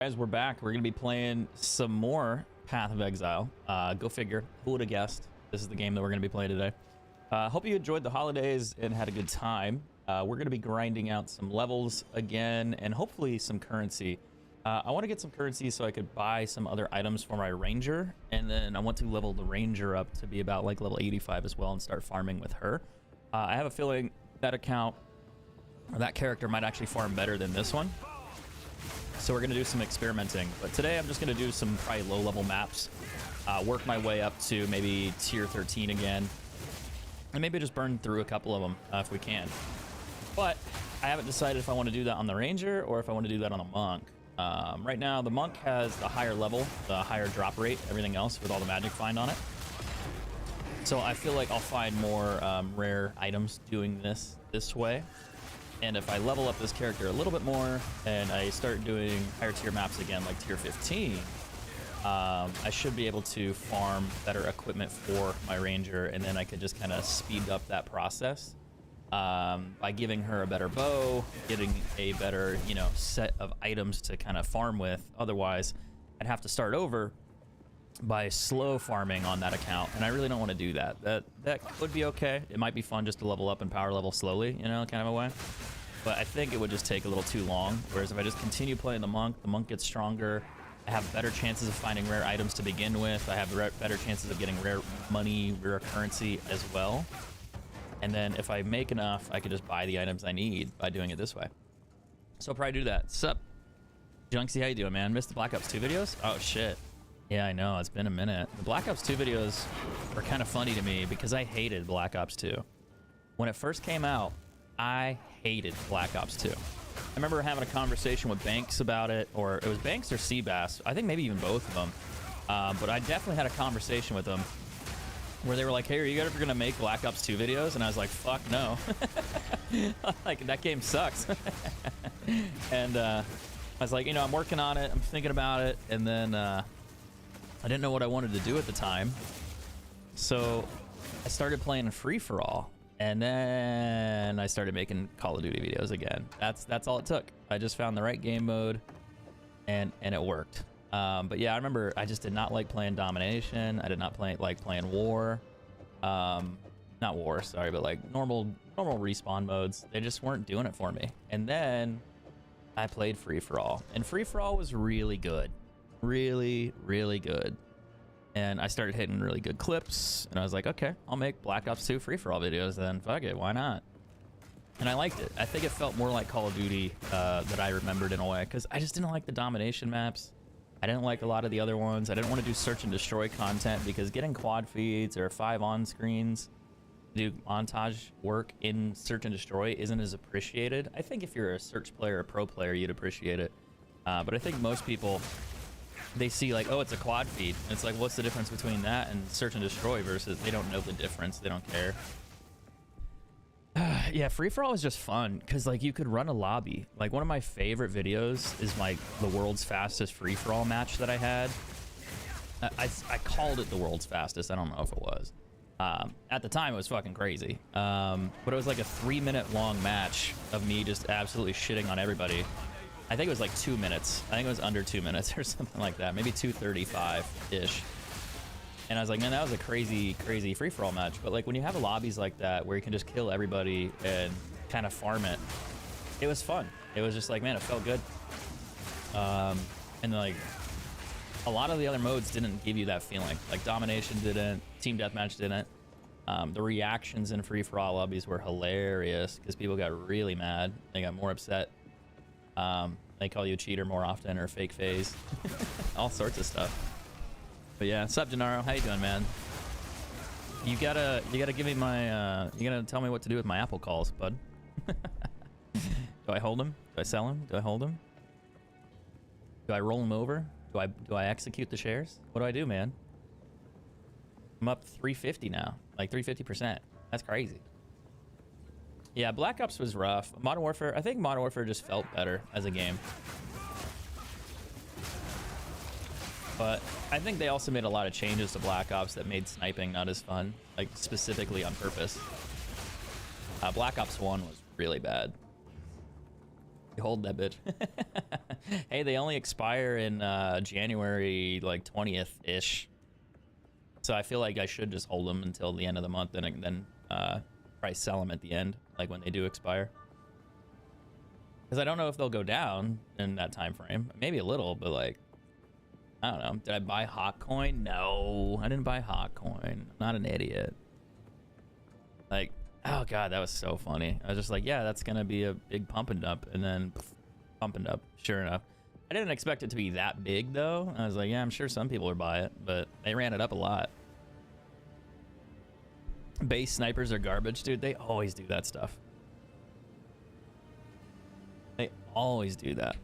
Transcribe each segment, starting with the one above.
Guys, we're back. We're gonna be playing some more Path of Exile. Go figure. Who would have guessed? This is the game that we're gonna be playing today. Hope you enjoyed the holidays and had a good time. We're gonna be grinding out some levels again and hopefully some currency. I want to get some currency so I could buy some other items for my ranger, and then I want to level the ranger up to be about like level 85 as well and start farming with her. I have a feeling that account or that character might actually farm better than this one. So we're going to do some experimenting, but today I'm just going to do some probably low-level maps, work my way up to maybe tier 13 again, and maybe just burn through a couple of them if we can. But I haven't decided if I want to do that on the ranger or if I want to do that on the monk. Right now, the monk has the higher level, the higher drop rate, everything else with all the magic find on it. So I feel like I'll find more rare items doing this way. And if I level up this character a little bit more and I start doing higher tier maps again, like tier 15, I should be able to farm better equipment for my ranger, and then I could just kind of speed up that process by giving her a better bow, getting a better, set of items to kind of farm with. Otherwise, I'd have to start over by slow farming on that account, and I really don't want to do that. That could be okay. It might be fun just to level up and power level slowly, kind of a way. But I think it would just take a little too long. Whereas if I just continue playing the monk gets stronger. I have better chances of finding rare items to begin with. I have better chances of getting rare money, rare currency as well. And then if I make enough, I could just buy the items I need by doing it this way. So I'll probably do that. Sup, Junksy, how you doing, man? Missed the Black Ops 2 videos? Oh shit. Yeah, I know, it's been a minute. The Black Ops 2 videos were kind of funny to me because I hated Black Ops 2. When it first came out, I hated Black Ops 2. I remember having a conversation with Banks about it, or it was Banks or Seabass. I think maybe even both of them. But I definitely had a conversation with them where they were like, hey, are you guys ever gonna make Black Ops 2 videos? And I was like, fuck no. Like, that game sucks. And I was like, I'm working on it, I'm thinking about it, and then I didn't know what I wanted to do at the time. So I started playing free-for-all, and then I started making Call of Duty videos again. That's all it took. I just found the right game mode, and it worked. But yeah, I remember I just did not like playing Domination. I did not like playing War. Not War, sorry, but like normal respawn modes. They just weren't doing it for me. And then I played free-for-all, and free-for-all was really good. Really, really good. And I started hitting really good clips, and I was like, okay, I'll make Black Ops 2 free-for-all videos then. Fuck it, why not? And I liked it. I think it felt more like Call of Duty that I remembered in a way, because I just didn't like the Domination maps. I didn't like a lot of the other ones. I didn't want to do search and destroy content, because getting quad feeds or 5 on screens to do montage work in search and destroy isn't as appreciated. I think if you're a search player or pro player, you'd appreciate it. But I think most people, they see like, oh, it's a quad feed. And it's like, what's the difference between that and search and destroy versus they don't know the difference. They don't care. Yeah, free-for-all is just fun because like you could run a lobby. Like one of my favorite videos is like the world's fastest free-for-all match that I had. I called it the world's fastest. I don't know if it was. At the time, it was fucking crazy. But it was like a 3-minute long match of me just absolutely shitting on everybody. I think it was like 2 minutes. I think it was under 2 minutes or something like that. Maybe 2:35-ish. And I was like, man, that was a crazy, crazy free-for-all match. But like when you have lobbies like that where you can just kill everybody and kind of farm it, it was fun. It was just like, man, it felt good. And like a lot of the other modes didn't give you that feeling. Like Domination didn't, Team Deathmatch didn't. The reactions in free-for-all lobbies were hilarious because people got really mad. They got more upset. They call you a cheater more often, or fake phase. All sorts of stuff. But yeah, sup Gennaro, how you doing, man? You gotta give me my you gotta tell me what to do with my Apple calls, bud. Do I hold them? Do I sell them? Do I hold them? Do I roll them over? Do I execute the shares? What do I do, man? I'm up 350 now, like 350%. That's crazy. Yeah, Black Ops was rough. Modern Warfare, I think Modern Warfare just felt better as a game. But I think they also made a lot of changes to Black Ops that made sniping not as fun, like specifically on purpose. Black Ops 1 was really bad. You hold that bitch. Hey, they only expire in January like 20th-ish. So I feel like I should just hold them until the end of the month and then probably sell them at the end, like when they do expire. Because I don't know if they'll go down in that time frame. Maybe a little, but like, I don't know. Did I buy hot coin? No, I didn't buy hot coin. I'm not an idiot. Like, oh god, that was so funny. I was just like, yeah, that's gonna be a big pump and dump, and then pump and dump. Sure enough, I didn't expect it to be that big though. I was like, yeah, I'm sure some people would buy it, but they ran it up a lot. Base snipers are garbage, dude. They always do that stuff. They always do that.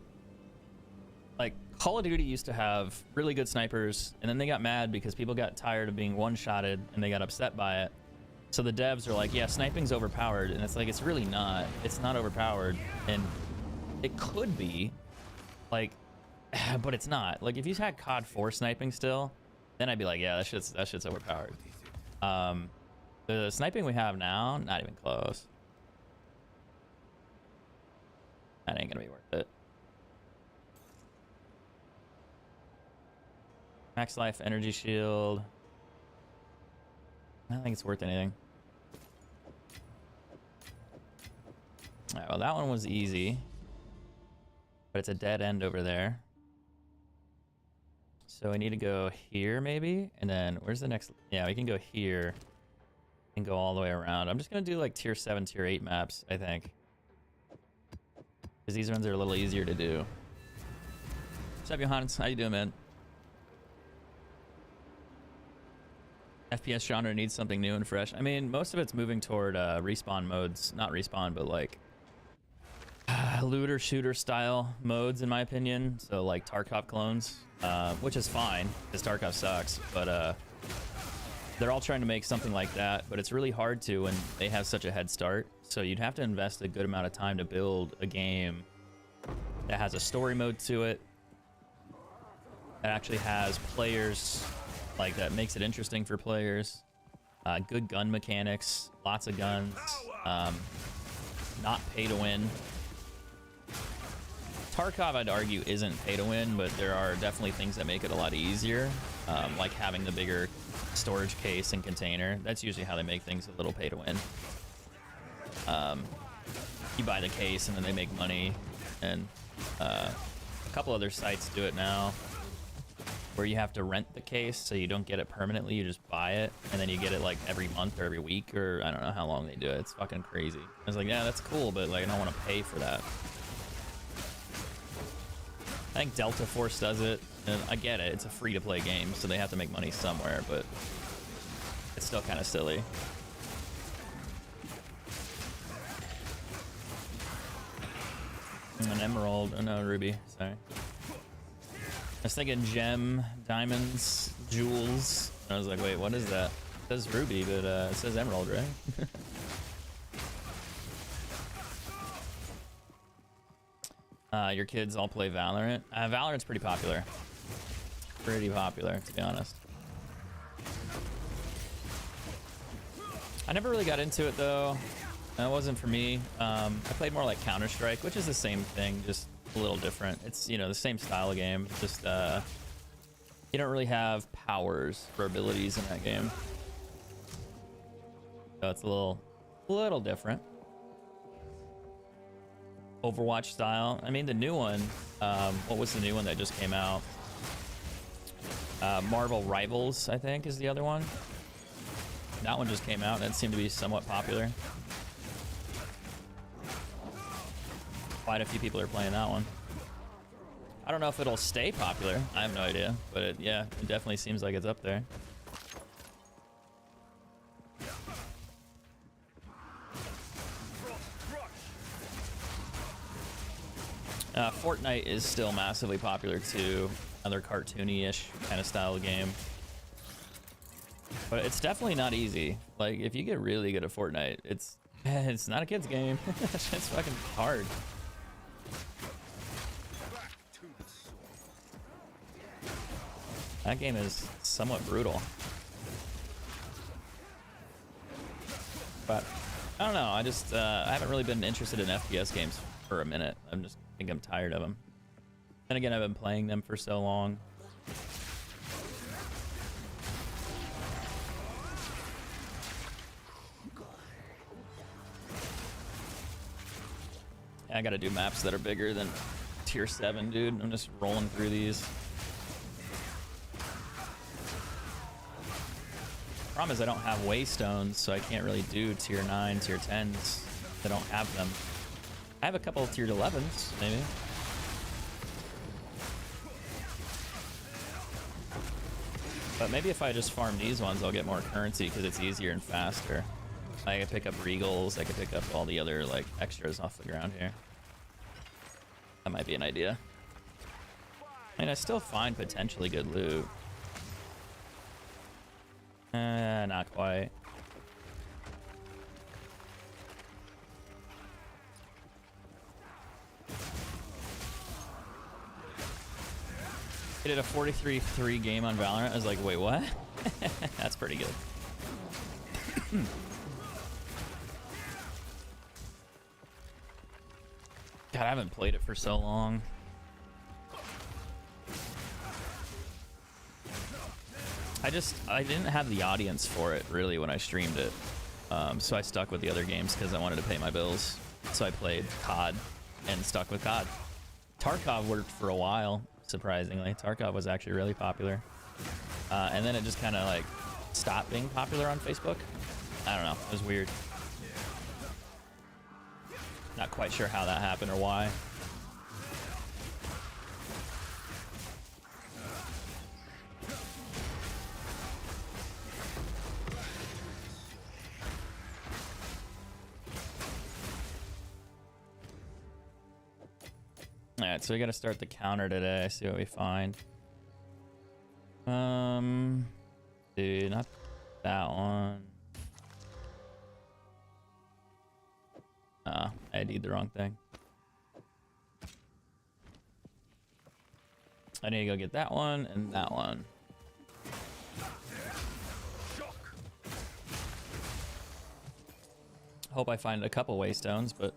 Like, Call of Duty used to have really good snipers, and then they got mad because people got tired of being one-shotted, and they got upset by it. So the devs are like, yeah, sniping's overpowered, and it's like, it's really not. It's not overpowered, and it could be, like, but it's not. Like, if you had COD 4 sniping still, then I'd be like, yeah, that shit's overpowered. The sniping we have now, not even close. That ain't gonna be worth it. Max life, energy shield. I don't think it's worth anything. Alright, well that one was easy. But it's a dead end over there. So we need to go here maybe? And then where's the next? Yeah, we can go here. And go all the way around. I'm just gonna do like tier 7, tier 8 maps, I think. Because these ones are a little easier to do. What's up, Johannes? How you doing, man? FPS genre needs something new and fresh. I mean, most of it's moving toward respawn modes. Not respawn, but like looter shooter style modes, in my opinion. So like Tarkov clones, which is fine because Tarkov sucks. But they're all trying to make something like that, but it's really hard to when they have such a head start. So you'd have to invest a good amount of time to build a game that has a story mode to it, that actually has players, like that makes it interesting for players, good gun mechanics, lots of guns, not pay to win. Tarkov, I'd argue, isn't pay to win, but there are definitely things that make it a lot easier, like having the bigger storage case and container. That's usually how they make things a little pay to win. You buy the case and then they make money, and a couple other sites do it now where you have to rent the case so you don't get it permanently. You just buy it and then you get it like every month or every week, or I don't know how long they do it. It's fucking crazy. I was like, yeah, that's cool, but like I don't want to pay for that. I think Delta Force does it, and I get it. It's a free-to-play game, so they have to make money somewhere, but it's still kind of silly. An emerald. Oh no, ruby. Sorry. I was thinking gem, diamonds, jewels. And I was like, wait, what is that? It says ruby, but it says emerald, right? Your kids all play Valorant. Valorant's pretty popular. Pretty popular, to be honest. I never really got into it though. That wasn't for me. I played more like Counter-Strike, which is the same thing, just a little different. It's, you know, the same style of game. Just you don't really have powers or abilities in that game, so it's a little different. Overwatch style. I mean, the new one, what was the new one that just came out? Marvel Rivals, I think, is the other one. That one just came out, and it seemed to be somewhat popular. Quite a few people are playing that one. I don't know if it'll stay popular. I have no idea, but yeah, it definitely seems like it's up there. Fortnite is still massively popular too. Another cartoony-ish kind of style of game. But it's definitely not easy. Like, if you get really good at Fortnite, it's not a kid's game. It's fucking hard. That game is somewhat brutal. But I don't know. I haven't really been interested in FPS games for a minute. I think I'm tired of them. Then again, I've been playing them for so long. I gotta do maps that are bigger than tier 7, dude. I'm just rolling through these. Problem is I don't have waystones, so I can't really do tier 9, tier 10s. I don't have them. I have a couple of tier 11s, maybe. But maybe if I just farm these ones, I'll get more currency because it's easier and faster. I could pick up regals, I could pick up all the other like extras off the ground here. That might be an idea. I mean, I still find potentially good loot. Not quite. I did a 43-3 game on Valorant. I was like, wait, what? That's pretty good. God, I haven't played it for so long. I didn't have the audience for it really when I streamed it. So I stuck with the other games because I wanted to pay my bills. So I played COD and stuck with COD. Tarkov worked for a while, surprisingly. Tarkov was actually really popular. And then it just kind of like stopped being popular on Facebook. I don't know, it was weird. Not quite sure how that happened or why. Alright, so we gotta start the counter today, see what we find. Dude, not that one. I did the wrong thing. I need to go get that one and that one. Hope I find a couple waystones, but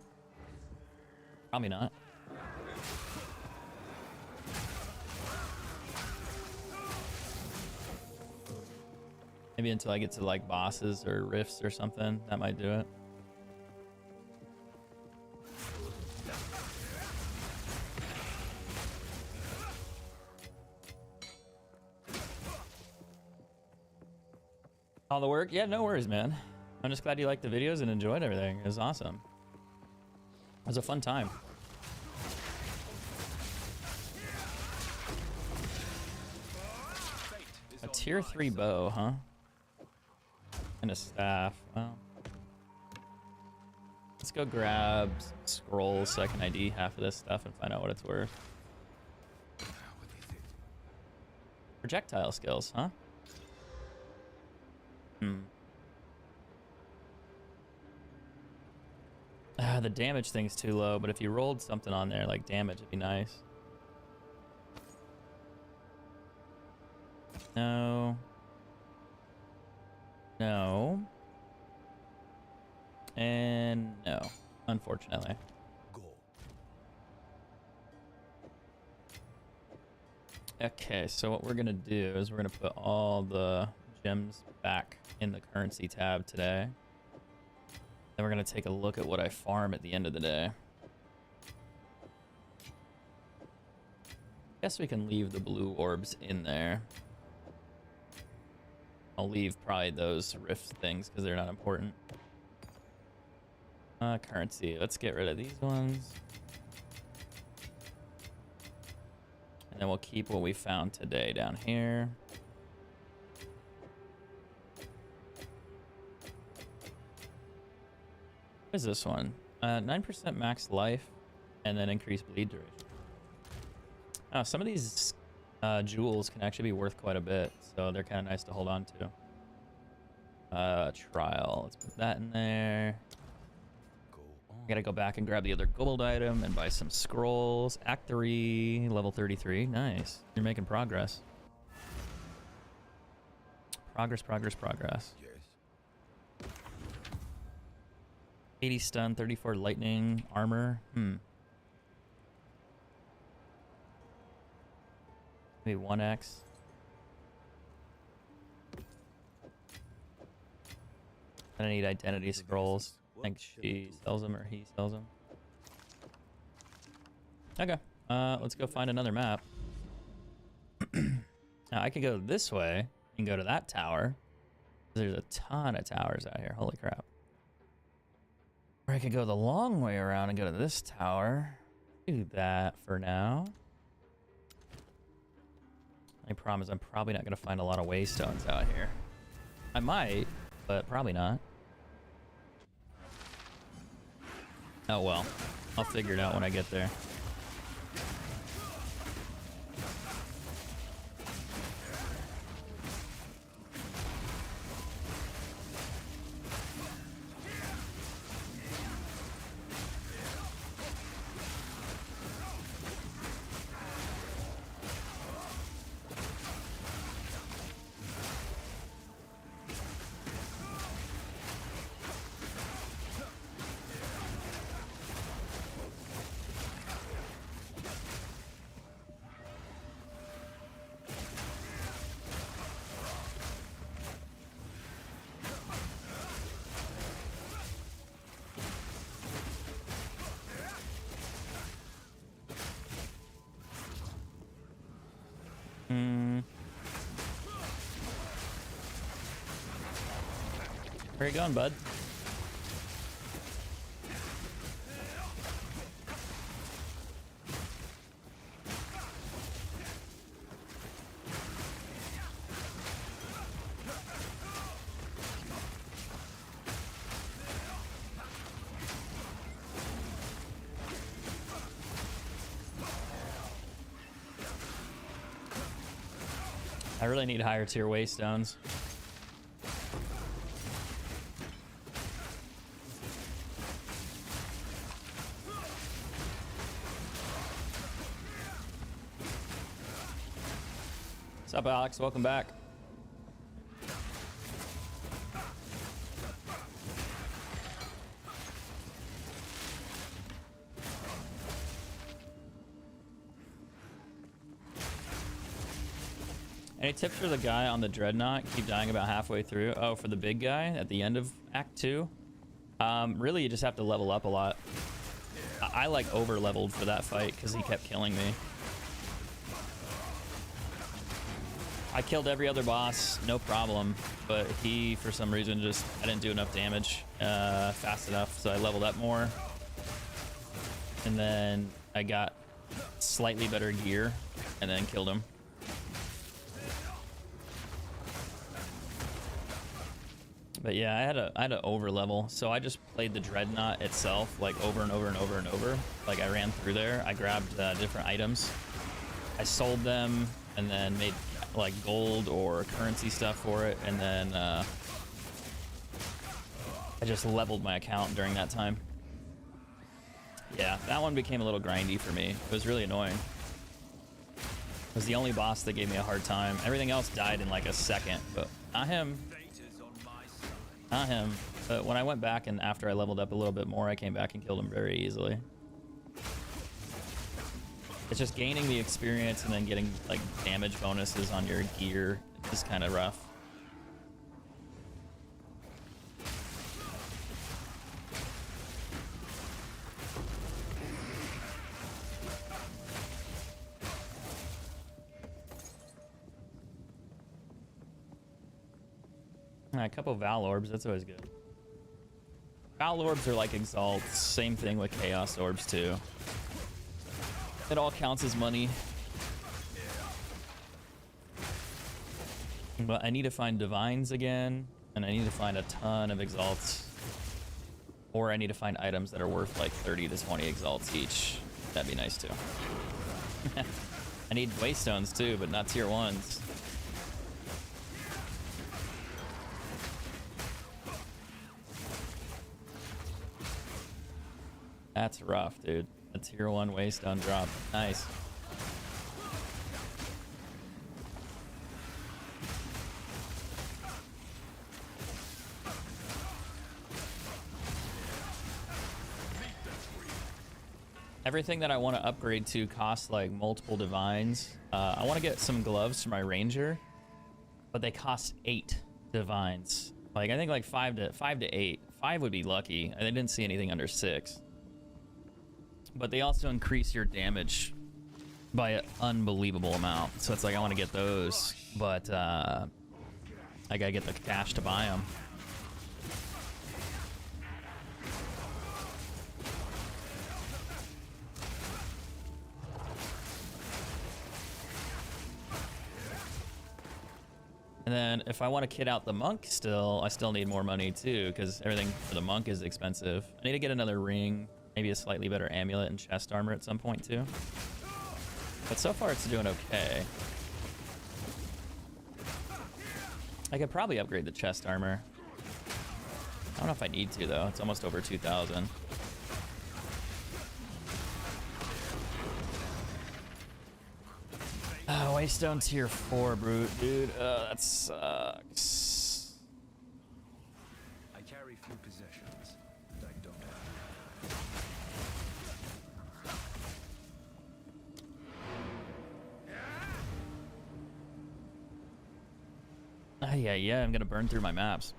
probably not. Maybe until I get to like bosses or rifts or something, that might do it. All the work? Yeah, no worries, man. I'm just glad you liked the videos and enjoyed everything. It was awesome. It was a fun time. A tier 3 bow, huh? And a staff. Well, let's go grab some scrolls so I can ID half of this stuff and find out what it's worth. Projectile skills, huh? The damage thing's too low, but if you rolled something on there like damage, it'd be nice. No. No. And no, unfortunately. Okay, so what we're gonna do is we're gonna put all the gems back in the currency tab today. Then we're gonna take a look at what I farm at the end of the day. Guess we can leave the blue orbs in there. I'll leave probably those rift things because they're not important. Currency, let's get rid of these ones. And then we'll keep what we found today down here. What is this one? 9% max life and then increased bleed duration. Oh, some of these jewels can actually be worth quite a bit, so they're kind of nice to hold on to. Trial, let's put that in there. I gotta go back and grab the other gold item and buy some scrolls. Act 3, level 33. Nice. You're making progress. Progress. 80 stun, 34 lightning, armor. Maybe 1x. And I need identity scrolls. I think she sells them or he sells them. Okay, let's go find another map. Now I could go this way and go to that tower. There's a ton of towers out here. Holy crap. Or I could go the long way around and go to this tower. Do that for now. I promise I'm probably not going to find a lot of waystones out here. I might, but probably not. Oh well. I'll figure it out when I get there. Where you going, bud? I really need higher tier waystones. What's up, Alex? Welcome back. Any tips for the guy on the Dreadnought? Keep dying about halfway through. Oh, for the big guy at the end of Act 2? Really, you just have to level up a lot. I like over-leveled for that fight because he kept killing me. I killed every other boss, no problem, but he, for some reason, I didn't do enough damage fast enough, so I leveled up more. And then I got slightly better gear, and then killed him. But yeah, I had to over level, so I just played the Dreadnought itself like over and over and over and over. Like I ran through there, I grabbed different items, I sold them, and then made like gold or currency stuff for it, and then I just leveled my account during that time. Yeah, that one became a little grindy for me. It was really annoying. It was the only boss that gave me a hard time. Everything else died in like a second, but not him. Not him. But when I went back and after I leveled up a little bit more, I came back and killed him very easily. It's just gaining the experience and then getting like damage bonuses on your gear is kind of rough. A couple Val Orbs, that's always good. Val Orbs are like Exalt, same thing with Chaos Orbs too. It all counts as money. But I need to find Divines again, and I need to find a ton of Exalts. Or I need to find items that are worth like 30 to 20 Exalts each. That'd be nice too. I need Waystones too, but not tier 1s. That's rough, dude. A tier 1 waystone drop. Nice. Everything that I want to upgrade to costs like multiple divines. I want to get some gloves for my ranger, but they cost 8 divines. Like I think like 5 to 8. 5 would be lucky. I didn't see anything under 6. But they also increase your damage by an unbelievable amount. So it's like I want to get those, but I gotta get the cash to buy them. And then if I want to kit out the monk still, I still need more money too, because everything for the monk is expensive. I need to get another ring, maybe a slightly better amulet and chest armor at some point too. But so far it's doing okay. I could probably upgrade the chest armor. I don't know if I need to though. It's almost over 2,000. Waystone tier 4, brute, dude. That sucks. I carry few possessions that I don't have. Yeah, I'm gonna burn through my maps.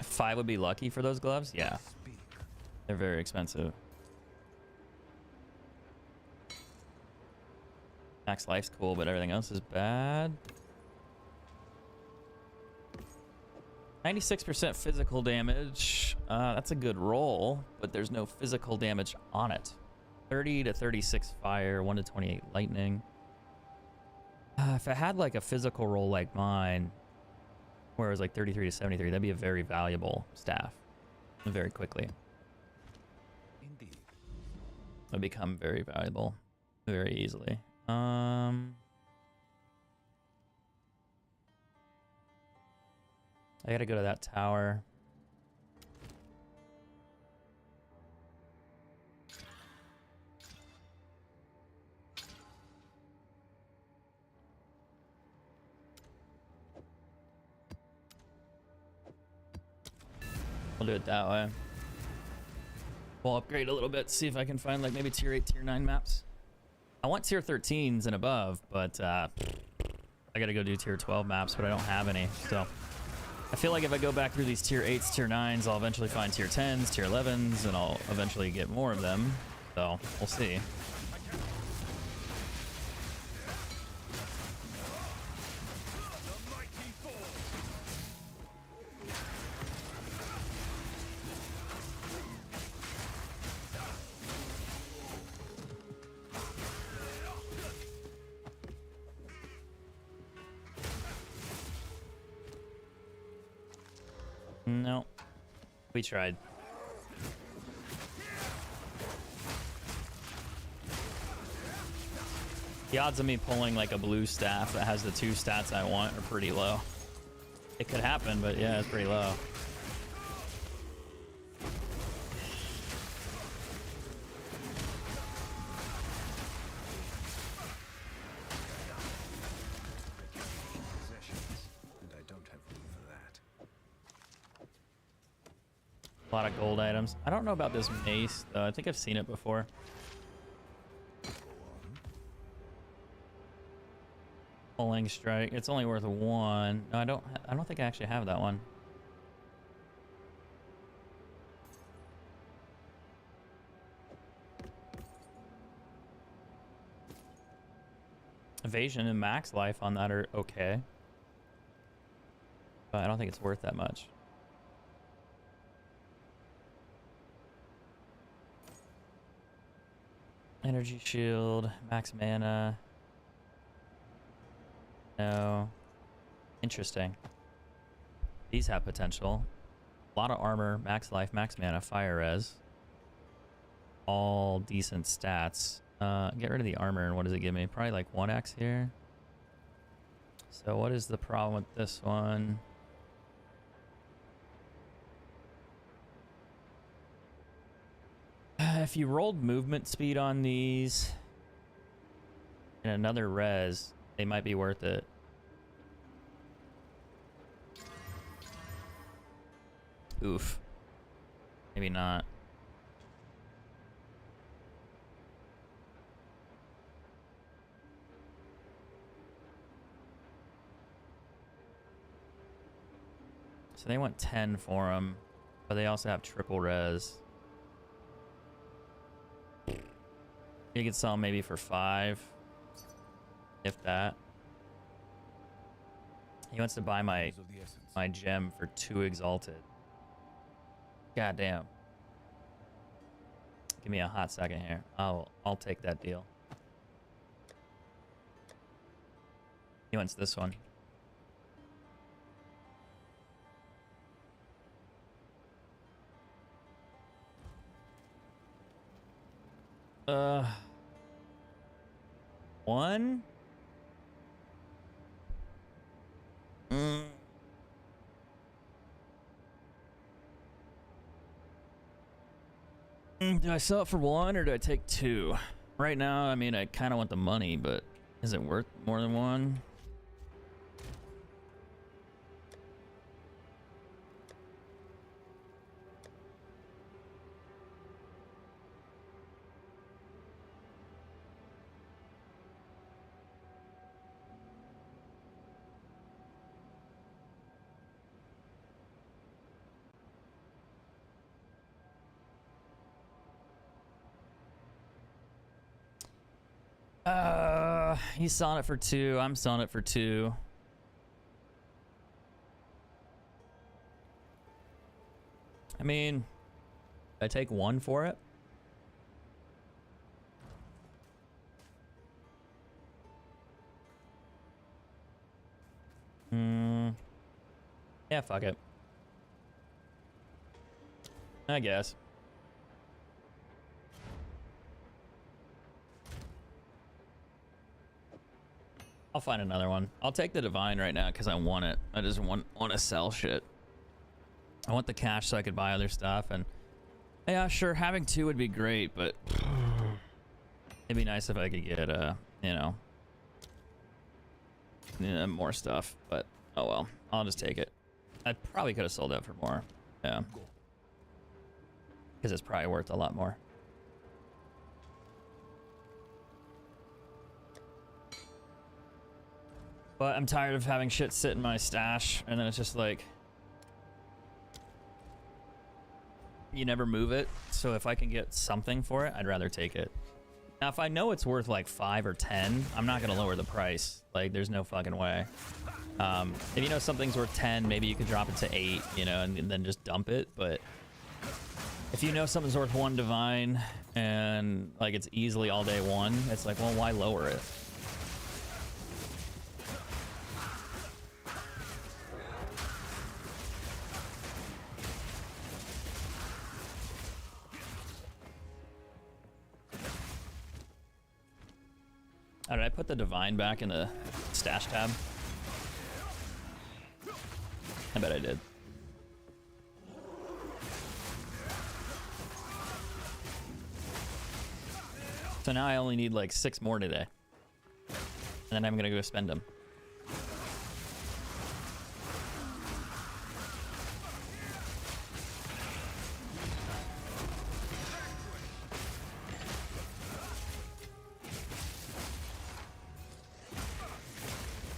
5 would be lucky for those gloves? Yeah. They're very expensive. Max life's cool, but everything else is bad. 96% physical damage. That's a good roll, but there's no physical damage on it. 30 to 36 fire, 1 to 28 lightning. If I had like a physical roll like mine, where it was like 33 to 73, that'd be a very valuable staff. Very quickly. Indeed. It'd become very valuable very easily. I gotta go to that tower. We'll do it that way. We'll upgrade a little bit, see if I can find like maybe tier 8, tier 9 maps. I want tier 13s and above, but I gotta go do tier 12 maps, but I don't have any. So I feel like if I go back through these tier 8s, tier 9s, I'll eventually find tier 10s, tier 11s, and I'll eventually get more of them. So we'll see. No, we tried. The odds of me pulling like a blue staff that has the 2 stats I want are pretty low. It could happen, but yeah, it's pretty low. A lot of gold items. I don't know about this mace though. I think I've seen it before. Pulling strike. It's only worth 1. No, I don't think I actually have that one. Evasion and max life on that are okay, but I don't think it's worth that much. Energy shield, max mana. No. Interesting. These have potential. A lot of armor, max life, max mana, fire res. All decent stats. Get rid of the armor, and what does it give me? Probably like 1x here. So what is the problem with this one? If you rolled movement speed on these and another res, they might be worth it. Oof. Maybe not. So they want 10 for them, but they also have triple res. You could sell them maybe for 5, if that. He wants to buy my gem for 2 exalted. God damn. Give me a hot second here. I'll take that deal. He wants this one. One? Do I sell it for 1 or do I take 2? Right now, I mean, I kind of want the money, but is it worth more than 1? He's selling it for 2. I'm selling it for 2. I mean, I take 1 for it. Yeah, fuck it. I guess. I'll find another one. I'll take the divine right now because I want it. I just want to sell shit. I want the cash so I could buy other stuff, and yeah, sure, having 2 would be great, but it'd be nice if I could get you know, more stuff. But oh well, I'll just take it. I probably could have sold that for more. Yeah, because it's probably worth a lot more. But I'm tired of having shit sit in my stash, and then it's just like, you never move it. So if I can get something for it, I'd rather take it. Now, if I know it's worth like 5 or 10, I'm not gonna lower the price. Like, there's no fucking way. If you know something's worth 10, maybe you could drop it to 8, you know, and then just dump it. But if you know something's worth 1 divine and like it's easily all day 1, it's like, well, why lower it? Oh, did I put the divine back in the stash tab? I bet I did. So now I only need like 6 more today. And then I'm gonna go spend them.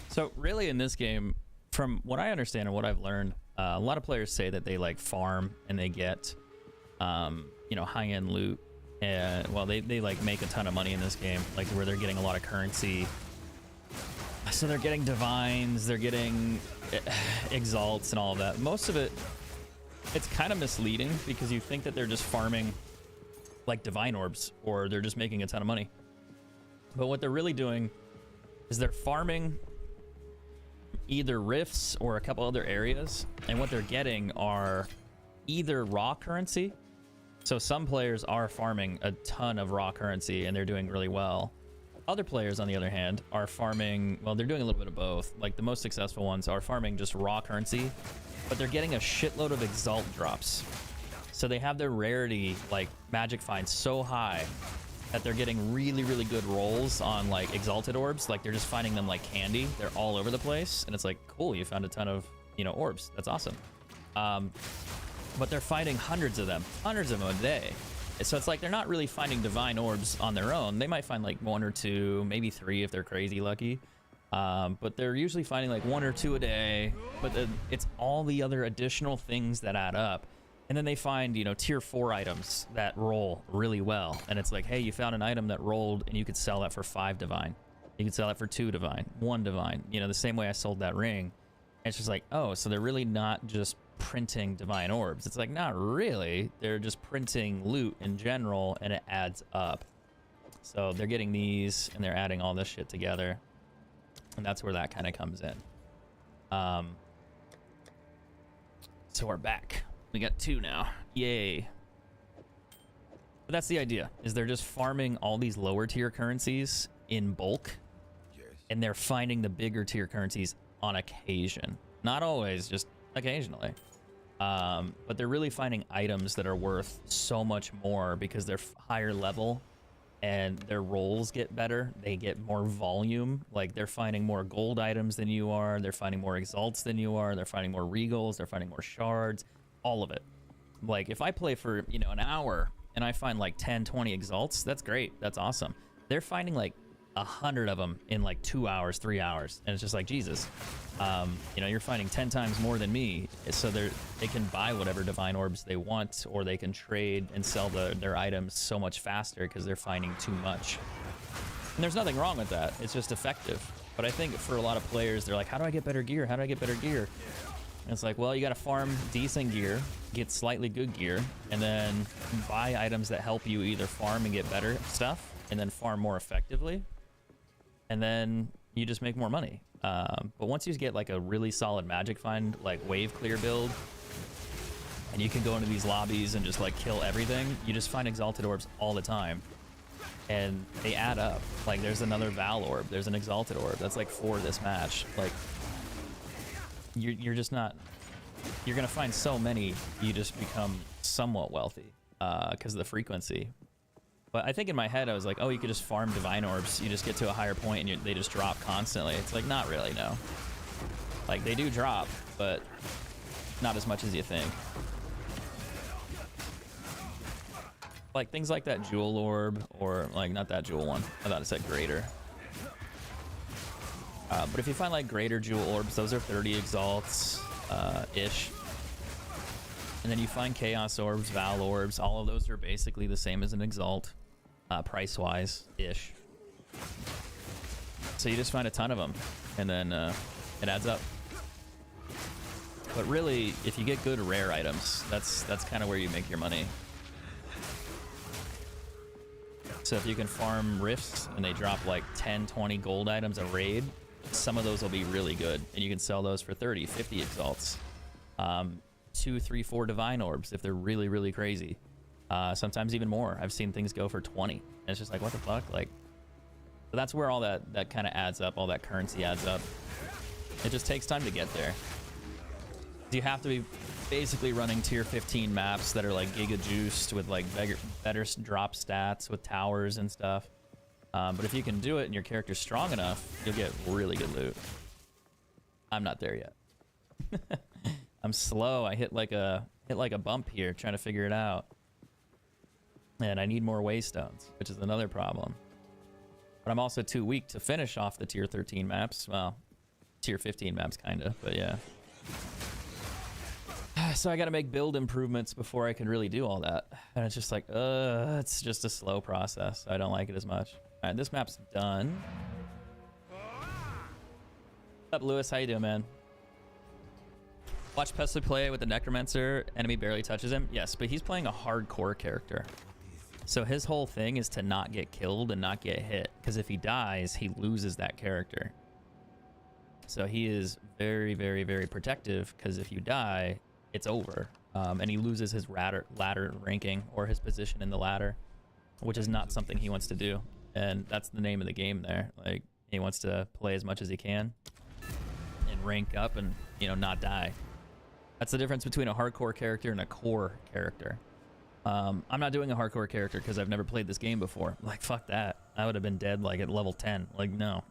So really in this game, from what I understand and what I've learned, a lot of players say that they like farm and they get, you know, high-end loot. And well, they like make a ton of money in this game, like where they're getting a lot of currency. So they're getting divines, they're getting exalts and all of that. Most of it, it's kind of misleading because you think that they're just farming like divine orbs or they're just making a ton of money. But what they're really doing is they're farming either rifts or a couple other areas, and what they're getting are either raw currency. So some players are farming a ton of raw currency and they're doing really well. Other players, on the other hand, are farming, well, they're doing a little bit of both. Like the most successful ones are farming just raw currency, but they're getting a shitload of exalt drops. So they have their rarity, like magic finds, so high that they're getting really, really good rolls on like exalted orbs. Like they're just finding them like candy. They're all over the place. And it's like, cool, you found a ton of, you know, orbs. That's awesome. But they're finding hundreds of them a day. So it's like they're not really finding divine orbs on their own. They might find like 1 or 2, maybe 3 if they're crazy lucky. But they're usually finding like 1 or 2 a day, but then it's all the other additional things that add up. And then they find, you know, tier 4 items that roll really well. And it's like, hey, you found an item that rolled and you could sell that for 5 divine. You could sell that for 2 divine, 1 divine, you know, the same way I sold that ring. And it's just like, oh, so they're really not just printing divine orbs. It's like, not really. They're just printing loot in general, and it adds up. So they're getting these and they're adding all this shit together. And that's where that kind of comes in. So we're back. We got 2 now. Yay. But that's the idea, is they're just farming all these lower tier currencies in bulk. Yes. And they're finding the bigger tier currencies on occasion. Not always, just occasionally. But they're really finding items that are worth so much more because they're higher level and their rolls get better. They get more volume. Like, they're finding more gold items than you are. They're finding more exalts than you are. They're finding more regals. They're finding more shards. All of it. Like, if I play for, you know, an hour and I find like 10, 20 exalts, that's great. That's awesome. They're finding like 100 of them in like 2 hours, 3 hours. And it's just like, Jesus. You know, you're finding 10 times more than me. So they can buy whatever divine orbs they want, or they can trade and sell their items so much faster because they're finding too much. And there's nothing wrong with that. It's just effective. But I think for a lot of players, they're like, how do I get better gear? How do I get better gear? And it's like, well, you got to farm decent gear, get slightly good gear, and then buy items that help you either farm and get better stuff, and then farm more effectively. And then you just make more money. But once you get like a really solid magic find, like wave clear build, and you can go into these lobbies and just like kill everything, you just find exalted orbs all the time. And they add up. Like, there's another Val orb, there's an exalted orb. That's like 4 this match. Like, you're just not, you're gonna find so many, you just become somewhat wealthy because of the frequency. But I think in my head I was like, oh, you could just farm divine orbs, you just get to a higher point and they just drop constantly. It's like, not really, no. Like, they do drop, but not as much as you think. Like things like that jewel orb, or like, not that jewel one, I thought it said greater. But if you find like greater jewel orbs, those are 30 exalts ish. And then you find chaos orbs, val orbs, all of those are basically the same as an exalt, price wise ish. So you just find a ton of them, and then it adds up. But really, if you get good rare items, that's kind of where you make your money. So if you can farm rifts and they drop like 10, 20 gold items a raid, some of those will be really good, and you can sell those for 30, 50 exalts. 2, 3, 4 divine orbs if they're really, really crazy. Sometimes even more. I've seen things go for 20. And it's just like, what the fuck? Like, but that's where all that kind of adds up, all that currency adds up. It just takes time to get there. You have to be basically running tier 15 maps that are like giga juiced with like better drop stats with towers and stuff. But if you can do it and your character's strong enough, you'll get really good loot. I'm not there yet. I'm slow. I hit like a bump here trying to figure it out. And I need more waystones, which is another problem. But I'm also too weak to finish off the tier 13 maps. Well, tier 15 maps kind of, but yeah. So I got to make build improvements before I can really do all that. And it's just like, it's just a slow process. I don't like it as much. All right, this map's done. What's up, Lewis? How you doing, man? Watch Pestle play with the Necromancer. Enemy barely touches him. Yes, but he's playing a hardcore character. So his whole thing is to not get killed and not get hit. Because if he dies, he loses that character. So he is very, very, very protective. Because if you die, it's over. And he loses his ladder ranking or his position in the ladder. Which is not something he wants to do. And that's the name of the game there. Like, he wants to play as much as he can. And rank up and, you know, not die. That's the difference between a hardcore character and a core character. I'm not doing a hardcore character because I've never played this game before. Like, fuck that. I would have been dead like at level 10. Like, no.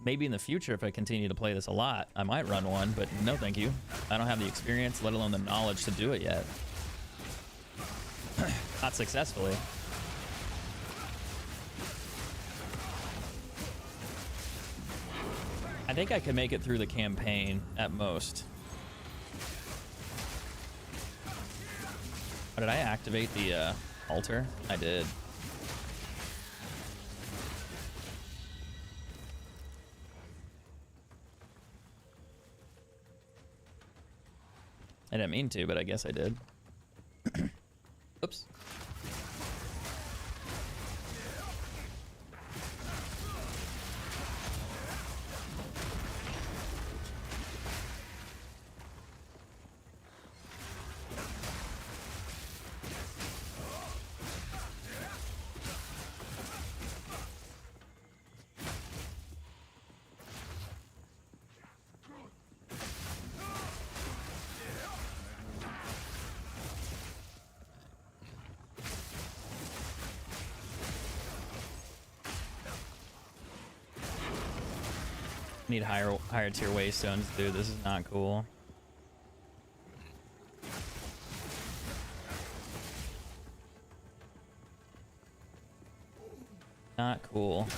Maybe in the future, if I continue to play this a lot, I might run one, but no thank you. I don't have the experience, let alone the knowledge to do it yet. Not successfully. I think I could make it through the campaign at most. Oh, did I activate the altar? I did. I didn't mean to, but I guess I did. Oops. Need higher tier waystones, dude. This is not cool. Not cool.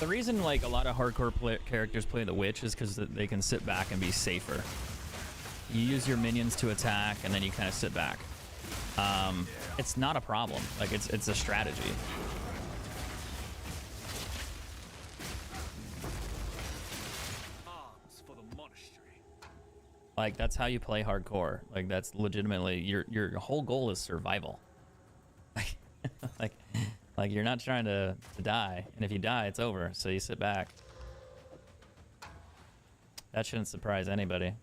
The reason like a lot of hardcore characters play the witch is because they can sit back and be safer. You use your minions to attack and then you kind of sit back. It's not a problem. Like it's a strategy. Arms for the monastery. Like that's how you play hardcore. Like that's legitimately your whole goal is survival. Like you're not trying to die, and if you die, it's over. So you sit back. That shouldn't surprise anybody.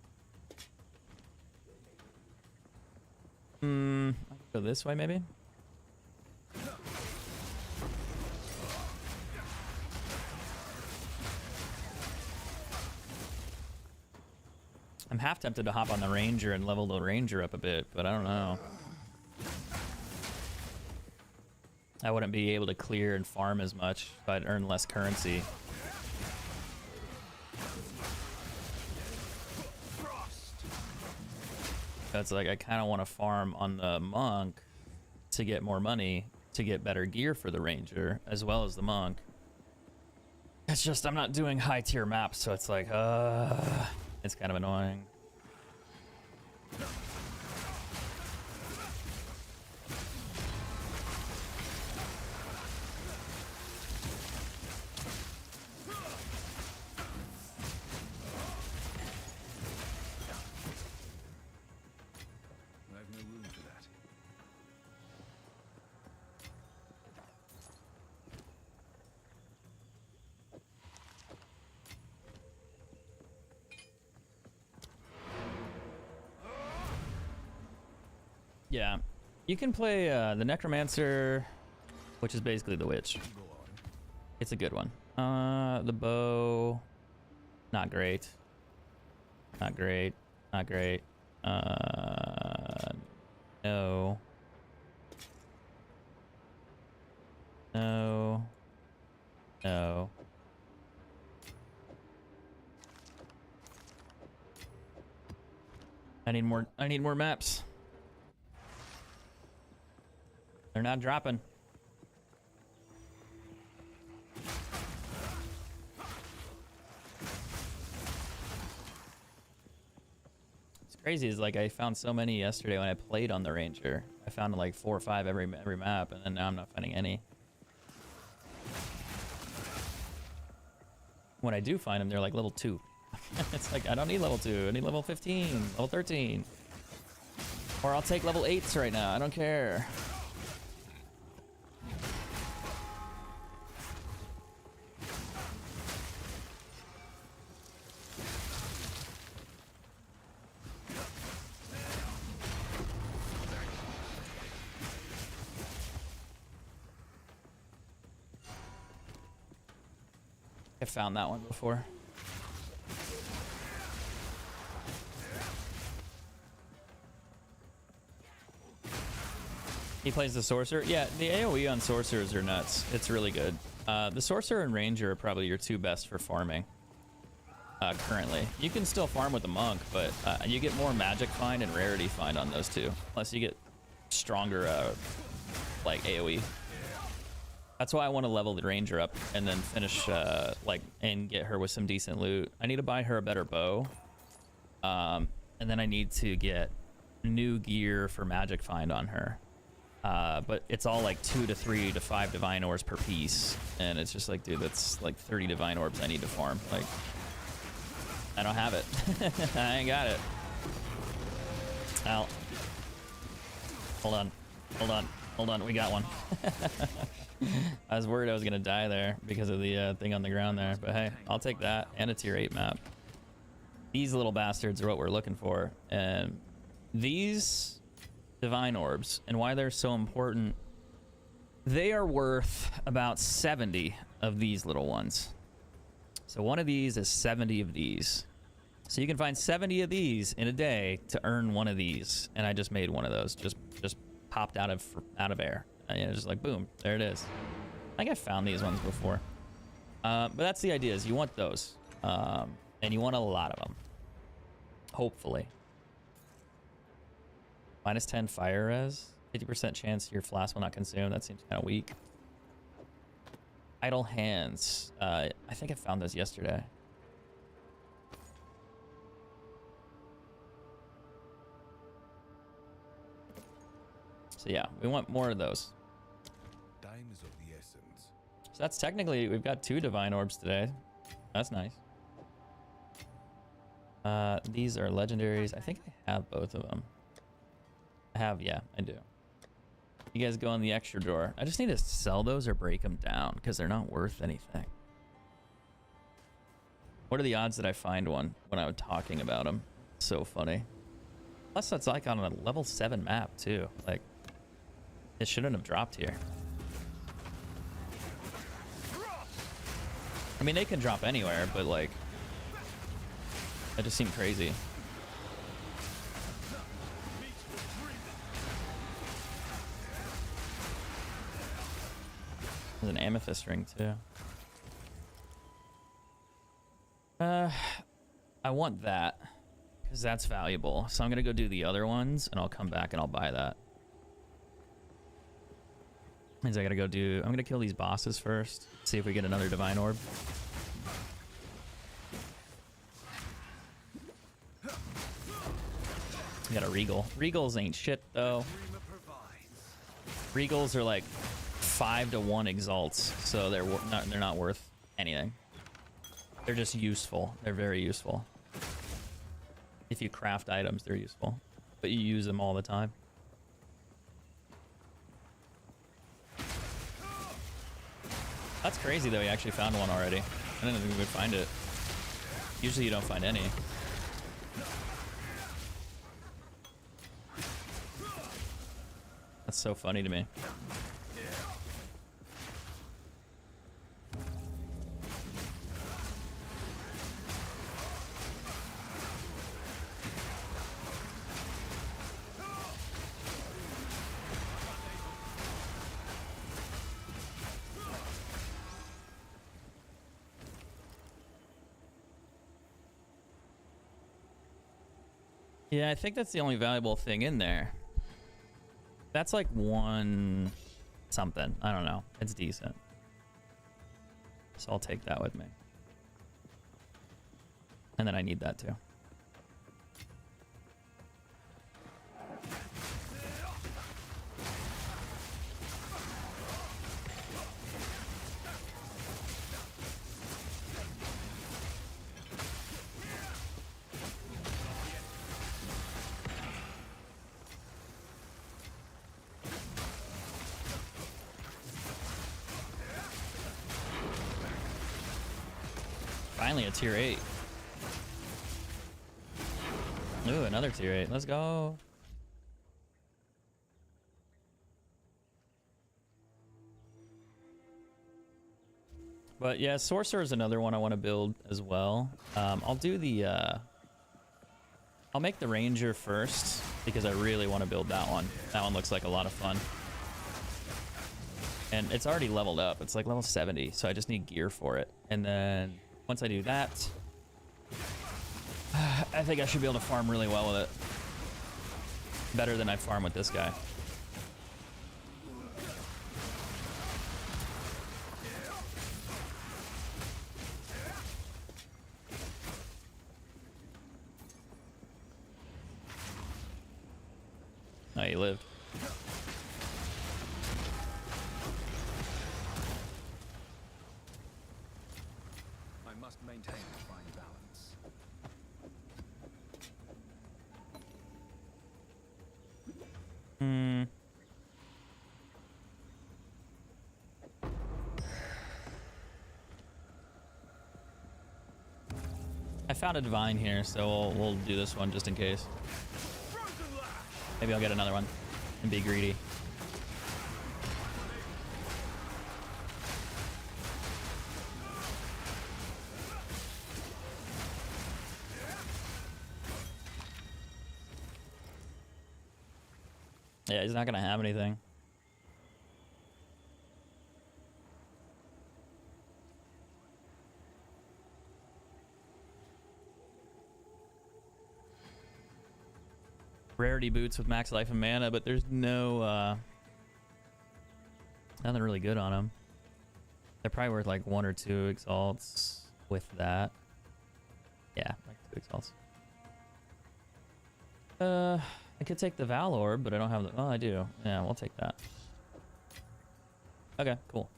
I can go this way maybe. I'm half tempted to hop on the ranger and level the ranger up a bit, but I don't know. I wouldn't be able to clear and farm as much if I'd earn less currency. That's like I kind of want to farm on the monk to get more money to get better gear for the ranger as well as the monk. It's just I'm not doing high tier maps, so it's like it's kind of annoying. Yeah, you can play the Necromancer, which is basically the Witch. It's a good one. The bow, not great. Not great. Not great. No. No. No. I need more maps. They're not dropping. It's crazy is like I found so many yesterday when I played on the Ranger. I found like 4 or 5 every map, and then now I'm not finding any. When I do find them, they're like level 2. It's like I don't need level 2. I need level 15, level 13. Or I'll take level 8s right now. I don't care. I found that one before. He plays the Sorcerer. Yeah, the AoE on Sorcerers are nuts. It's really good. The Sorcerer and Ranger are probably your two best for farming currently. You can still farm with the Monk, but you get more Magic Find and Rarity Find on those two. Plus you get stronger like AoE. That's why I want to level the Ranger up and then finish like and get her with some decent loot. I need to buy her a better bow. And then I need to get new gear for Magic Find on her. But it's all like 2 to 3 to 5 Divine Orbs per piece. And it's just like, dude, that's like 30 Divine Orbs I need to farm. Like, I don't have it. I ain't got it. Ow. Hold on. Hold on. Hold on. We got one. I was worried I was going to die there because of the thing on the ground there. But hey, I'll take that and a tier 8 map. These little bastards are what we're looking for. And these Divine Orbs and why they're so important, they are worth about 70 of these little ones. So one of these is 70 of these. So you can find 70 of these in a day to earn one of these. And I just made one of those. Just popped out of air. And just like boom, there it is. I think I found these ones before. But that's the idea, is you want those. And you want a lot of them. Hopefully. Minus 10 fire res. 50% chance your flask will not consume. That seems kind of weak. Idle hands. I think I found those yesterday. So yeah, we want more of those. Time is of the essence. So that's technically, we've got 2 Divine Orbs today. That's nice. These are legendaries. I think I have both of them. I have, yeah, I do. You guys go in the extra drawer. I just need to sell those or break them down because they're not worth anything. What are the odds that I find one when I'm talking about them? So funny. Plus that's like on a level 7 map too. Like, it shouldn't have dropped here. I mean, they can drop anywhere, but like, that just seemed crazy. There's an amethyst ring too. I want that because that's valuable. So I'm gonna go do the other ones and I'll come back and I'll buy that. Means I gotta go do, I'm gonna kill these bosses first. See if we get another Divine Orb. We got a Regal. Regals ain't shit though. Regals are like 5 to 1 exalts, so they're not worth anything. They're just useful. They're very useful. If you craft items, they're useful, but you use them all the time. That's crazy though. You actually found one already. I didn't think we would find it. Usually you don't find any. That's so funny to me. Yeah, I think that's the only valuable thing in there. That's like 1 something. I don't know. It's decent. So I'll take that with me. And then I need that too. Finally a tier 8. Ooh, another tier 8. Let's go. But yeah, Sorcerer is another one I want to build as well. I'll do the... I'll make the Ranger first because I really want to build that one. That one looks like a lot of fun. And it's already leveled up. It's like level 70, so I just need gear for it. And then once I do that, I think I should be able to farm really well with it. Better than I farm with this guy. Oh, he lived. I must maintain a fine balance. I found a divine here, so we'll do this one just in case. Maybe I'll get another one and be greedy. Yeah, he's not gonna have anything. Rarity boots with max life and mana, but there's no nothing really good on them. They're probably worth like 1 or 2 exalts with that. Yeah, like 2 exalts. I could take the Val Orb, but I don't have the... Oh, I do. Yeah, we'll take that. Okay, cool.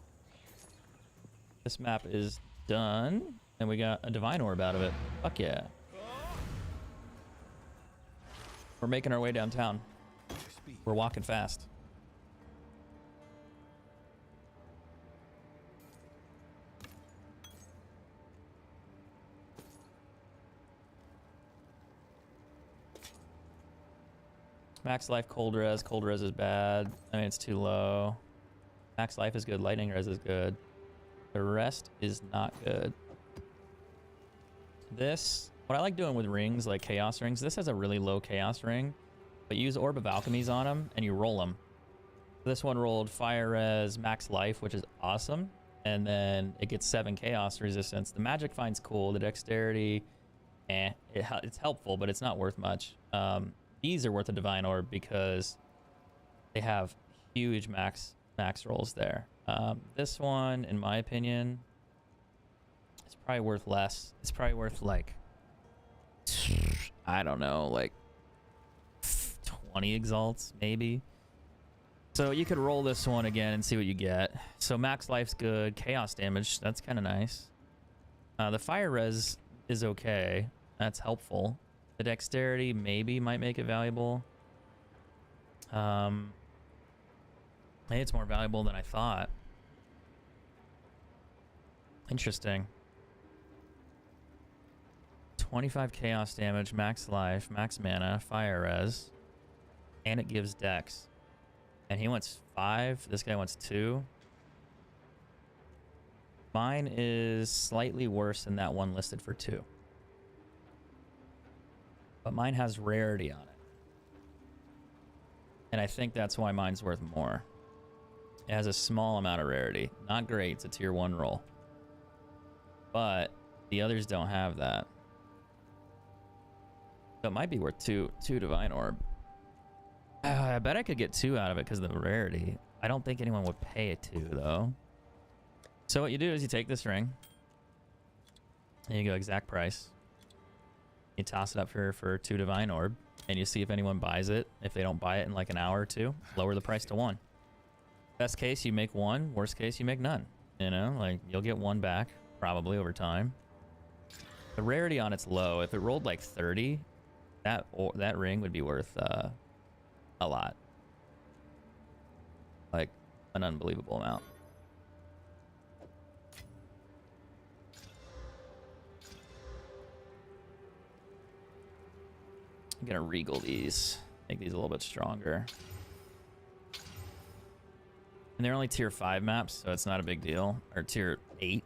This map is done, and we got a Divine Orb out of it. Fuck yeah. We're making our way downtown. We're walking fast. Max life, cold res. Cold res is bad. I mean, it's too low. Max life is good. Lightning res is good. The rest is not good. This, what I like doing with rings, like chaos rings, this has a really low chaos ring, but you use Orb of Alchemies on them and you roll them. This one rolled fire res, max life, which is awesome. And then it gets 7 chaos resistance. The magic find's cool. The dexterity, it's helpful, but it's not worth much. These are worth a divine orb because they have huge max rolls there. This one, in my opinion, it's probably worth less. It's probably worth like, I don't know, like 20 exalts maybe. So you could roll this one again and see what you get. So max life's good. Chaos damage, that's kind of nice. The fire res is okay. That's helpful. The dexterity maybe might make it valuable. Maybe it's more valuable than I thought. Interesting. 25 chaos damage, max life, max mana, fire res, and it gives dex. And he wants 5. This guy wants 2. Mine is slightly worse than that one listed for 2. But mine has rarity on it. And I think that's why mine's worth more. It has a small amount of rarity. Not great, it's a tier 1 roll. But the others don't have that. So it might be worth 2 Divine Orb. I bet I could get 2 out of it because of the rarity. I don't think anyone would pay a 2 though. So what you do is you take this ring. And you go exact price. You toss it up for 2 Divine Orb, and you see if anyone buys it. If they don't buy it in like an hour or 2, lower the price to 1. Best case, you make 1. Worst case, you make none. You know, like you'll get 1 back probably over time. The rarity on it's low. If it rolled like 30, that ring would be worth a lot. Like an unbelievable amount. I'm gonna regal these, make these a little bit stronger. And they're only tier 5 maps, so it's not a big deal. Or tier 8.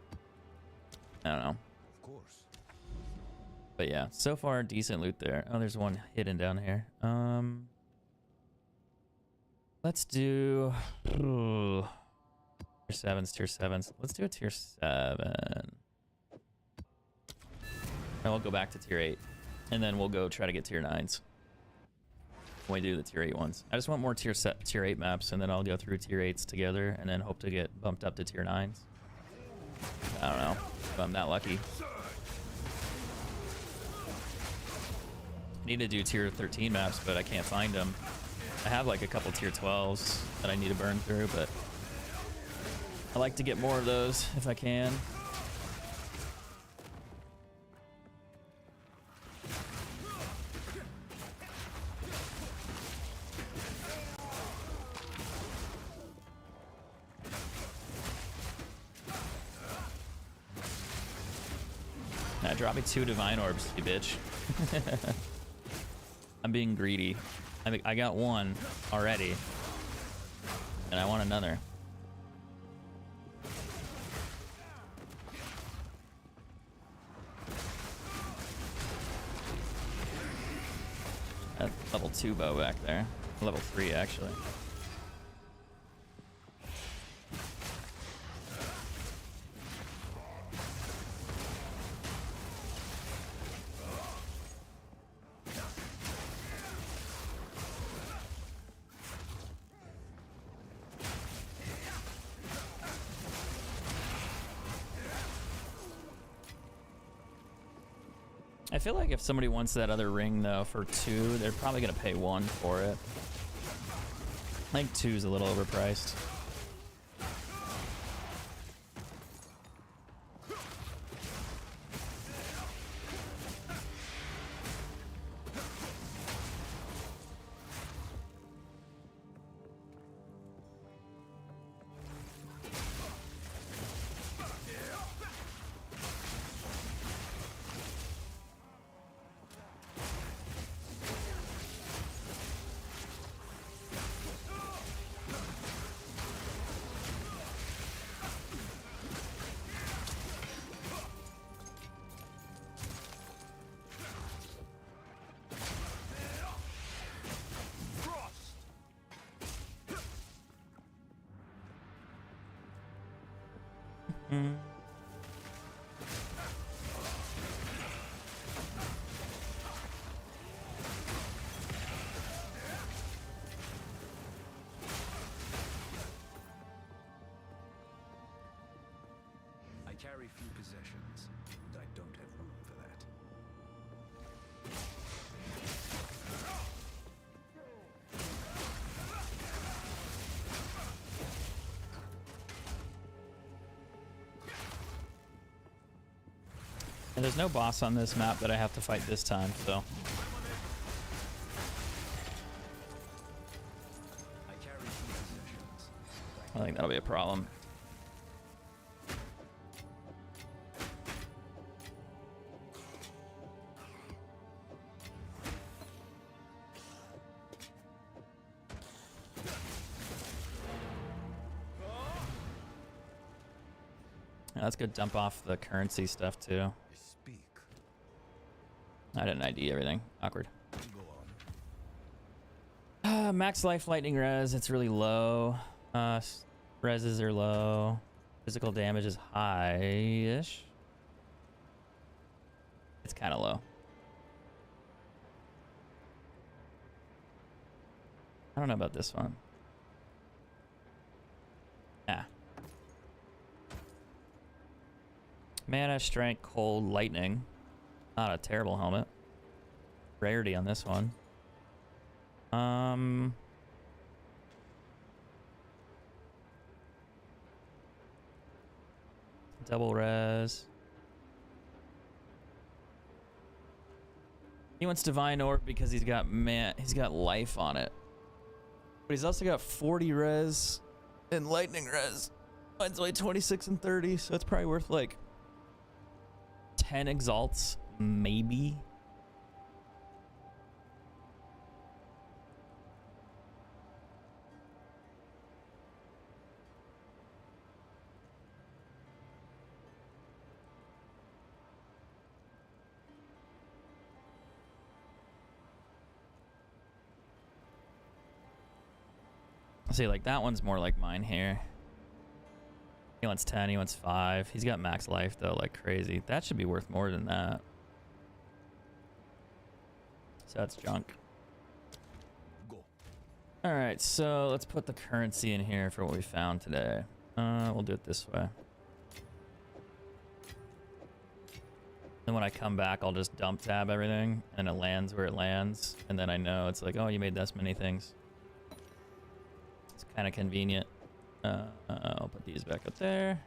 I don't know. Of course. But yeah, so far decent loot there. Oh, there's one hidden down here. Let's do tier 7s, tier 7s. Let's do a tier 7. And we'll go back to tier 8. And then we'll go try to get tier 9s. When we do the tier 8 ones. I just want more tier 8 maps, and then I'll go through tier 8s together, and then hope to get bumped up to tier 9s. I don't know if I'm that lucky. I need to do tier 13 maps, but I can't find them. I have like a couple tier 12s that I need to burn through, but I like to get more of those if I can. Drop me 2 divine orbs, you bitch. I'm being greedy. I got one already, and I want another. That level 2 bow back there. Level 3, actually. I feel like if somebody wants that other ring, though, for 2, they're probably going to pay 1 for it. I think 2's a little overpriced. I carry few possessions, and I don't have room for that. And there's no boss on this map that I have to fight this time, so. I carry few possessions. I think that'll be a problem. Yeah, let's go dump off the currency stuff too. Speak. I didn't ID everything. Awkward. Go on. Max life lightning res, it's really low. Reses are low. Physical damage is high-ish. It's kind of low. I don't know about this one. Yeah. Mana, strength, cold, lightning. Not a terrible helmet. Rarity on this one. Double res. He wants divine orb because he's got life on it. But he's also got 40 res and lightning res. Mine's only 26 and 30, so it's probably worth like 10 exalts, maybe. See, like that one's more like mine here. He wants 10, he wants 5. He's got max life though, like crazy. That should be worth more than that. So that's junk. Go. All right, so let's put the currency in here for what we found today. We'll do it this way. Then when I come back, I'll just dump tab everything, and it lands where it lands. And then I know it's like, oh, you made this many things. It's kind of convenient. I'll put these back up there.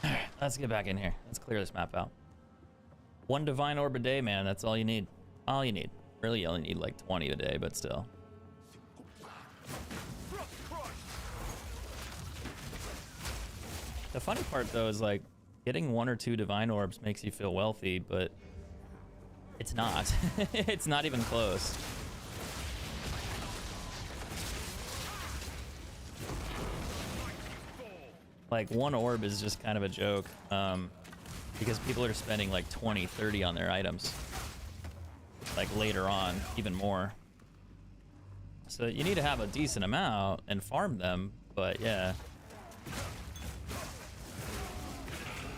All right, let's get back in here. Let's clear this map out. 1 divine orb a day, man. That's all you need. All you need. Really, you only need like 20 a day, but still. The funny part though is like getting 1 or 2 divine orbs makes you feel wealthy, but it's not. It's not even close. Like 1 orb is just kind of a joke, because people are spending like 20, 30 on their items. Like later on, even more. So you need to have a decent amount and farm them, but yeah.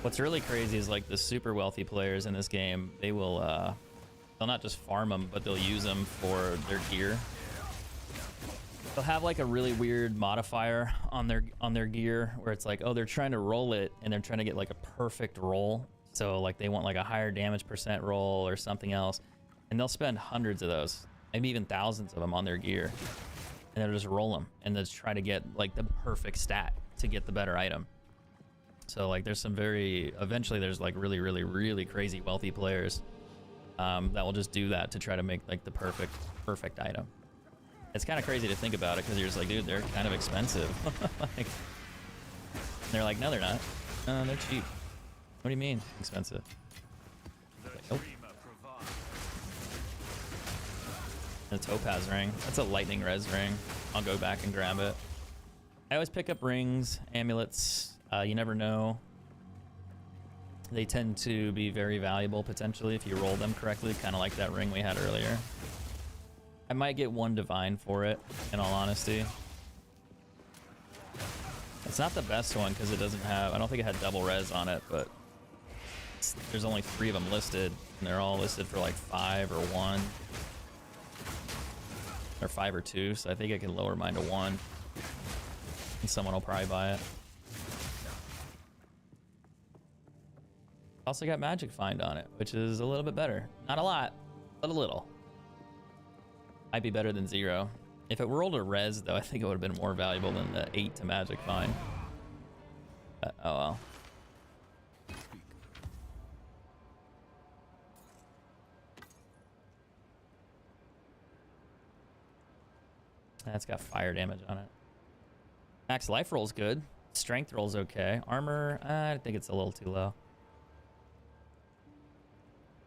What's really crazy is like the super wealthy players in this game, they will, they'll not just farm them, but they'll use them for their gear. They'll have like a really weird modifier on their gear where it's like, oh, they're trying to roll it and they're trying to get like a perfect roll. So like they want like a higher damage % roll or something else. And they'll spend hundreds of those, maybe even thousands of them on their gear. And they'll just roll them and they'll just try to get like the perfect stat to get the better item. So like there's some eventually there's like really, really, really crazy wealthy players that will just do that to try to make like the perfect item. It's kind of crazy to think about it because you're just like, dude, they're kind of expensive. Like, they're like, no, they're not. They're cheap. What do you mean expensive? Like, nope. The topaz ring. That's a lightning res ring. I'll go back and grab it. I always pick up rings, amulets. You never know. They tend to be very valuable potentially if you roll them correctly, kind of like that ring we had earlier. I might get 1 divine for it, in all honesty. It's not the best one because it doesn't have, I don't think it had double res on it, but there's only 3 of them listed, and they're all listed for like 5 or 1. Or 5 or 2, so I think I can lower mine to 1. And someone will probably buy it. Also got magic find on it, which is a little bit better. Not a lot, but a little. Might be better than 0. If it rolled a res though, I think it would have been more valuable than the 8 to magic find. But, oh well. That's got fire damage on it. Max life roll's good. Strength roll's okay. Armor, I think it's a little too low.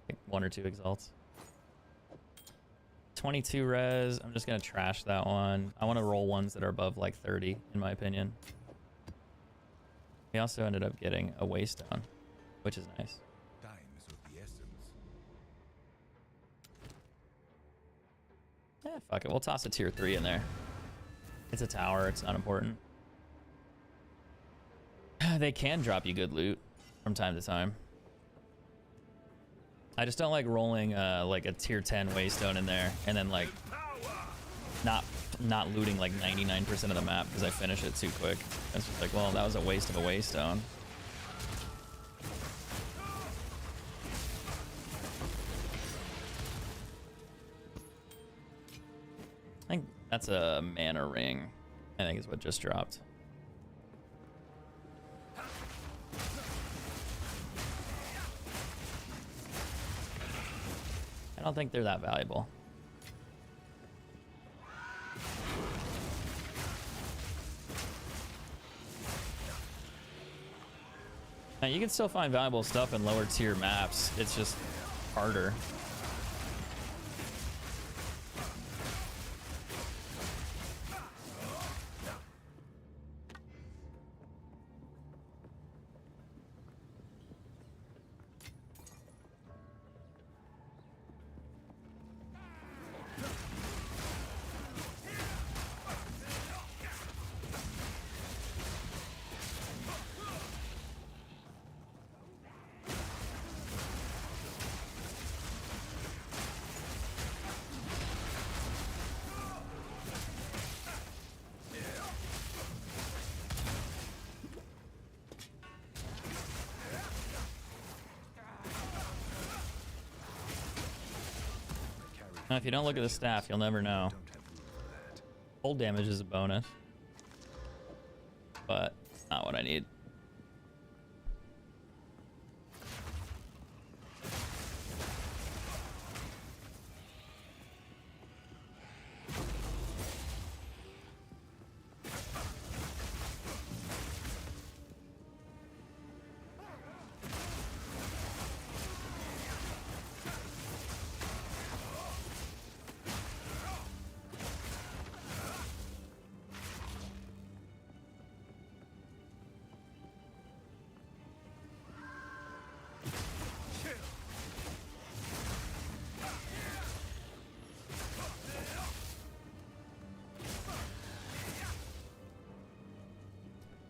I think 1 or 2 exalts. 22 res. I'm just gonna trash that one. I want to roll ones that are above like 30, in my opinion. We also ended up getting a waystone, which is nice. Time is of the essence. Yeah, fuck it. We'll toss a tier 3 in there. It's a tower. It's not important. They can drop you good loot from time to time. I just don't like rolling like a tier 10 waystone in there and then like not looting like 99% of the map because I finish it too quick. It's just like, well, that was a waste of a waystone. I think that's a mana ring, I think is what just dropped. I don't think they're that valuable. Now, you can still find valuable stuff in lower tier maps. It's just harder. Now, if you don't look at the staff, you'll never know. Don't have room for that. Cold damage is a bonus, but not what I need.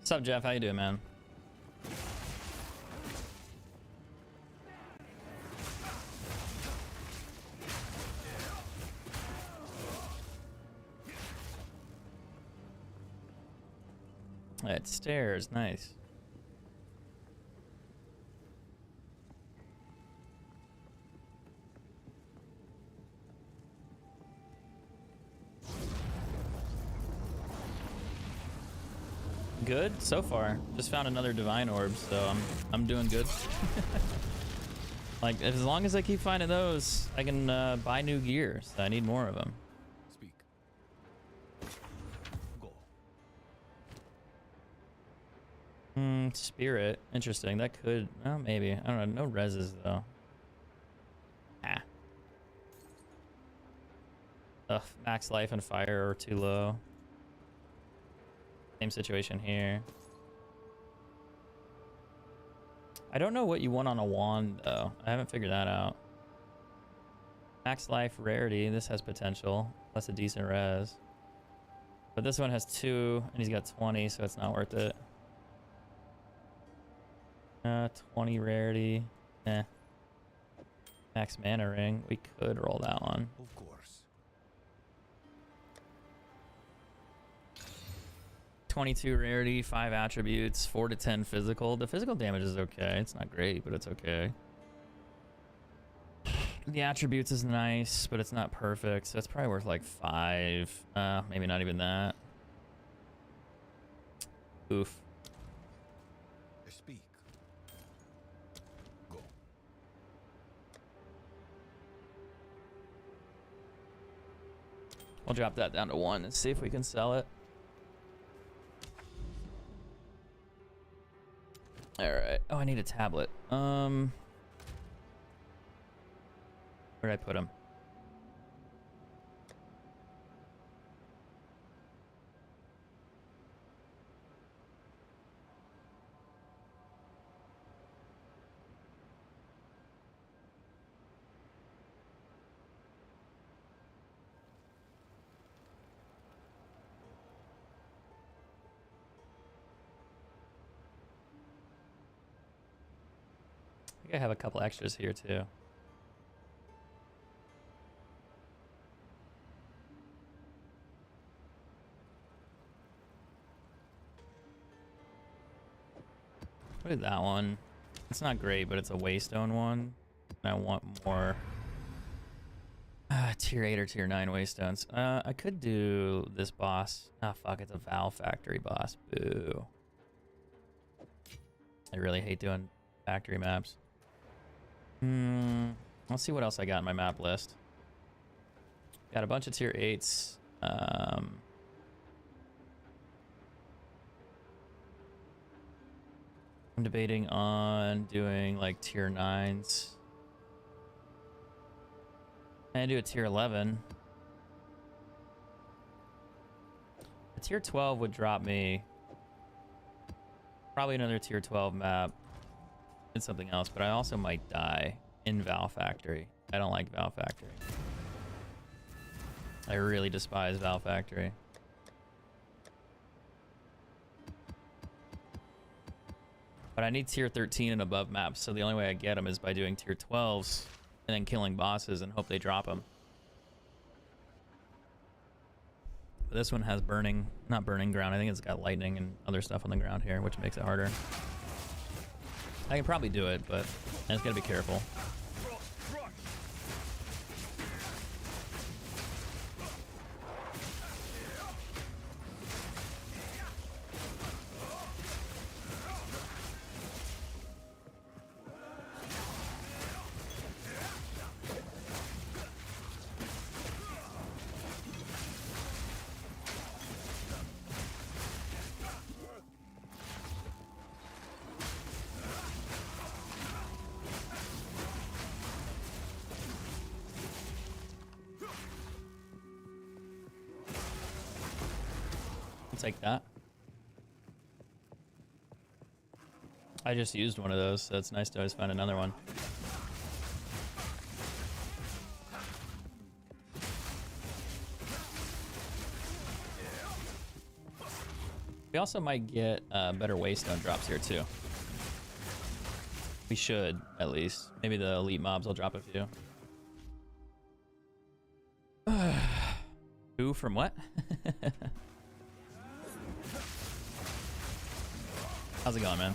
What's up, Jeff? How you doing, man? It stairs, nice. Good so far. Just found another divine orb, so I'm doing good. Like, as long as I keep finding those, I can buy new gear. So I need more of them. Speak. Go. Spirit. Interesting. That could. Oh, maybe. I don't know. No reses though. Ah. Ugh. Max life and fire are too low. Same situation here. I don't know what you want on a wand though. I haven't figured that out. Max life, rarity. This has potential. That's a decent res. But this one has 2 and he's got 20, so it's not worth it. 20 rarity. Eh. Max mana ring. We could roll that one. Of course. 22 rarity, 5 attributes, 4 to 10 physical. The physical damage is okay. It's not great, but it's okay. The attributes is nice, but it's not perfect. So it's probably worth like 5. Maybe not even that. Oof. Speak. Go. We'll drop that down to 1 and see if we can sell it. All right. Oh, I need a tablet. Where'd I put him? I think I have a couple extras here too. Look at that one. It's not great, but it's a Waystone one. And I want more tier 8 or tier 9 Waystones. I could do this boss. Ah, fuck, it's a Val Factory boss. Boo. I really hate doing factory maps. Let's see what else I got in my map list. Got a bunch of tier 8s. I'm debating on doing like tier 9s. And do a tier 11. A tier 12 would drop me probably another tier 12 map and something else, but I also might die in Val Factory. I don't like Val Factory. I really despise Val Factory. But I need tier 13 and above maps, so the only way I get them is by doing tier 12s and then killing bosses and hope they drop them. But this one has burning, not burning ground. I think it's got lightning and other stuff on the ground here, which makes it harder. I can probably do it, but I just gotta be careful. take that. I just used one of those, so it's nice to always find another one. We also might get better waystone drops here too. We should, at least. Maybe the elite mobs will drop a few. Who from what? How's it going, man?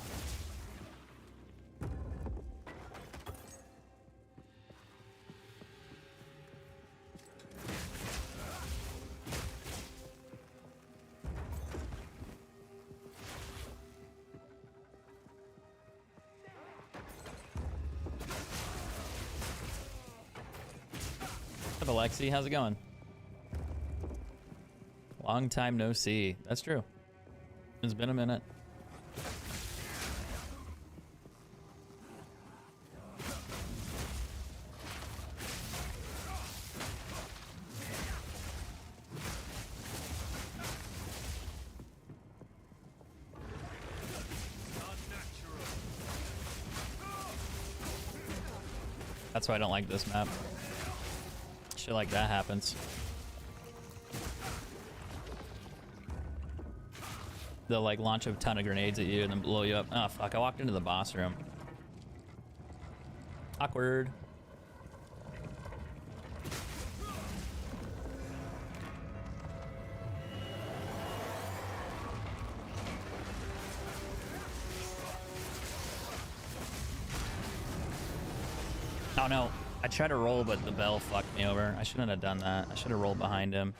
What's up, Alexi? How's it going? Long time no see. That's true. It's been a minute. That's why I don't like this map. Shit like that happens. They'll like launch a ton of grenades at you and then blow you up. Oh fuck, I walked into the boss room. Awkward. Oh no, I tried to roll, but the bell fucked me over. I shouldn't have done that. I should have rolled behind him.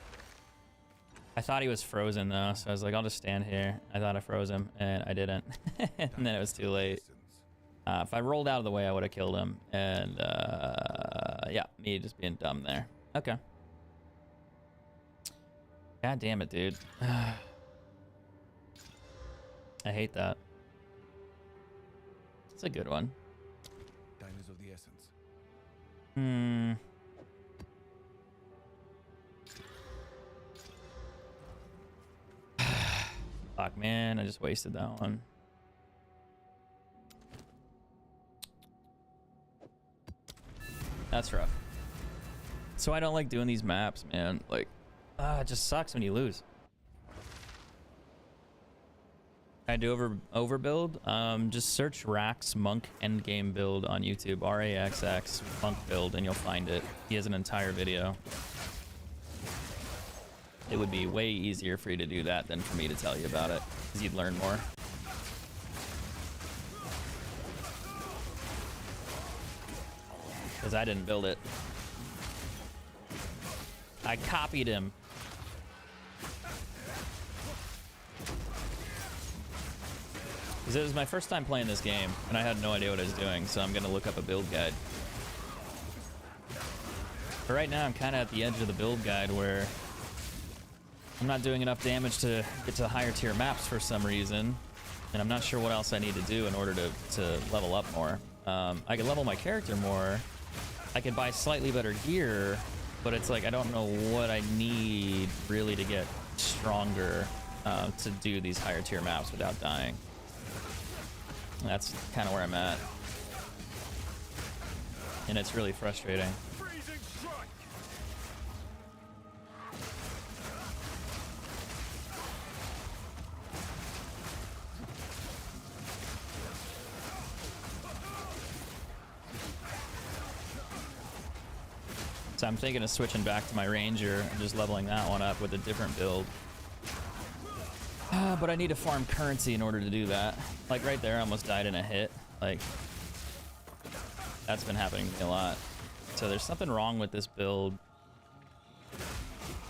I thought he was frozen though, so I was like, I'll just stand here. I thought I froze him, and I didn't. And then it was too late. If I rolled out of the way, I would have killed him. And yeah, me just being dumb there. Okay. God damn it, dude. I hate that. It's a good one. Time is of the essence. Fuck, man, I just wasted that one. That's rough. So I don't like doing these maps, man. Like, it just sucks when you lose. I do overbuild. Just search Rax Monk endgame build on YouTube. RAXX Monk build, and you'll find it. He has an entire video. It would be way easier for you to do that than for me to tell you about it, because you'd learn more. Because I didn't build it. I copied him. Because it was my first time playing this game, and I had no idea what I was doing, so I'm going to look up a build guide. But right now, I'm kind of at the edge of the build guide where I'm not doing enough damage to get to higher tier maps for some reason, and I'm not sure what else I need to do in order to level up more. I could level my character more. I could buy slightly better gear, but it's like I don't know what I need really to get stronger to do these higher tier maps without dying. That's kind of where I'm at, and it's really frustrating. So I'm thinking of switching back to my Ranger and just leveling that one up with a different build. But I need to farm currency in order to do that. Like right there, I almost died in a hit. Like, that's been happening to me a lot. So there's something wrong with this build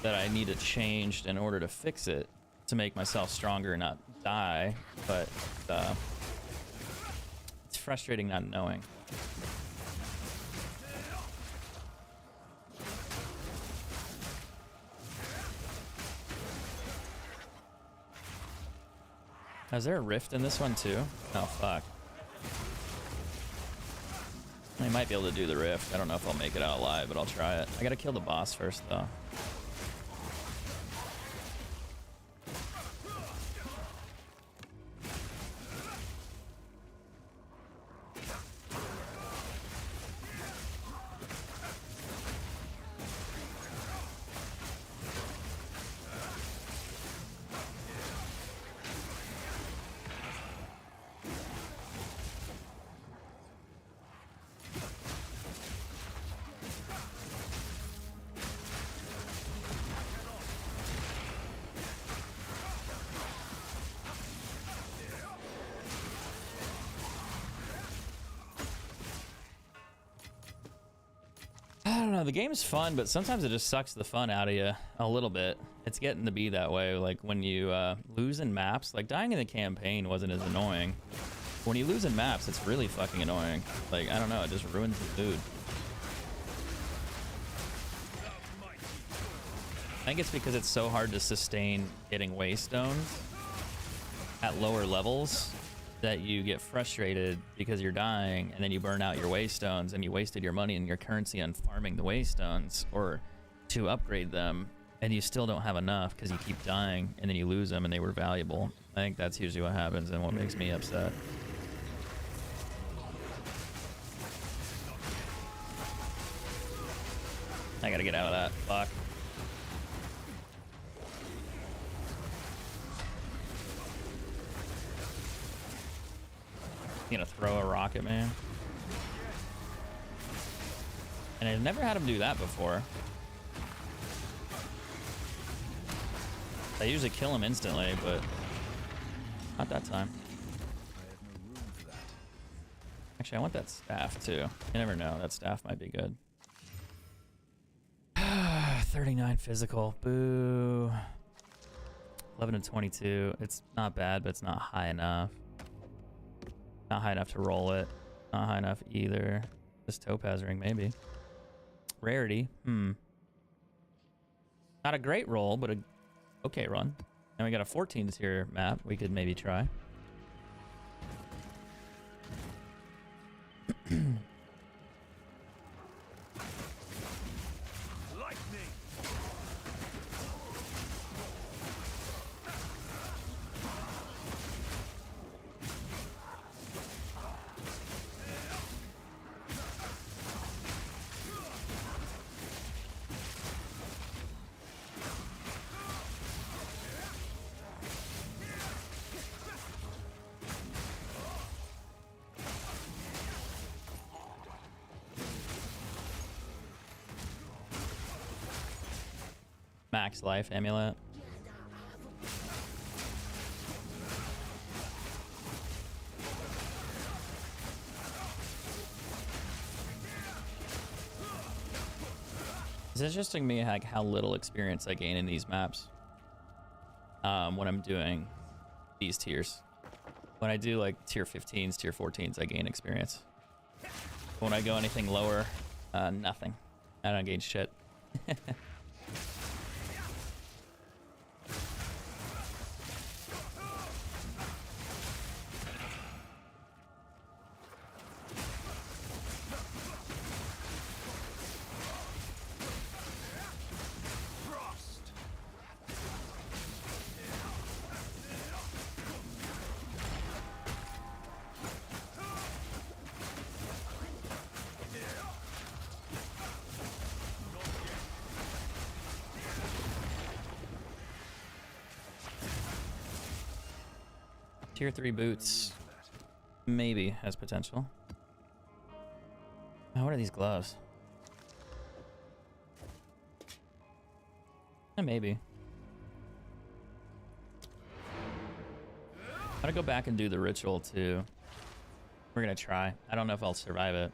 that I need to change in order to fix it, to make myself stronger and not die. But it's frustrating not knowing. Is there a rift in this one too? Oh fuck. I might be able to do the rift. I don't know if I'll make it out alive, but I'll try it. I gotta kill the boss first though. The game's fun, but sometimes it just sucks the fun out of you a little bit. It's getting to be that way. Like when you lose in maps, like dying in the campaign wasn't as annoying. When you lose in maps, it's really fucking annoying. Like, I don't know, it just ruins the mood. I think it's because it's so hard to sustain getting waystones at lower levels that you get frustrated because you're dying, and then you burn out your waystones and you wasted your money and your currency on farming the waystones or to upgrade them, and you still don't have enough because you keep dying and then you lose them and they were valuable. I think that's usually what happens and what makes me upset. I gotta get out of that. Fuck. You gonna throw a rocket, man? And I've never had him do that before. I usually kill him instantly, but not that time. Actually, I want that staff too. You never know, that staff might be good. 39 physical, boo. 11 and 22, it's not bad, but it's not high enough. Not high enough to roll it. Not high enough either. Just topaz ring, maybe. Rarity, Not a great roll, but a okay run. And we got a 14 tier map we could maybe try. Max life amulet. It's interesting to me like how little experience I gain in these maps when I'm doing these tiers. When I do like tier 15s, tier 14s, I gain experience. When I go anything lower, nothing. I don't gain shit. Tier 3 boots maybe has potential. Oh, what are these gloves? Maybe. I'm gonna go back and do the ritual too. We're gonna try. I don't know if I'll survive it.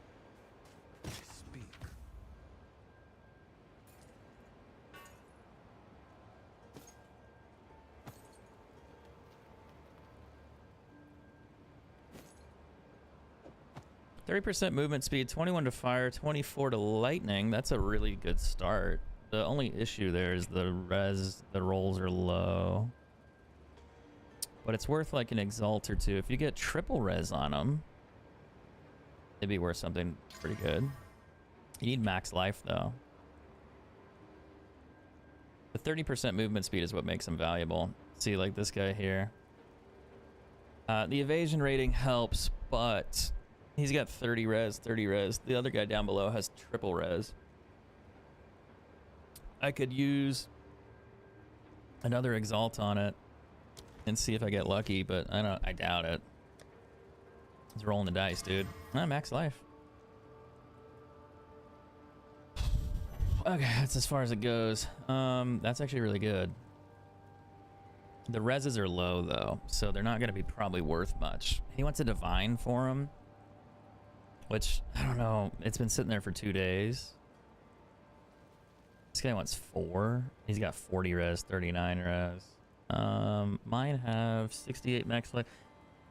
30% movement speed, 21 to fire, 24 to lightning. That's a really good start. The only issue there is the rolls are low. But it's worth like an exalt or two. If you get triple res on them, it'd be worth something pretty good. You need max life though. The 30% movement speed is what makes them valuable. See, like this guy here. The evasion rating helps, but he's got 30 res, 30 res. The other guy down below has triple res. I could use another exalt on it and see if I get lucky, but I doubt it. He's rolling the dice, dude. Max life. Okay, that's as far as it goes. That's actually really good. The reses are low though, so they're not gonna be probably worth much. He wants a divine for him, which I don't know. It's been sitting there for 2 days. This guy wants 4. He's got 40 res, 39 res. Mine have 68 max life.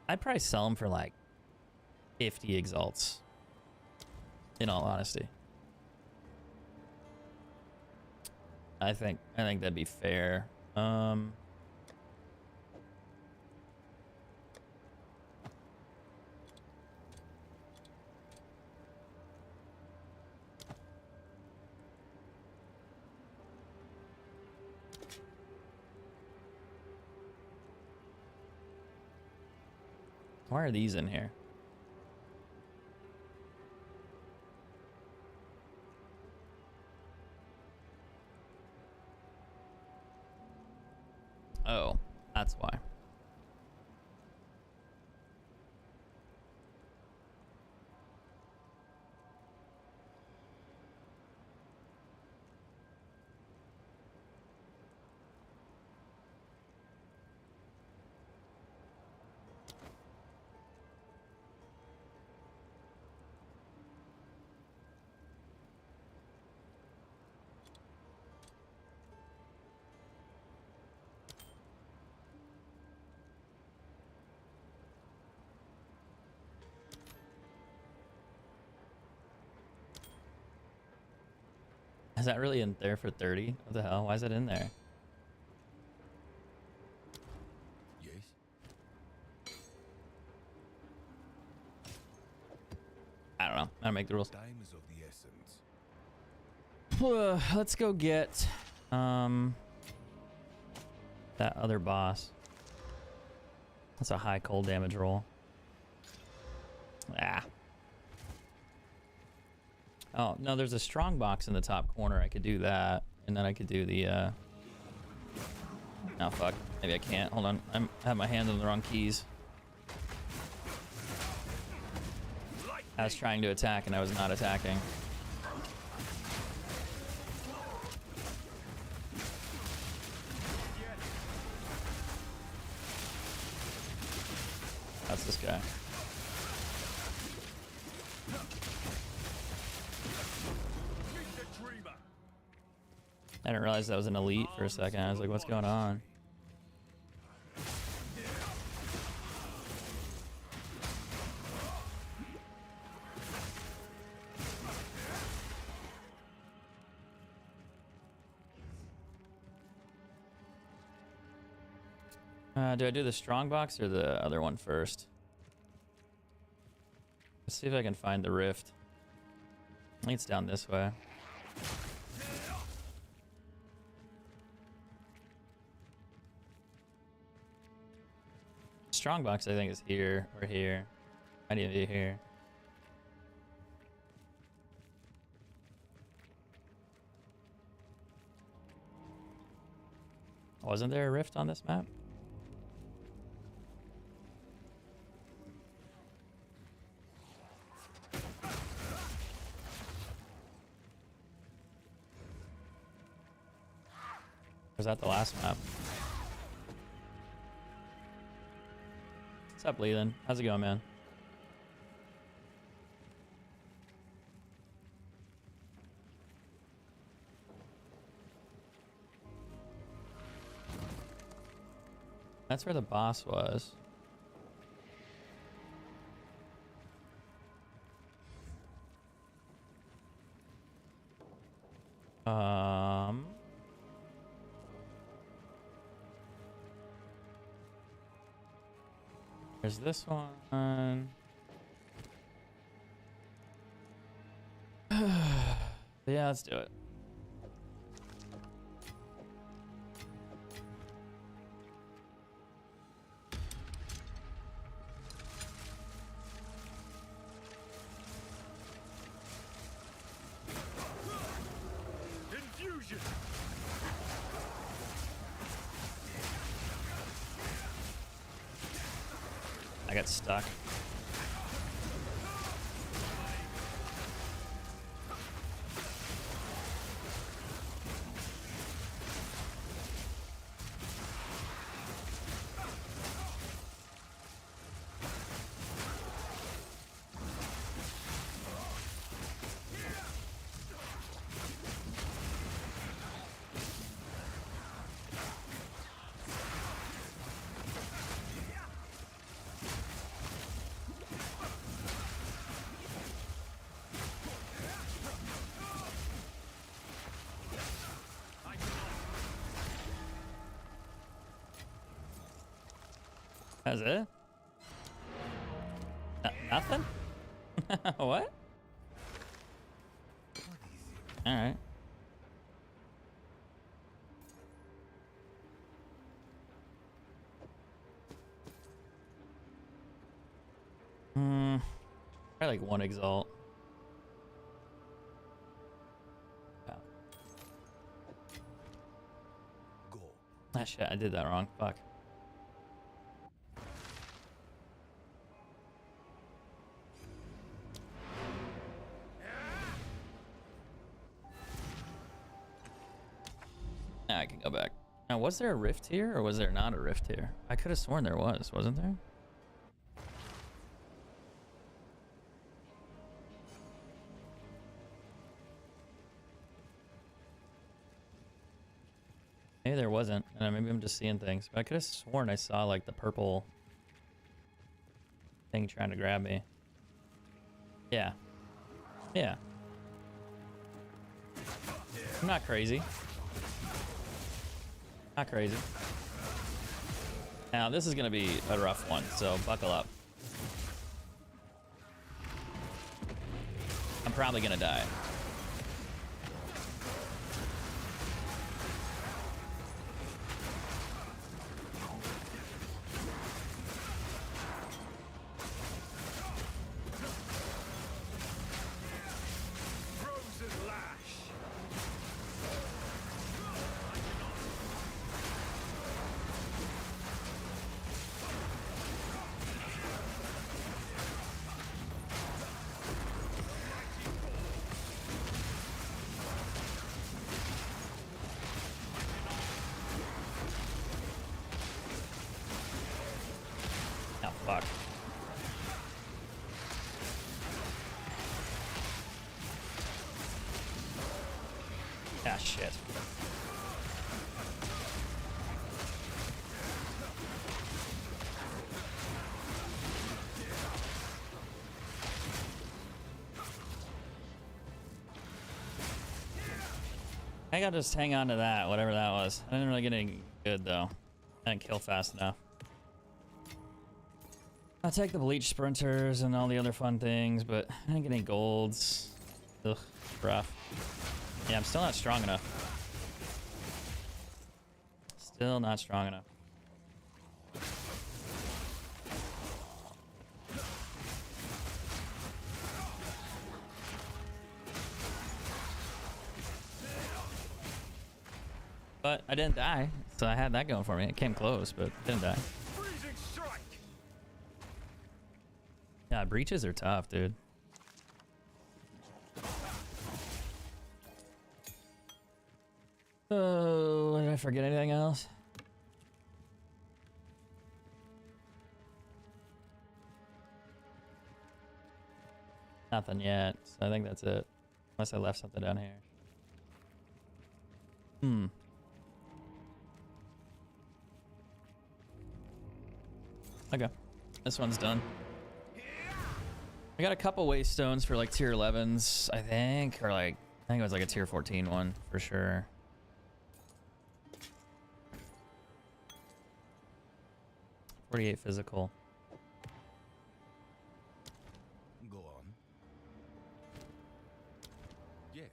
I'd probably sell them for like 50 exalts. In all honesty, I think that'd be fair. Why are these in here? Oh, that's why. Is that really in there for 30? What the hell? Why is it in there? Yes. I don't know. I don't make the rules. Time is of the essence. Let's go get that other boss. That's a high cold damage roll. Ah. Oh, no, there's a strong box in the top corner. I could do that. And then I could do the, oh, fuck. Maybe I can't. Hold on. I have my hand on the wrong keys. I was trying to attack and I was not attacking. That's this guy. I didn't realize that was an elite for a second. I was like, what's going on? Do I do the strong box or the other one first? Let's see if I can find the rift. I think it's down this way. Strongbox, I think, is here or here. Might even be here. Wasn't there a rift on this map? Was that the last map? What's up, Leland? How's it going, man? That's where the boss was. There's this one. Yeah, let's do it. Infusion. I got stuck. That's it? Nothing? What? Alright. Try like one exalt. Yeah. Go. Ah shit, I did that wrong. Fuck. Now I can go back. Now, was there a rift here or was there not a rift here? I could have sworn there was, wasn't there? Maybe there wasn't. Maybe I'm just seeing things. But I could have sworn I saw like the purple thing trying to grab me. Yeah. Yeah. I'm not crazy. Not crazy. Now, this is going to be a rough one, so buckle up. I'm probably going to die. Frozen lash. Oh, fuck. Ah, shit. I gotta just hang on to that, whatever that was. I didn't really get any good, though. I didn't kill fast enough. I'll take the bleach sprinters and all the other fun things, but I didn't get any golds. Ugh, rough. Yeah, I'm still not strong enough. Still not strong enough. But I didn't die, so I had that going for me. It came close, but didn't die. Freezing strike. Yeah, breaches are tough, dude. Oh, did I forget anything else? Nothing yet, so I think that's it. Unless I left something down here. Okay, this one's done. I got a couple waste stones for like tier 11s, I think, or like, I think it was like a tier 14 one for sure. $48 physical. Go on. Yes.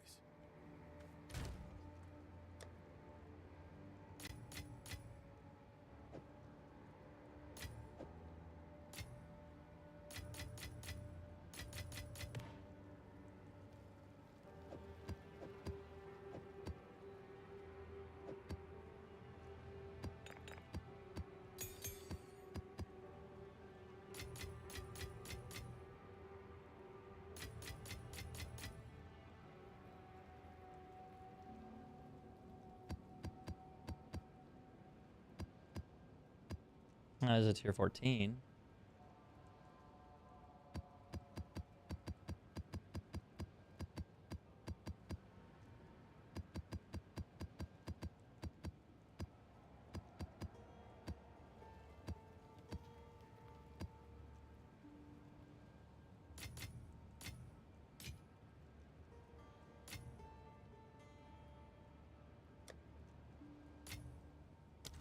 That is a tier 14.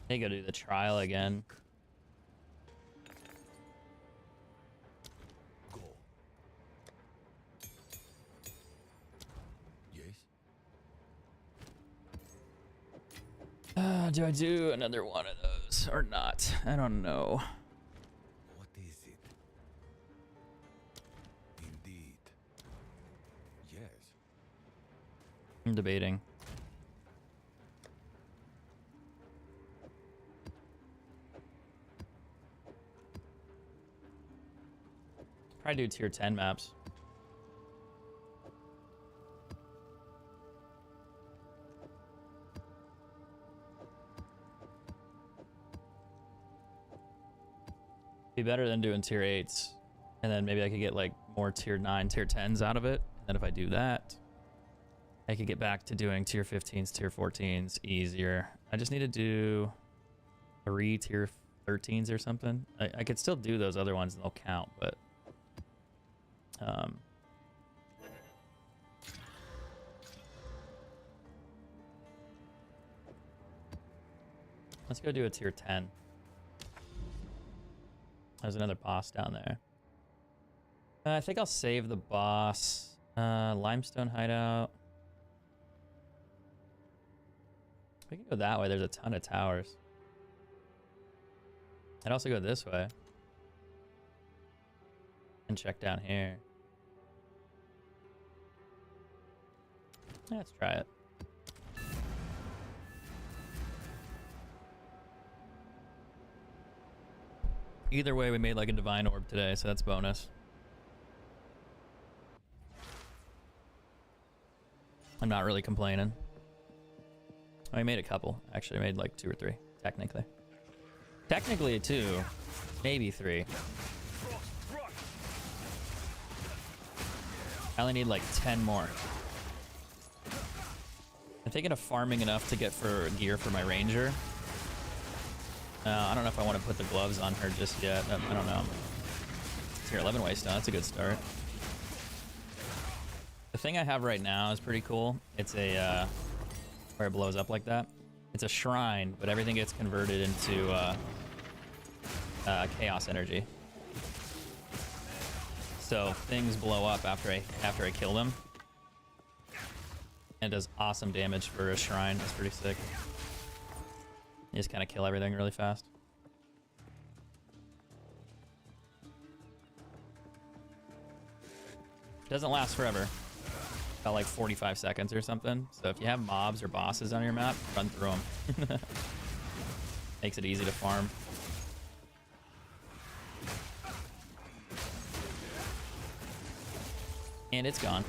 They go do the trial again. Do I do another one of those or not? I don't know. What is it? Indeed. Yes. I'm debating. Probably do tier 10 maps. Be better than doing tier 8s. And then maybe I could get like more tier 9, tier 10s out of it. And then if I do that, I could get back to doing tier 15s, tier 14s easier. I just need to do 3 tier 13s or something. I could still do those other ones and they'll count, but let's go do a tier 10. There's another boss down there. I think I'll save the boss. Limestone hideout. We can go that way. There's a ton of towers. I'd also go this way. And check down here. Let's try it. Either way, we made like a divine orb today, so that's bonus. I'm not really complaining. I made a couple. Actually, I made like 2 or 3, technically. Technically 2, maybe 3. I only need like 10 more. I'm thinking of farming enough to get for gear for my ranger. I don't know if I want to put the gloves on her just yet. I don't know. Tier 11 waystone, that's a good start. The thing I have right now is pretty cool. It's a, where it blows up like that. It's a shrine, but everything gets converted into chaos energy. So things blow up after I kill them. And it does awesome damage for a shrine. It's pretty sick. You just kind of kill everything really fast. Doesn't last forever. About like 45 seconds or something. So if you have mobs or bosses on your map, run through them. Makes it easy to farm. And it's gone.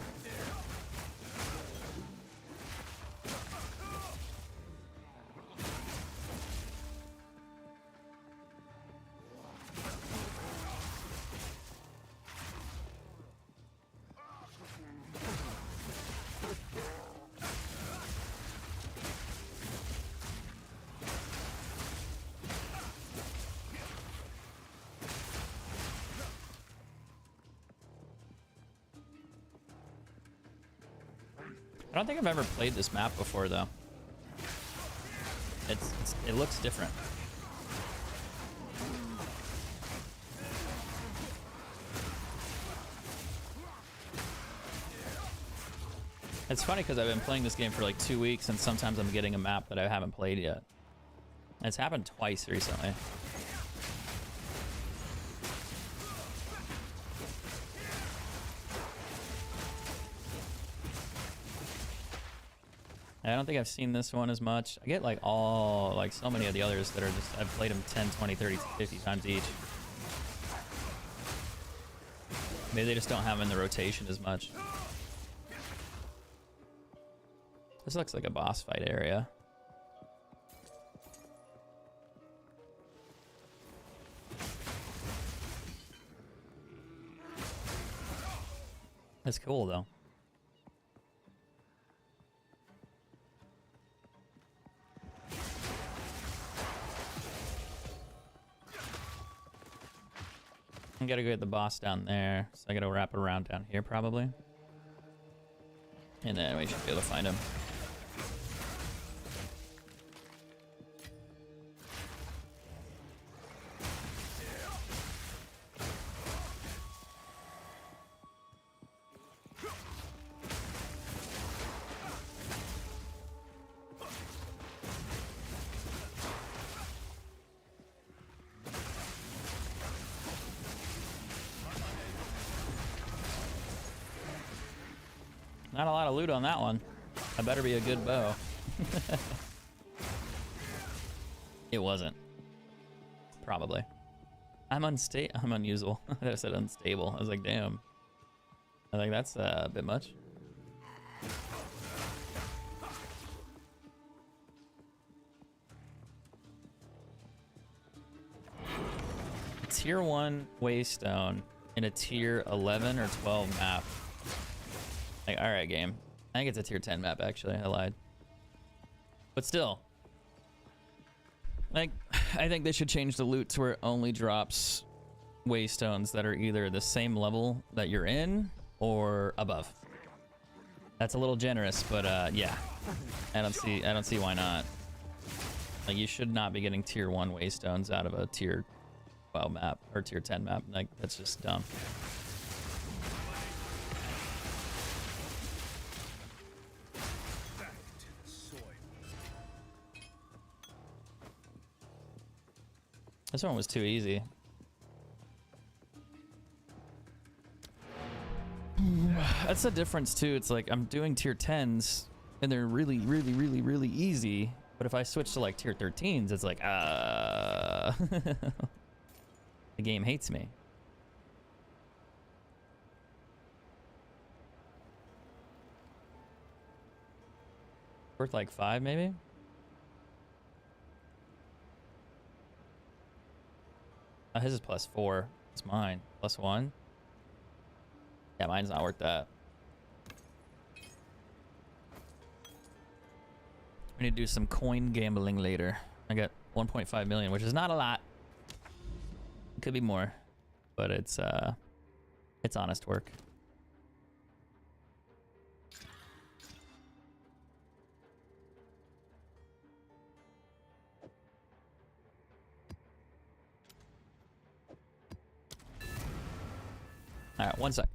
I don't think I've ever played this map before, though. It looks different. It's funny because I've been playing this game for like 2 weeks, and sometimes I'm getting a map that I haven't played yet. It's happened twice recently. I don't think I've seen this one as much. I get like so many of the others that are just, I've played them 10, 20, 30, 50 times each. Maybe they just don't have them in the rotation as much. This looks like a boss fight area. That's cool though. I gotta go get the boss down there, so I gotta wrap around down here probably. And then we should be able to find him. Not a lot of loot on that one. I better be a good bow. It wasn't. Probably. I'm unusable. I said unstable. I was like, damn. I think that's a bit much. Tier 1 Waystone in a tier 11 or 12 map. Like, alright, game. I think it's a tier 10 map, actually. I lied. But still. Like, I think they should change the loot to where it only drops Waystones that are either the same level that you're in or above. That's a little generous, but yeah. I don't see why not. Like, you should not be getting tier 1 Waystones out of a tier 12 map or tier 10 map. Like, that's just dumb. This one was too easy. That's the difference too. It's like I'm doing tier 10s and they're really, really, really, really easy. But if I switch to like tier 13s, it's like, the game hates me. Worth like 5 maybe? Oh, his is +4. It's mine. +1. Yeah, mine's not worth that. We need to do some coin gambling later. I got 1.5 million, which is not a lot. It could be more, but it's honest work. All right, one sec.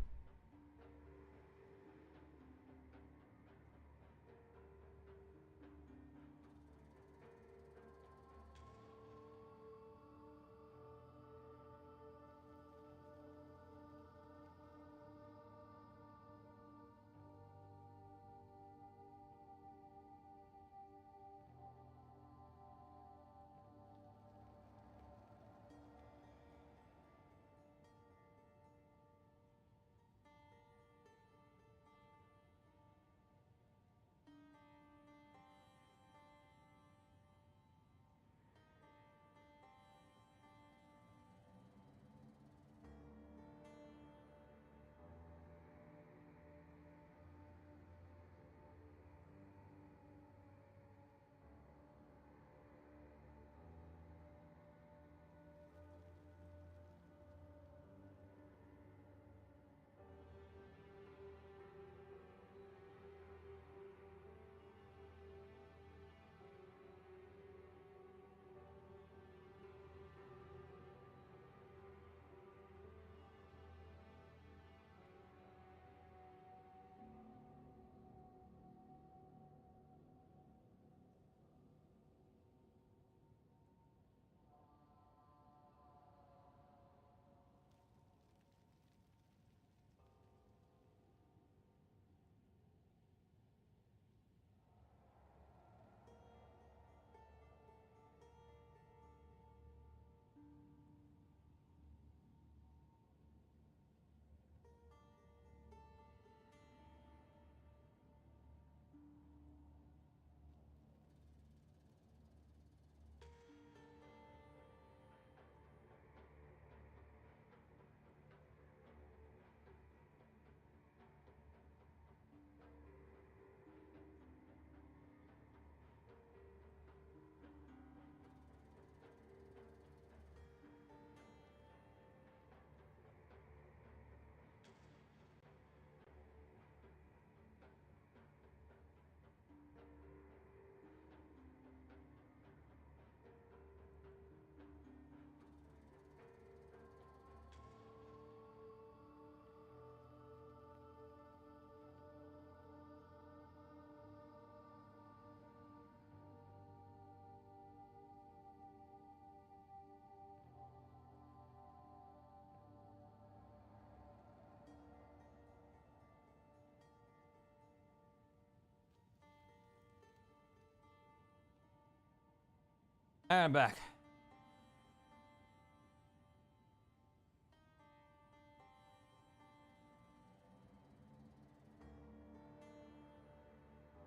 I'm back.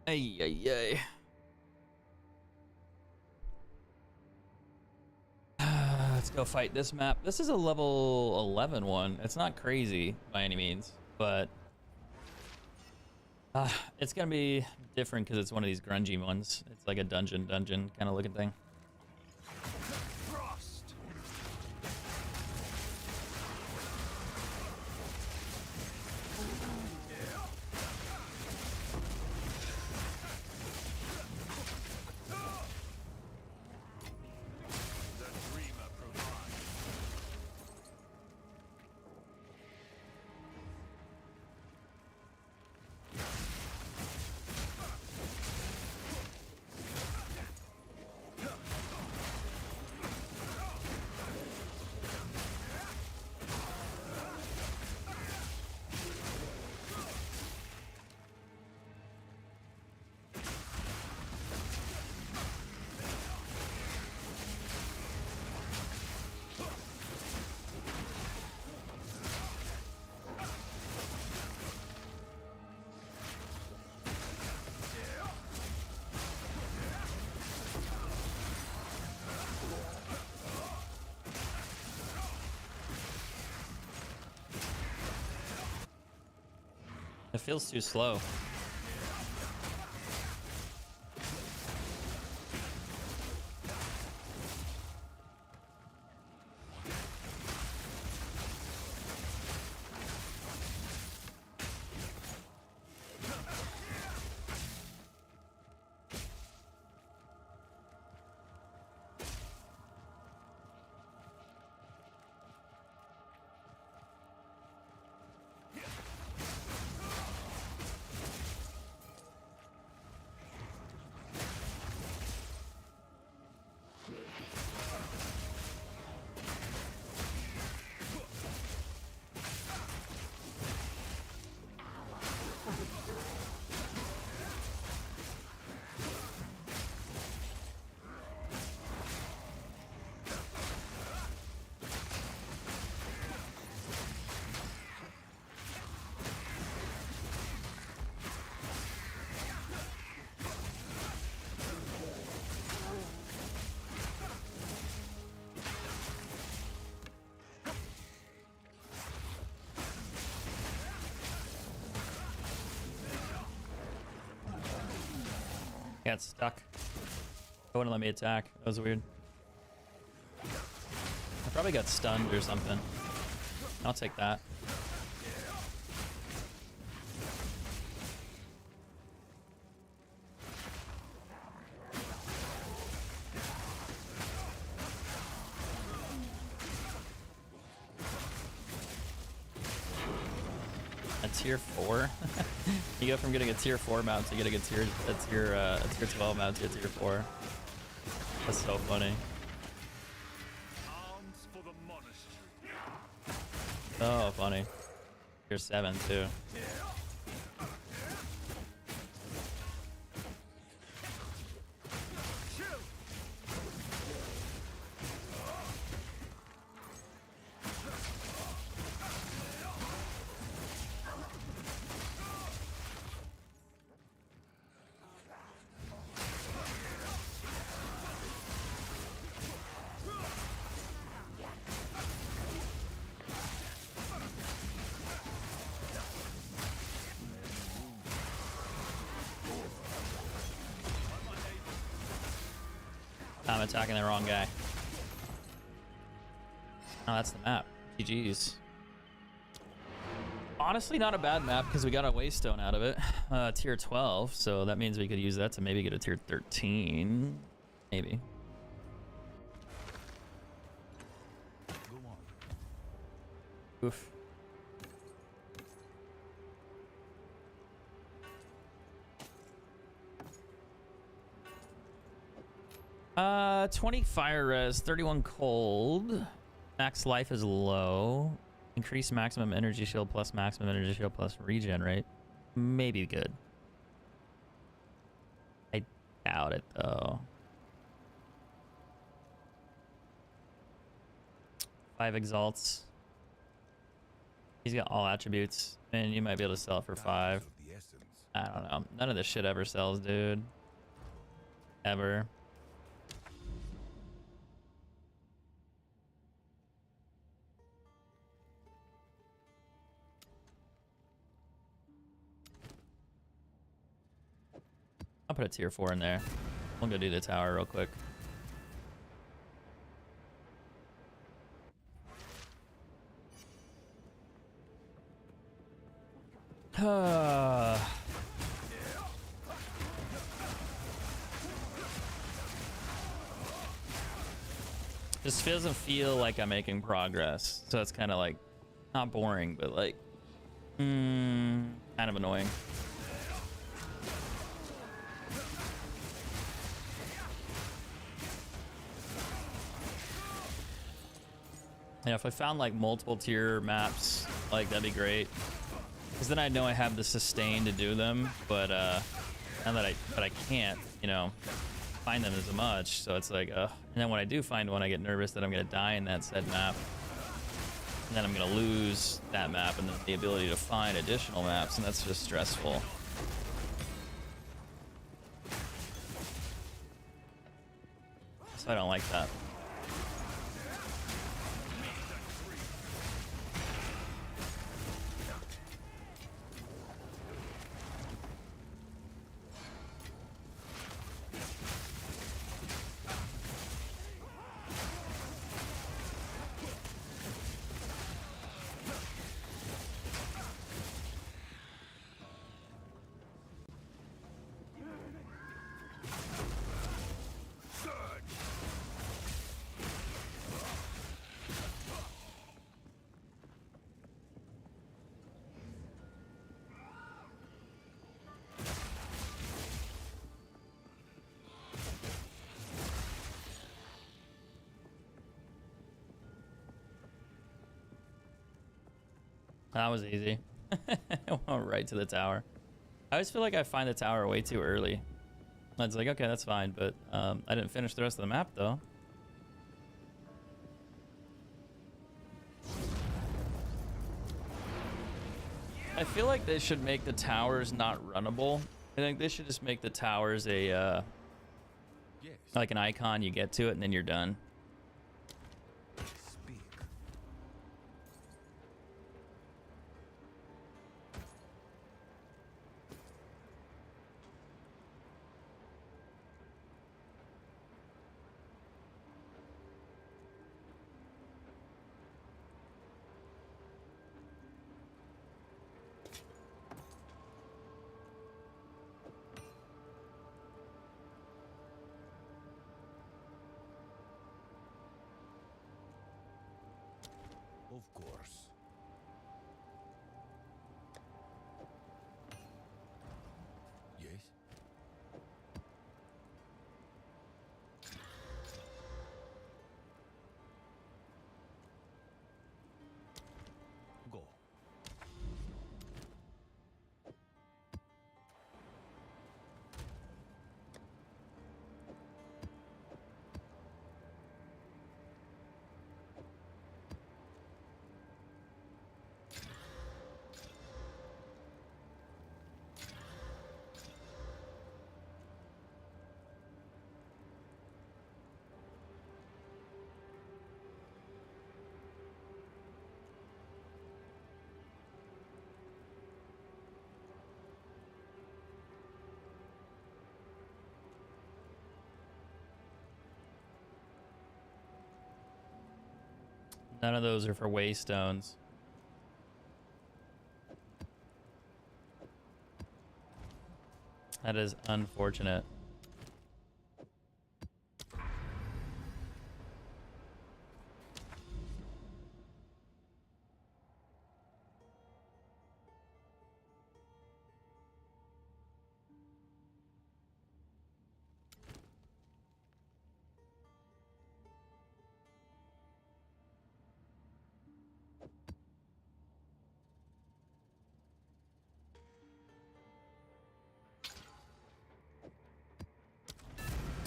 Ay, ay, ay. Let's go fight this map. This is a level 11 one. It's not crazy by any means, but it's gonna be different because it's one of these grungy ones. It's like a dungeon kind of looking thing. Frost. The dreamer provides. It feels too slow. Got stuck. It wouldn't let me attack. That was weird. I probably got stunned or something. I'll take that. A tier 4? You go from getting a tier 4 mount to getting a tier 12 mount to a tier 4. That's so funny. Arms for the monastery. So funny. Tier 7 too. I'm attacking the wrong guy. Oh, that's the map. GG's. Honestly, not a bad map because we got a Waystone out of it. Tier 12, so that means we could use that to maybe get a tier 13. Maybe. Go on. Oof. Uh, 20 fire res, 31 cold. Max life is low. Increase maximum energy shield plus maximum energy shield plus regen rate. Maybe good. I doubt it though. 5 exalts. He's got all attributes, and you might be able to sell it for 5. Of the essence. I don't know. None of this shit ever sells, dude. Ever. I'll put a tier 4 in there. We'll go do the tower real quick. Just doesn't feel like I'm making progress. So it's kind of like, not boring, but like, kind of annoying. Yeah, if I found like multiple tier maps, like that'd be great. Because then I know I have the sustain to do them, but now that I can't, you know, find them as much. So it's like, and then when I do find one, I get nervous that I'm gonna die in that said map, and then I'm gonna lose that map and then the ability to find additional maps, and that's just stressful. So I don't like that. That was easy. I went right to the tower. I always feel like I find the tower way too early. It's like, okay, that's fine, but I didn't finish the rest of the map though. I feel like they should make the towers not runnable. I think they should just make the towers a Yes. like an icon. You get to it and then you're done. Speak. Of course. Yes. Go. None of those are for waystones. That is unfortunate.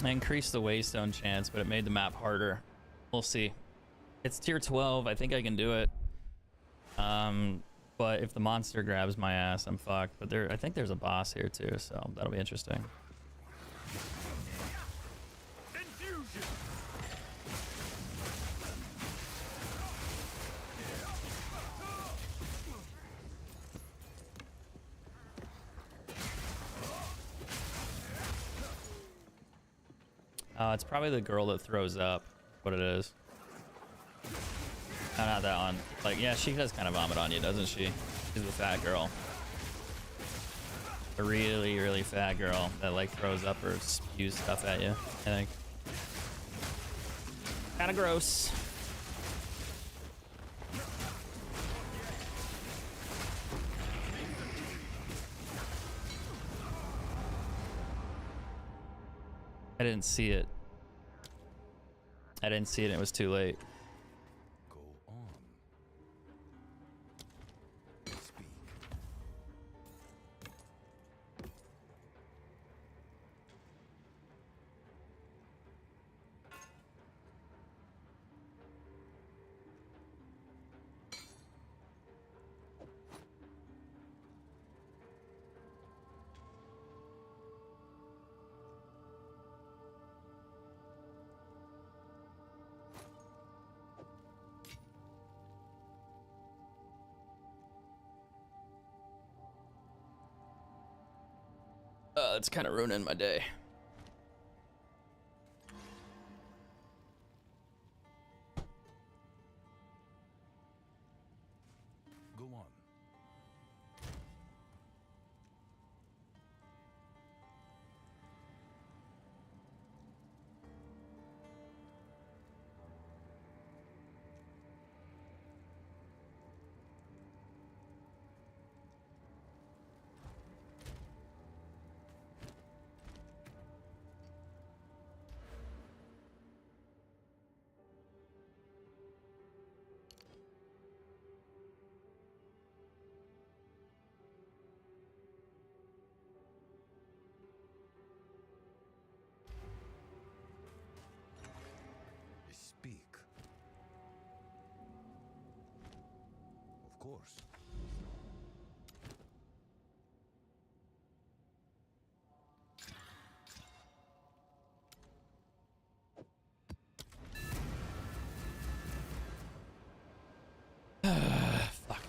I increased the waystone chance, but it made the map harder. We'll see. It's tier 12. I think I can do it. But if the monster grabs my ass, I'm fucked. But I think there's a boss here too, so that'll be interesting. It's probably the girl that throws up. What it is. No, not that one. Like, yeah, she does kind of vomit on you, doesn't she? She's the fat girl. A really, really fat girl that like throws up or spews stuff at you, I think. Kind of gross. I didn't see it. I didn't see it, it was too late. Go on. Speak. It's kind of ruining my day. Go on. Speak. Of course. Fuck.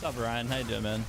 What's up, Ryan? How you doing, man?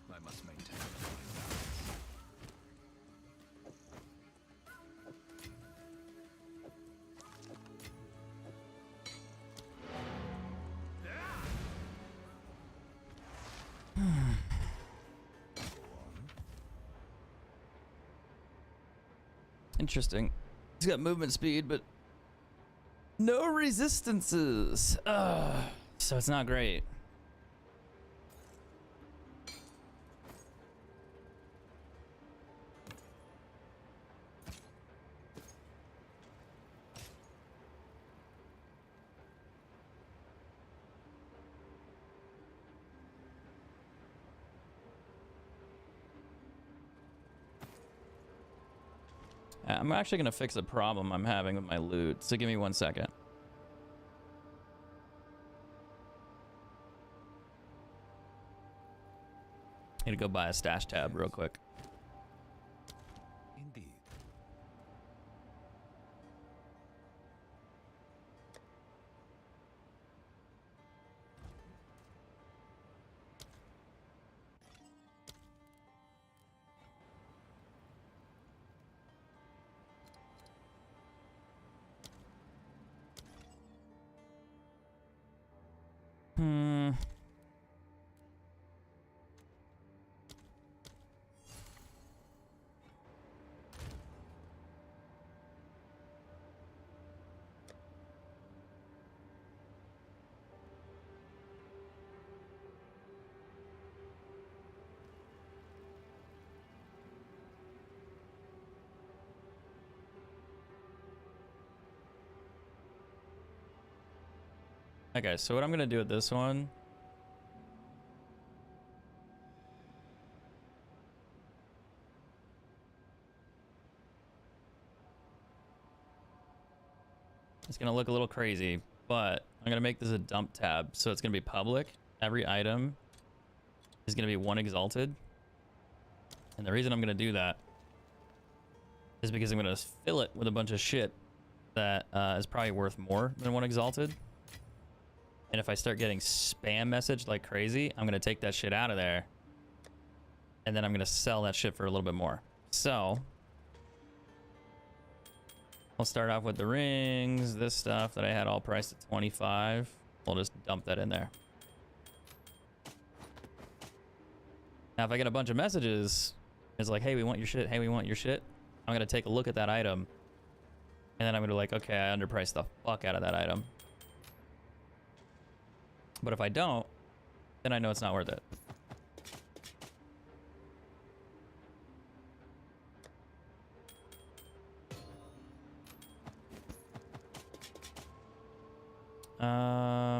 I must maintain. Interesting. He's got movement speed, but no resistances. So it's not great. I'm actually going to fix a problem I'm having with my loot, so give me 1 second. Need to go buy a stash tab real quick. Indeed. Hmm. Okay, so what I'm gonna do with this one, it's gonna look a little crazy, but I'm gonna make this a dump tab, so it's gonna be public. Every item is gonna be 1 exalted, and the reason I'm gonna do that is because I'm gonna fill it with a bunch of shit that is probably worth more than 1 exalted. And if I start getting spam messaged like crazy, I'm gonna take that shit out of there, and then I'm gonna sell that shit for a little bit more. So I'll start off with the rings, this stuff that I had all priced at 25. We'll just dump that in there. Now, if I get a bunch of messages, it's like, hey, we want your shit. Hey, we want your shit. I'm gonna take a look at that item, and then I'm gonna be like, okay, I underpriced the fuck out of that item. But if I don't, then I know it's not worth it. I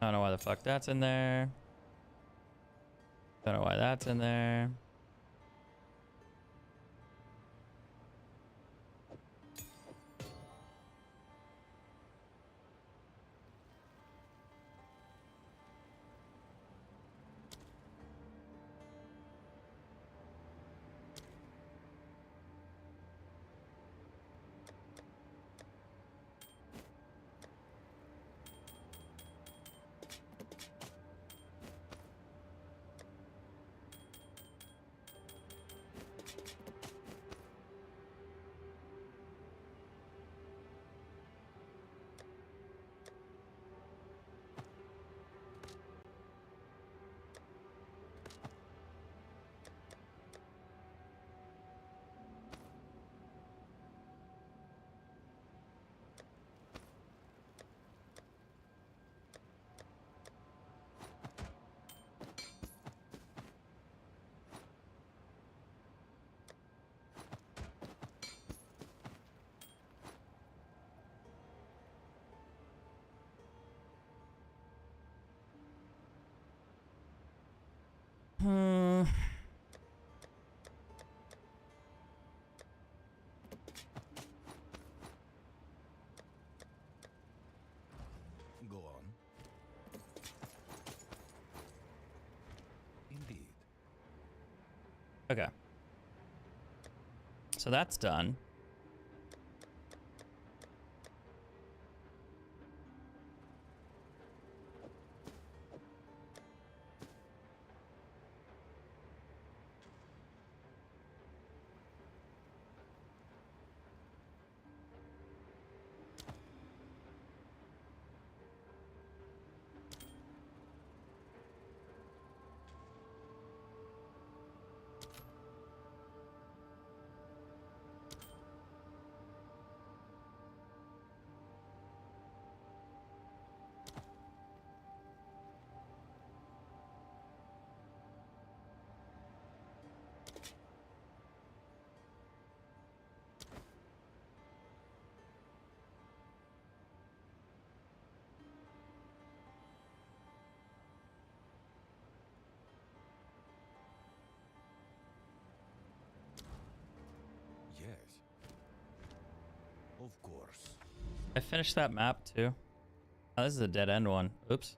don't know why the fuck that's in there. Don't know why that's in there. Okay. So that's done. Yes. Of course. I finished that map too. Oh, this is a dead end one. Oops.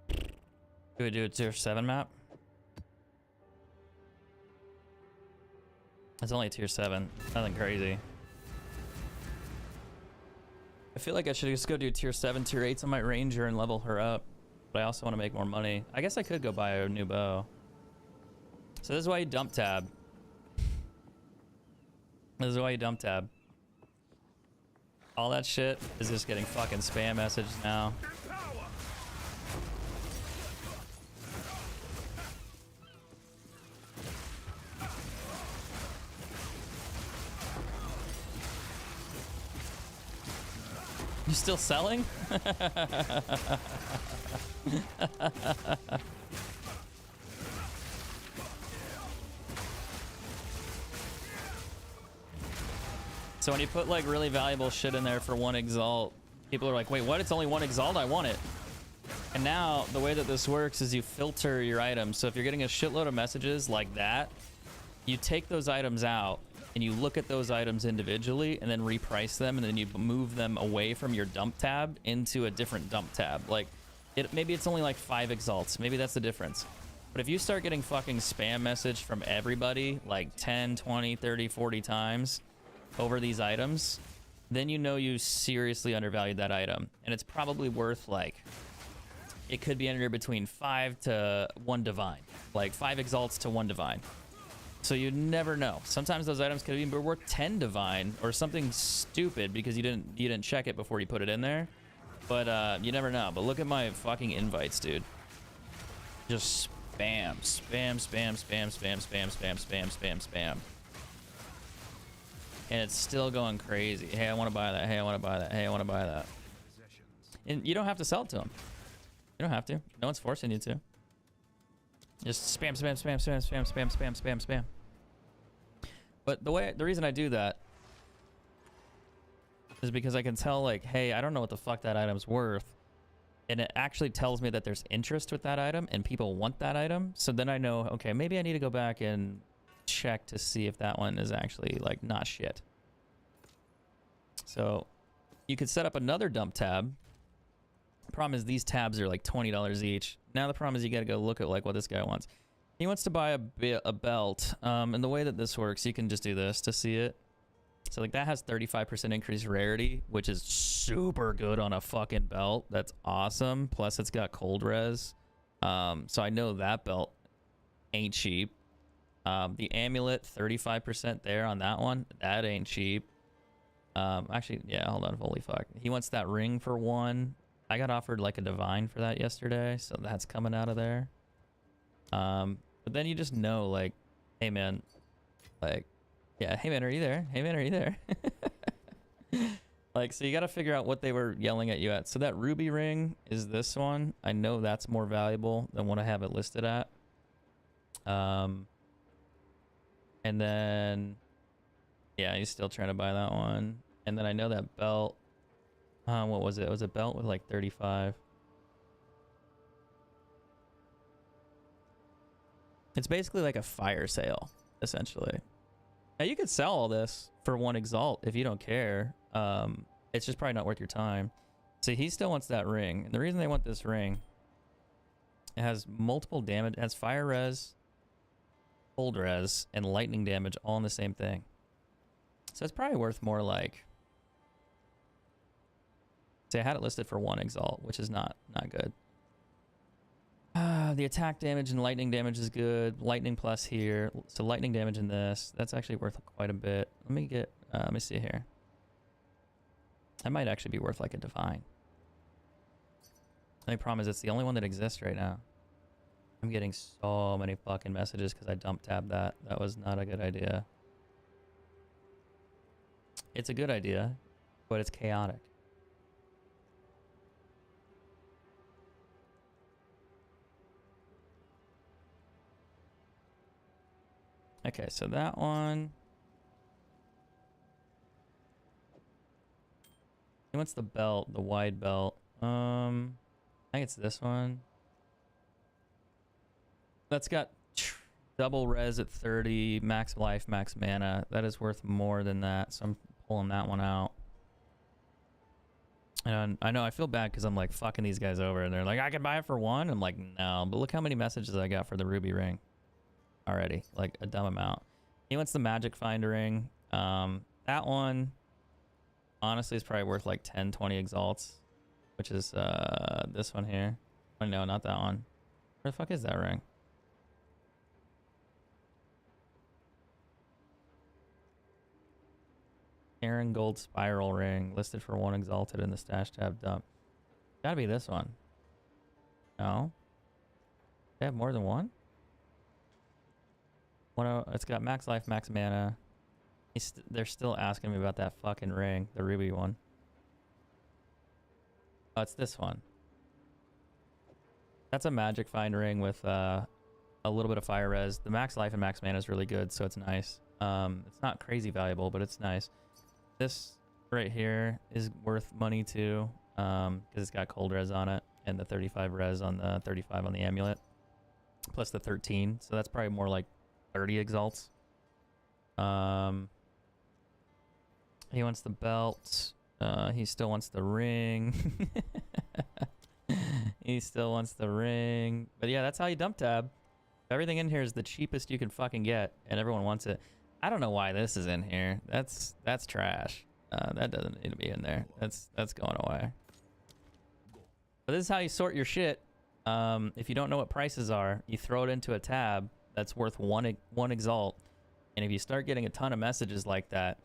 Do we do a tier 7 map? It's only tier 7. Nothing crazy. I feel like I should just go do tier 7, tier 8s on my ranger and level her up. But I also want to make more money. I guess I could go buy a new bow. So this is why you dump tab. This is why you dump tab. All that shit is just getting fucking spam messages now. You still selling? So when you put like really valuable shit in there for one exalt, people are like, wait, what? It's only one exalt? I want it. And now the way that this works is you filter your items. So if you're getting a shitload of messages like that, you take those items out and you look at those items individually and then reprice them, and then you move them away from your dump tab into a different dump tab. Like maybe it's only like 5 exalts. Maybe that's the difference. But if you start getting fucking spam message from everybody like 10, 20, 30, 40 times over these items, then you know you seriously undervalued that item. And it's probably worth like, it could be anywhere between 5 to 1 divine. Like 5 exalts to 1 divine. So you never know. Sometimes those items could even be worth 10 divine or something stupid because you didn't check it before you put it in there. But you never know. But look at my fucking invites, dude. Just spam, spam, spam, spam, spam, spam, spam, spam, spam, spam. And it's still going crazy. Hey, I want to buy that. Hey, I want to buy that. Hey, I want to buy that. And you don't have to sell it to them. You don't have to. No one's forcing you to. Just spam, spam, spam, spam, spam, spam, spam, spam, spam. But the reason I do that is because I can tell, like, hey, I don't know what the fuck that item's worth. And it actually tells me that there's interest with that item and people want that item. So then I know, okay, maybe I need to go back and check to see if that one is actually like not shit. So you could set up another dump tab. Problem is these tabs are like $20 each. Now the problem is you got to go look at like what this guy wants. He wants to buy a belt, and the way that this works, you can just do this to see it. So like that has 35% increased rarity, which is super good on a fucking belt. That's awesome. Plus it's got cold res. So I know that belt ain't cheap. The amulet, 35% there on that one. That ain't cheap. Actually, yeah, hold on. Holy fuck. He wants that ring for 1. I got offered like a divine for that yesterday, so that's coming out of there. But then you just know, like, hey man, like, yeah, hey man, are you there? Hey man, are you there? Like, so you got to figure out what they were yelling at you at. So that ruby ring is this one. I know that's more valuable than what I have it listed at. And then, yeah, he's still trying to buy that one. And then I know that belt. What was it? It was a belt with like 35. It's basically like a fire sale, essentially. Now you could sell all this for 1 exalt if you don't care. It's just probably not worth your time. See, he still wants that ring. And the reason they want this ring It has multiple damage. It has fire res, cold res, and lightning damage all in the same thing. So it's probably worth more like... See, I had it listed for 1 exalt, which is not good. The attack damage and lightning damage is good. Lightning plus here. So lightning damage in this. That's actually worth quite a bit. Let me see here. That might actually be worth like a divine. The only problem is it's the only one that exists right now. I'm getting so many fucking messages because I dump tabbed that. That was not a good idea. It's a good idea, but it's chaotic. Okay, so that one. He wants the belt, the wide belt. I think it's this one. That's got double res at 30, max life, max mana. That is worth more than that, so I'm pulling that one out. And I know I feel bad because I'm like fucking these guys over, and they're like, I can buy it for 1. I'm like, no, but look how many messages I got for the ruby ring already, like a dumb amount. He wants the magic find ring. That one honestly is probably worth like 10, 20 exalts, which is this one here. Oh no, not that one. Where the fuck is that ring? Aaron Gold Spiral Ring, listed for 1 exalted in the stash tab dump. Gotta be this one. No? They have more than one? It's got max life, max mana. They're still asking me about that fucking ring, the ruby one. Oh, it's this one. That's a magic find ring with a little bit of fire res. The max life and max mana is really good, so it's nice. It's not crazy valuable, but it's nice. This right here is worth money too, because it's got cold res on it and the 35 res on the 35 on the amulet, plus the 13. So that's probably more like 30 exalts. He wants the belt. He still wants the ring. He still wants the ring. But yeah, that's how you dump tab. Everything in here is the cheapest you can fucking get, and everyone wants it. I don't know why this is in here. That's trash. That doesn't need to be in there. That's going away. But this is how you sort your shit. If you don't know what prices are, you throw it into a tab that's worth one exalt. And if you start getting a ton of messages like that,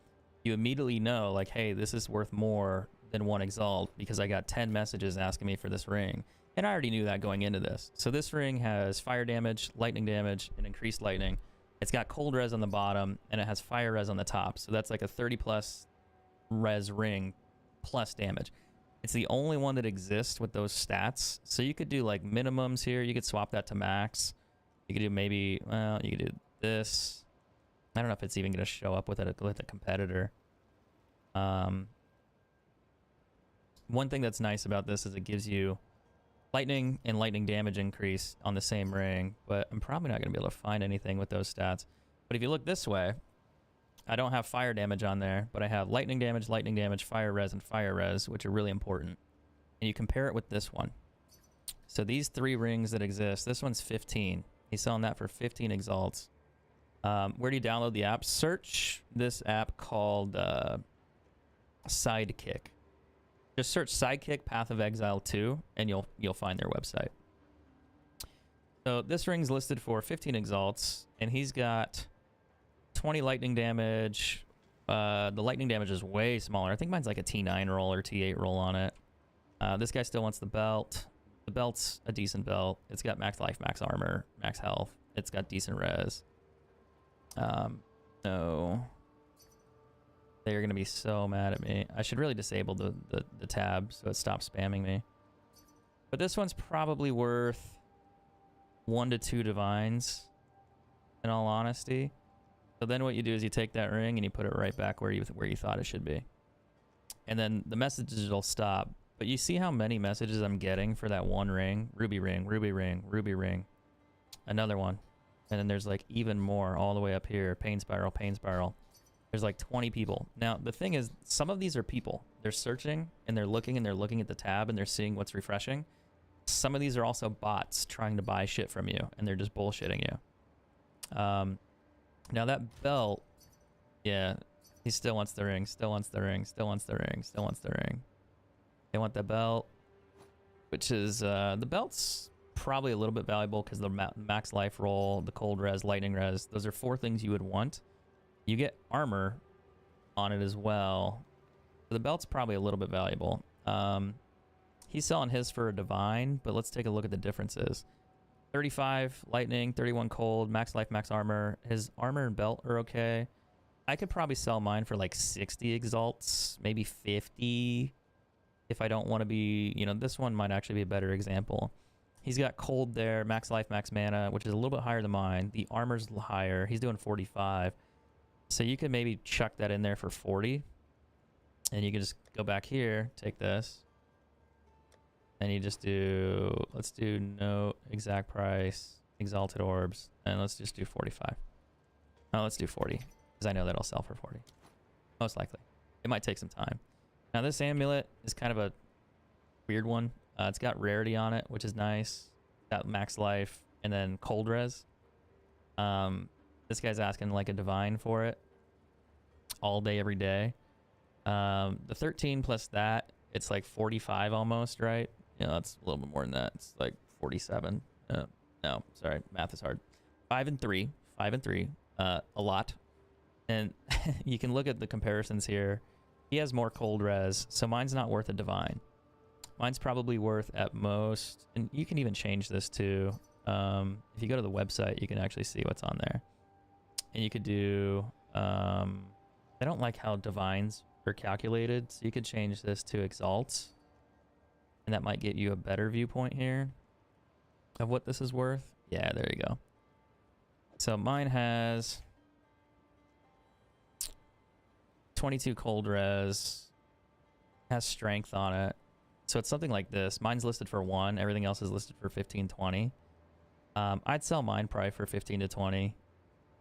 you immediately know, like, hey, this is worth more than 1 exalt because I got 10 messages asking me for this ring. And I already knew that going into this. So this ring has fire damage, lightning damage, and increased lightning. It's got cold res on the bottom, and it has fire res on the top. So that's like a 30 plus res ring plus damage. It's the only one that exists with those stats. So you could do like minimums here. You could swap that to max. You could do maybe, well, you could do this. I don't know if it's even going to show up with a competitor. One thing that's nice about this is it gives you lightning and lightning damage increase on the same ring, but I'm probably not going to be able to find anything with those stats. But if you look this way, I don't have fire damage on there, but I have lightning damage, fire res, and fire res, which are really important. And you compare it with this one. So these 3 rings that exist, this one's 15. He's selling that for 15 exalts. Where do you download the app? Search this app called Sidekick. Just search Sidekick Path of Exile 2, and you'll find their website. So this ring's listed for 15 exalts, and he's got 20 lightning damage. The lightning damage is way smaller. I think mine's like a T9 roll or T8 roll on it. This guy still wants the belt. The belt's a decent belt. It's got max life, max armor, max health. It's got decent res. So they're gonna be so mad at me. I should really disable the tab so it stops spamming me. But this one's probably worth 1 to 2 divines, in all honesty. So then what you do is you take that ring and you put it right back where you thought it should be. And then the messages will stop. But you see how many messages I'm getting for that one ring? Ruby ring, ruby ring, ruby ring. Another one. And then there's like even more all the way up here. Pain spiral, pain spiral. There's like 20 people. Now, the thing is, some of these are people. They're searching and they're looking at the tab and they're seeing what's refreshing. Some of these are also bots trying to buy shit from you, and they're just bullshitting you. Now that belt, yeah, he still wants the ring, still wants the ring, still wants the ring, still wants the ring. They want the belt, which is, the belt's probably a little bit valuable because the max life roll, the cold res, lightning res, those are 4 things you would want. You get armor on it as well. The belt's probably a little bit valuable. He's selling his for a divine, but let's take a look at the differences. 35 lightning, 31 cold, max life, max armor. His armor and belt are okay. I could probably sell mine for like 60 exalts, maybe 50 if I don't want to be, you know, this one might actually be a better example. He's got cold there, max life, max mana, which is a little bit higher than mine. The armor's higher. He's doing 45. So you could maybe chuck that in there for 40. And you can just go back here, take this. And you just do, let's do no exact price, exalted orbs, and let's just do 45. No, let's do 40, because I know that'll sell for 40. Most likely. It might take some time. Now this amulet is kind of a weird one. It's got rarity on it, which is nice. Got max life, and then cold res. This guy's asking like a divine for it. All day, every day. The 13 plus that, it's like 45 almost, right? Yeah, that's a little bit more than that. It's like 47. No, sorry, math is hard. 5 and 3, a lot. And you can look at the comparisons here. He has more cold res, so mine's not worth a divine. Mine's probably worth at most, and you can even change this too. If you go to the website, you can actually see what's on there. And you could do, I don't like how divines are calculated, so you could change this to exalts. And that might get you a better viewpoint here of what this is worth. Yeah, there you go. So mine has 22 cold res, has strength on it. So it's something like this. Mine's listed for 1. Everything else is listed for 15, 20. I'd sell mine probably for 15 to 20.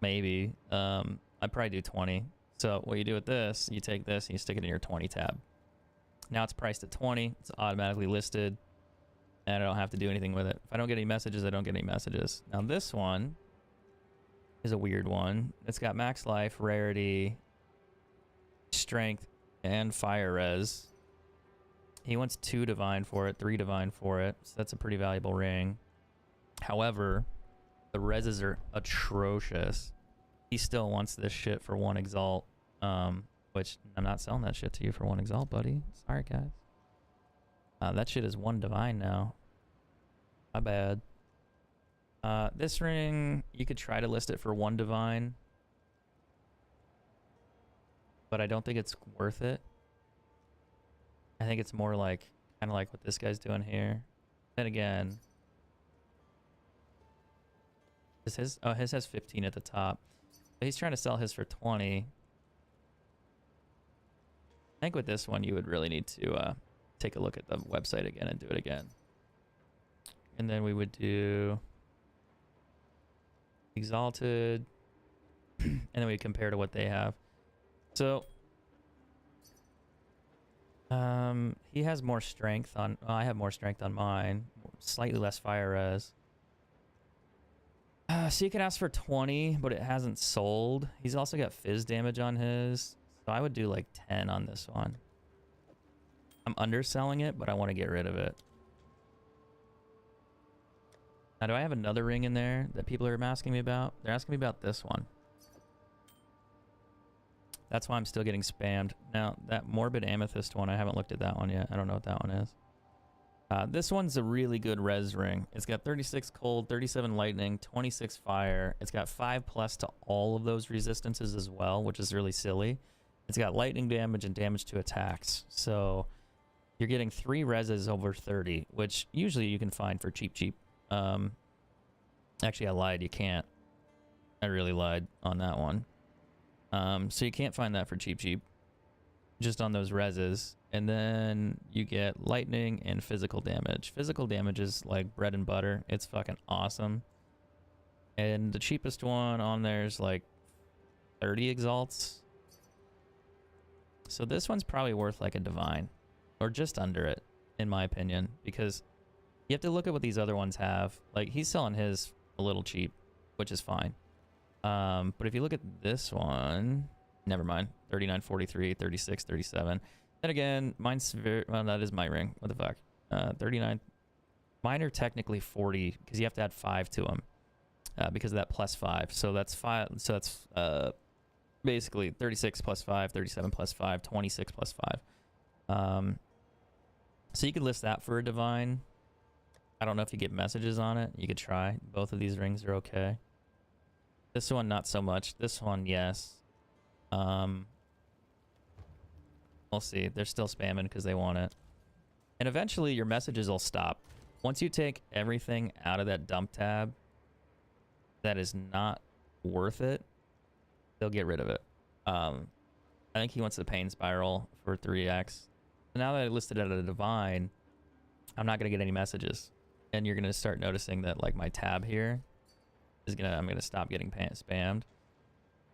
Maybe. I'd probably do 20. So what you do with this, you take this and you stick it in your 20 tab. Now it's priced at 20. It's automatically listed. And I don't have to do anything with it. If I don't get any messages, I don't get any messages. Now this one is a weird one. It's got max life, rarity, strength, and fire res. He wants 2 divine for it, 3 divine for it. So that's a pretty valuable ring. However, the reses are atrocious. He still wants this shit for 1 exalt. Which I'm not selling that shit to you for 1 exalt, buddy. Sorry, guys. That shit is 1 divine now. My bad. This ring, you could try to list it for 1 divine. But I don't think it's worth it. I think it's more like, kind of like what this guy's doing here. Then again, his has 15 at the top. But he's trying to sell his for 20. I think with this one, you would really need to take a look at the website again and do it again. And then we would do exalted, and then we compare to what they have. So he has more strength on, I have more strength on mine, slightly less fire res. So you can ask for 20, but it hasn't sold. He's also got fizz damage on his. So I would do like 10 on this one. I'm underselling it, but I want to get rid of it. Now, do I have another ring in there that people are asking me about? They're asking me about this one. That's why I'm still getting spammed. Now, that Morbid Amethyst one, I haven't looked at that one yet. I don't know what that one is. This one's a really good res ring. It's got 36 cold, 37 lightning, 26 fire. It's got 5+ to all of those resistances as well, which is really silly. It's got lightning damage and damage to attacks. So you're getting 3 reses over 30, which usually you can find for cheap. Actually, I lied. You can't. I really lied on that one. So you can't find that for cheap. Just on those reses. And then you get lightning and physical damage. Physical damage is like bread and butter. It's fucking awesome. And the cheapest one on there is like 30 exalts. So this one's probably worth like a divine. Or just under it, in my opinion. Because You have to look at what these other ones have. Like, he's selling his a little cheap, which is fine. But if you look at this one, never mind. 39.43, 36, 37. Then again, mine's very, well, that is my ring. What the fuck? 39. Mine are technically 40 because you have to add 5 to them because of that plus 5. So that's 5. So that's basically 36 plus 5, 37 plus 5, 26 plus 5. So you could list that for a divine. I don't know if you get messages on it. You could try. Both of these rings are okay. This one, not so much. This one, yes. We'll see. They're still spamming because they want it. And eventually your messages will stop. Once you take everything out of that dump tab that is not worth it, they'll get rid of it. I think he wants the pain spiral for 3x. Now that I listed it at a divine, I'm not going to get any messages. And you're going to start noticing that like my tab here is I'm going to stop getting spammed.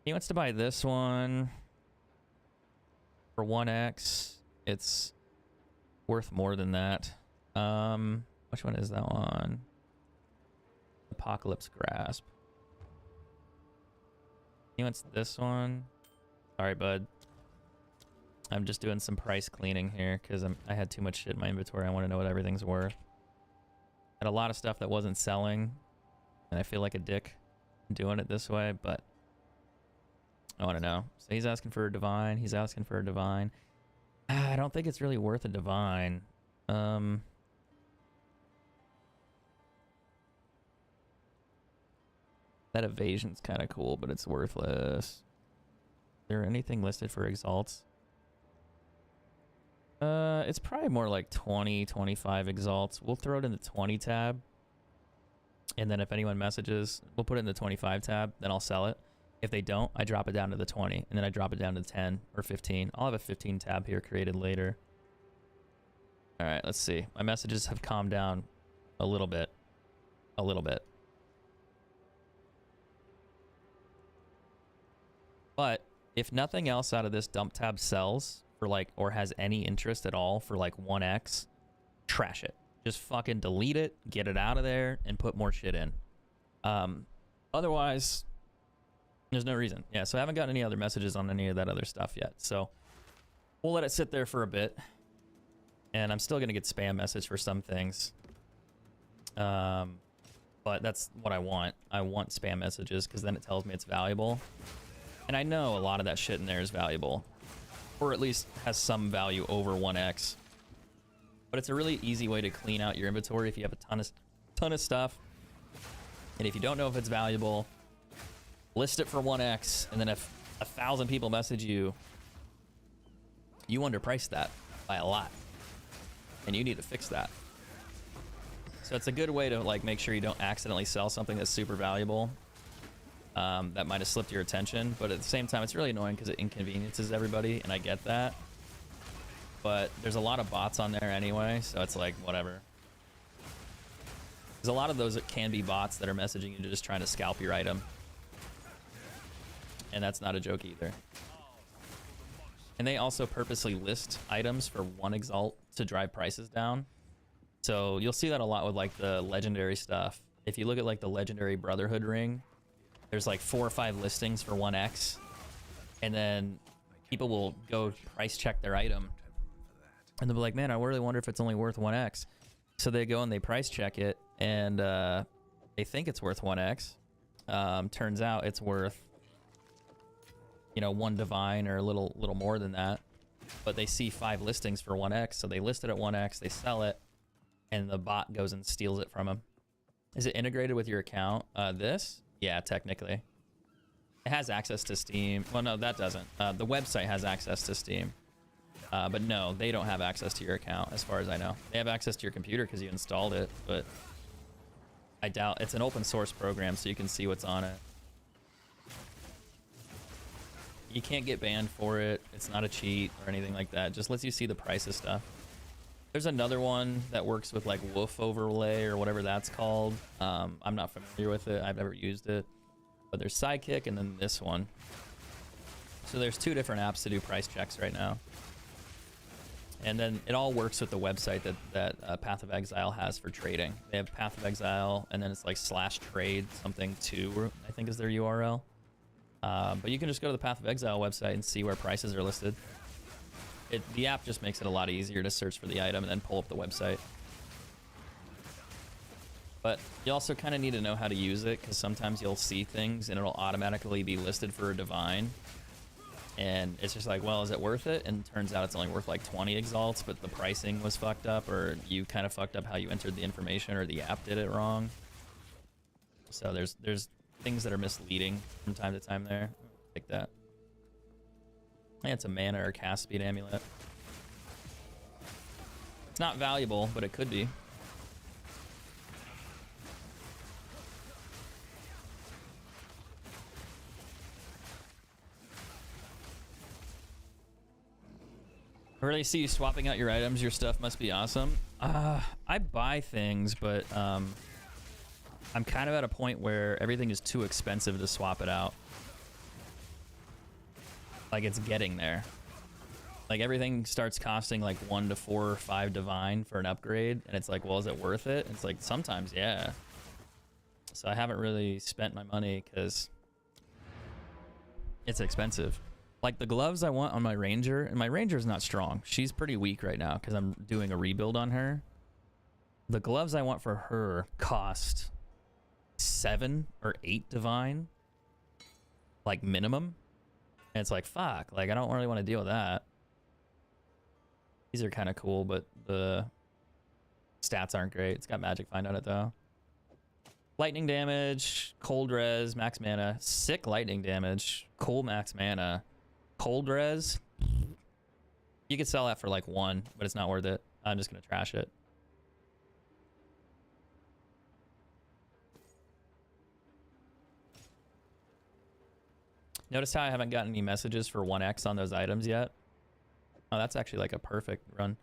He wants to buy this one for 1x. It's worth more than that. Which one is that one? Apocalypse Grasp. He wants this one. Sorry, bud. I'm just doing some price cleaning here because I had too much shit in my inventory. I want to know what everything's worth. Had a lot of stuff that wasn't selling, and I feel like a dick doing it this way, but I want to know. So he's asking for a divine. He's asking for a divine. I don't think it's really worth a divine. That evasion's kind of cool, but it's worthless. Is there anything listed for exalts? It's probably more like 20, 25 exalts. We'll throw it in the 20 tab. And then if anyone messages, we'll put it in the 25 tab, then I'll sell it. If they don't, I drop it down to the 20, and then I drop it down to 10 or 15. I'll have a 15 tab here created later. All right, let's see. My messages have calmed down a little bit. A little bit. But if nothing else out of this dump tab sells for like, or has any interest at all for like 1x, trash it. Just fucking delete it, get it out of there, and put more shit in. Otherwise, there's no reason. Yeah, so I haven't gotten any other messages on any of that other stuff yet. So we'll let it sit there for a bit. And I'm still going to get spam message for some things. But that's what I want. I want spam messages because then it tells me it's valuable. And I know a lot of that shit in there is valuable. Or at least has some value over 1x. But it's a really easy way to clean out your inventory if you have a ton of stuff. And if you don't know if it's valuable, list it for 1x. And then if 1,000 people message you, you underpriced that by a lot. And you need to fix that. So it's a good way to like make sure you don't accidentally sell something that's super valuable. That might have slipped your attention, but at the same time, it's really annoying because it inconveniences everybody, and I get that. But there's a lot of bots on there anyway, so it's like, whatever. There's a lot of those that can be bots that are messaging you just trying to scalp your item. And that's not a joke either. And they also purposely list items for 1 exalt to drive prices down. So you'll see that a lot with like the legendary stuff. If you look at like the legendary Brotherhood ring, there's like 4 or 5 listings for 1x, and then people will go price check their item, and they'll be like, man, I really wonder if it's only worth 1x. So they go and they price check it, and they think it's worth 1x. Turns out it's worth, you know, 1 divine or a little more than that. But they see 5 listings for 1x, so they list it at 1x, they sell it, and the bot goes and steals it from them. Is it integrated with your account? This? Yeah, technically. It has access to Steam. Well, no, that doesn't. The website has access to Steam. But no, they don't have access to your account, as far as I know. They have access to your computer because you installed it, but I doubt. It's an open source program, so you can see what's on it. You can't get banned for it. It's not a cheat or anything like that. It just lets you see the price of stuff. There's another one that works with like Wolf Overlay or whatever that's called. I'm not familiar with it. I've never used it. But there's Sidekick and then this one. So there's 2 different apps to do price checks right now. And then it all works with the website that Path of Exile has for trading. They have Path of Exile, and then it's like /trade something 2, I think is their URL. But you can just go to the Path of Exile website and see where prices are listed. The app just makes it a lot easier to search for the item and then pull up the website. But you also kind of need to know how to use it, because sometimes you'll see things and it'll automatically be listed for a divine. And it's just like, well, is it worth it? And turns out it's only worth like 20 exalts, but the pricing was fucked up, or you kind of fucked up how you entered the information, or the app did it wrong. So there's things that are misleading from time to time there. Like that. I think it's a mana or cast speed amulet. It's not valuable, but it could be. I really see you swapping out your items. Your stuff must be awesome. I buy things, but I'm kind of at a point where everything is too expensive to swap it out. Like, it's getting there. Like, everything starts costing like 1 to 4 or 5 divine for an upgrade, and it's like, well, is it worth it? It's like, sometimes, yeah. So I haven't really spent my money because it's expensive. Like the gloves I want on my ranger, and my ranger's not strong. She's pretty weak right now because I'm doing a rebuild on her. The gloves I want for her cost 7 or 8 divine, like minimum. And it's like, fuck, like I don't really want to deal with that. These are kind of cool, but the stats aren't great. It's got magic find on it though. Lightning damage, cold res, max mana, sick lightning damage, cool max mana. Cold res, you could sell that for like 1, but it's not worth it. I'm just gonna trash it. Notice how I haven't gotten any messages for 1x on those items yet? Oh, that's actually like a perfect run.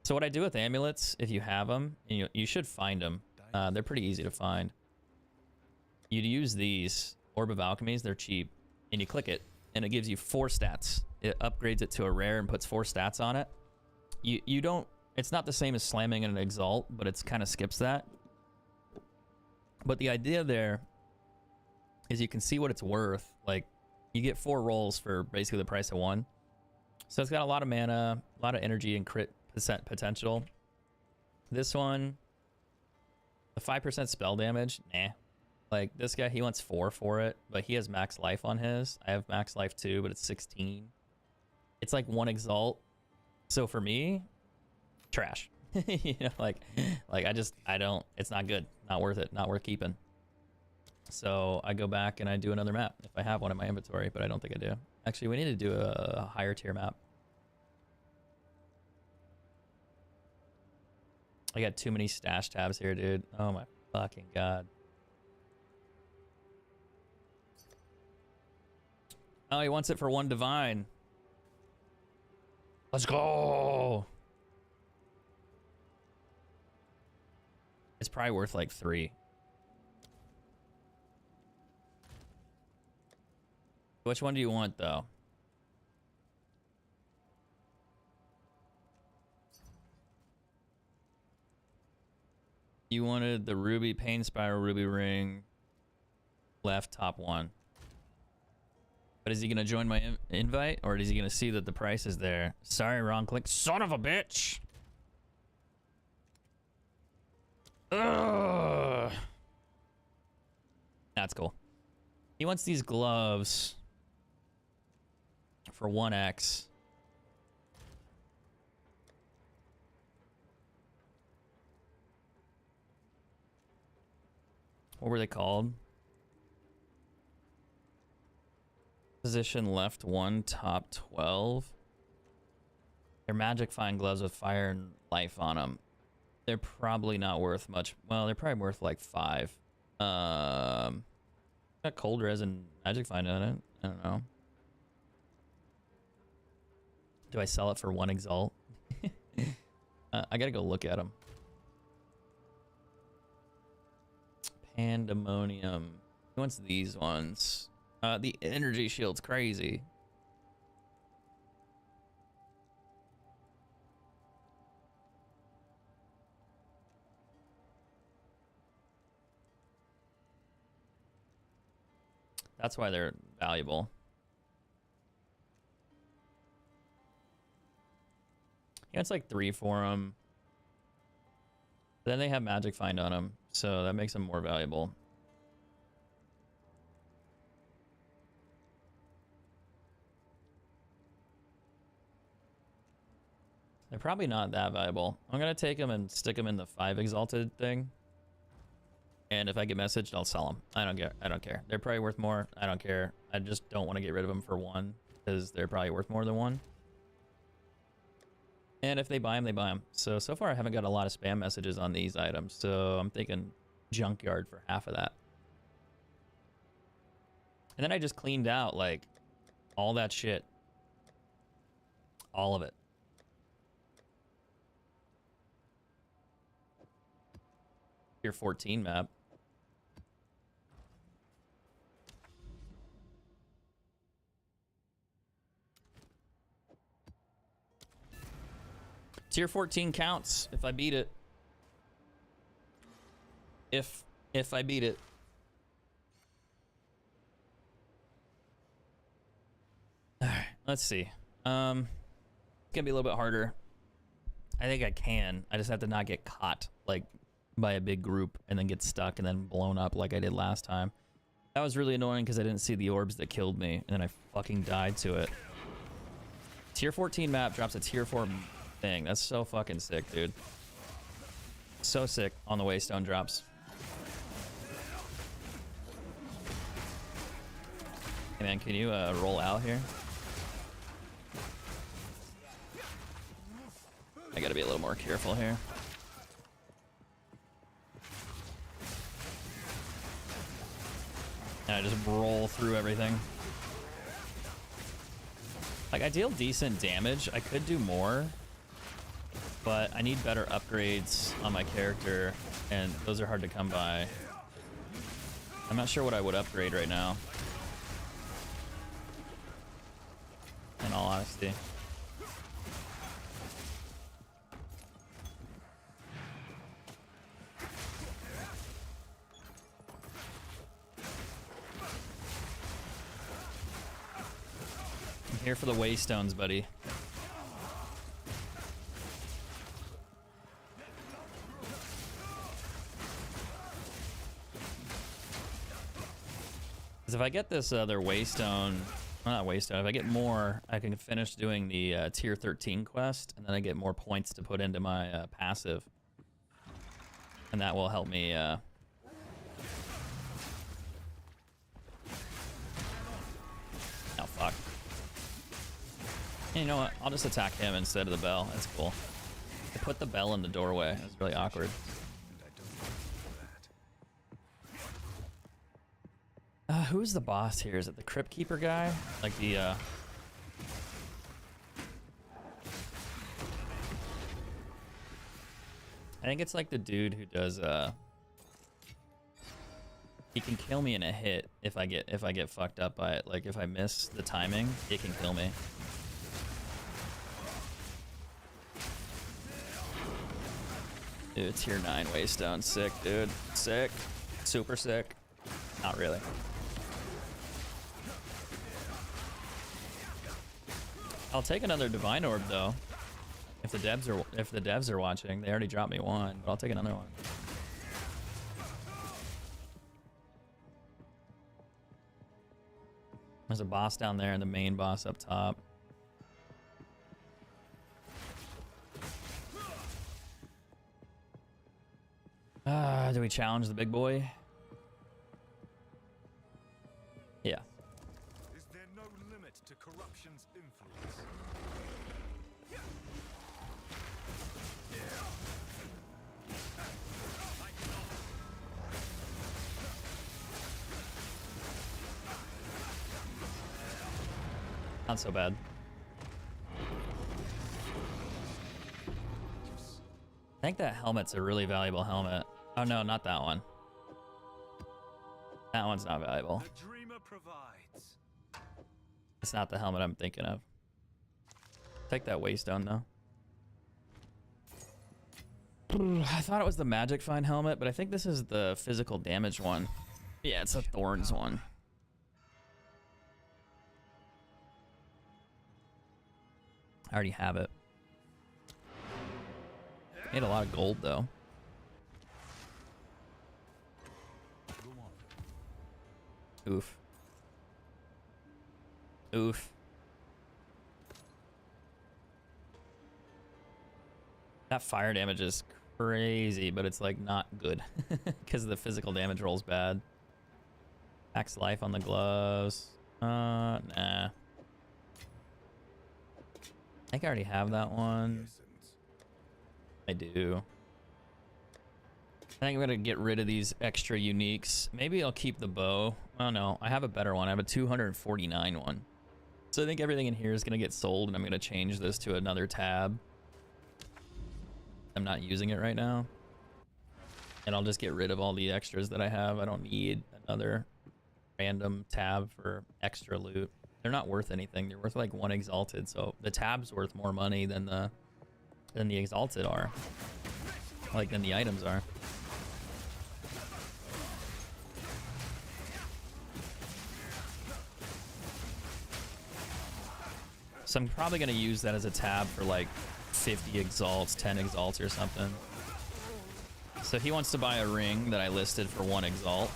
So what I do with amulets, if you have them, and you should find them. They're pretty easy to find. You'd use these Orb of Alchemies, they're cheap, and you click it, and it gives you 4 stats. It upgrades it to a rare and puts 4 stats on it. You don't, it's not the same as slamming in an exalt, but it's kind of skips that. But the idea there is you can see what it's worth. Like, you get 4 rolls for basically the price of 1. So it's got a lot of mana, a lot of energy and crit potential. This one, the 5% spell damage, nah. Like, this guy, he wants 4 for it, but he has max life on his. I have max life too, but it's 16. It's like 1 exalt. So for me, trash. You know, like I don't, it's not good. Not worth it. Not worth keeping. So I go back and I do another map if I have one in my inventory, but I don't think I do. Actually, we need to do a higher tier map. I got too many stash tabs here, dude. Oh my fucking god. Oh, he wants it for 1 divine. Let's go. It's probably worth like 3. Which one do you want though? You wanted the ruby pain spiral ruby ring left top 1. But is he gonna join my invite, or is he gonna see that the price is there? Sorry, wrong click. Son of a bitch! Ugh. That's cool. He wants these gloves for 1x. What were they called? Position left 1, top 12. They're magic fine gloves with fire and life on them. They're probably not worth much. Well, they're probably worth like 5. Got cold res and magic find on it. I don't know. Do I sell it for 1 exalt? I gotta go look at them. Pandemonium. He wants these ones. The energy shield's crazy. That's why they're valuable. Yeah, it's like 3 for them. Then they have Magic Find on them, so that makes them more valuable. They're probably not that valuable. I'm gonna take them and stick them in the 5 Exalted thing. And if I get messaged, I'll sell them. I don't care. I don't care. They're probably worth more. I don't care. I just don't want to get rid of them for 1 because they're probably worth more than 1. And if they buy them, they buy them. So far I haven't got a lot of spam messages on these items. So I'm thinking junkyard for half of that. And then I just cleaned out like all that shit. All of it. Tier 14 map. Tier 14 counts if I beat it. If I beat it. Alright, let's see. It's gonna be a little bit harder. I think I can. I just have to not get caught like by a big group and then get stuck and then blown up like I did last time. That was really annoying because I didn't see the orbs that killed me and then I fucking died to it. Tier 14 map drops a tier 4 thing. That's so fucking sick, dude. So sick on the Waystone drops. Hey man, can you roll out here? I gotta be a little more careful here. And I just roll through everything. Like, I deal decent damage. I could do more, but I need better upgrades on my character, and those are hard to come by. I'm not sure what I would upgrade right now, in all honesty. I'm here for the Waystones, buddy. Because if I get this other Waystone, not Waystone, if I get more, I can finish doing the tier 13 quest, and then I get more points to put into my passive. And that will help me oh fuck. And you know what? I'll just attack him instead of the bell. That's cool. I put the bell in the doorway. That's really awkward. Who's the boss here? Is it the Crypt Keeper guy? Like the I think it's like the dude who does he can kill me in a hit if I get fucked up by it. Like if I miss the timing, it can kill me. Dude, tier 9 Waystone. Sick, dude. Sick. Super sick. Not really. I'll take another Divine Orb though. If the devs are watching, they already dropped me one, but I'll take another one. There's a boss down there and the main boss up top. Do we challenge the big boy? Yeah. Is there no limit to corruption's influence? Not so bad. I think that helmet's a really valuable helmet. Oh no, not that one. That one's not valuable. The dreamer provides. It's not the helmet I'm thinking of. Take that Waystone though. I thought it was the Magic Find helmet, but I think this is the physical damage one. Yeah, it's a Thorns one. I already have it. Made a lot of gold though. Oof. Oof. That fire damage is crazy, but it's like not good because the physical damage rolls bad. Max life on the gloves. Nah. I think I already have that one. I do. I think I'm gonna get rid of these extra uniques. Maybe I'll keep the bow. Oh no, I have a better one. I have a 249 one. So I think everything in here is gonna get sold, and I'm gonna change this to another tab. I'm not using it right now. And I'll just get rid of all the extras that I have. I don't need another random tab for extra loot. They're not worth anything. They're worth like 1 exalted, so the tab's worth more money than the exalted are. Like than the items are. So I'm probably gonna use that as a tab for like 50 exalts, 10 exalts or something. So he wants to buy a ring that I listed for 1 exalt.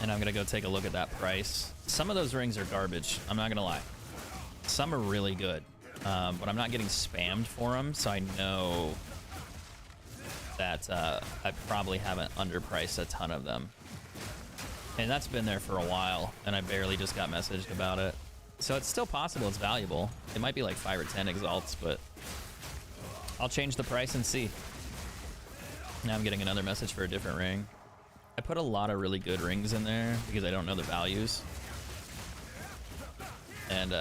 And I'm gonna go take a look at that price. Some of those rings are garbage, I'm not gonna lie. Some are really good, but I'm not getting spammed for them, so I know that I probably haven't underpriced a ton of them. And that's been there for a while, and I barely just got messaged about it. So it's still possible it's valuable. It might be like 5 or 10 exalts, but I'll change the price and see. Now I'm getting another message for a different ring. I put a lot of really good rings in there because I don't know the values. And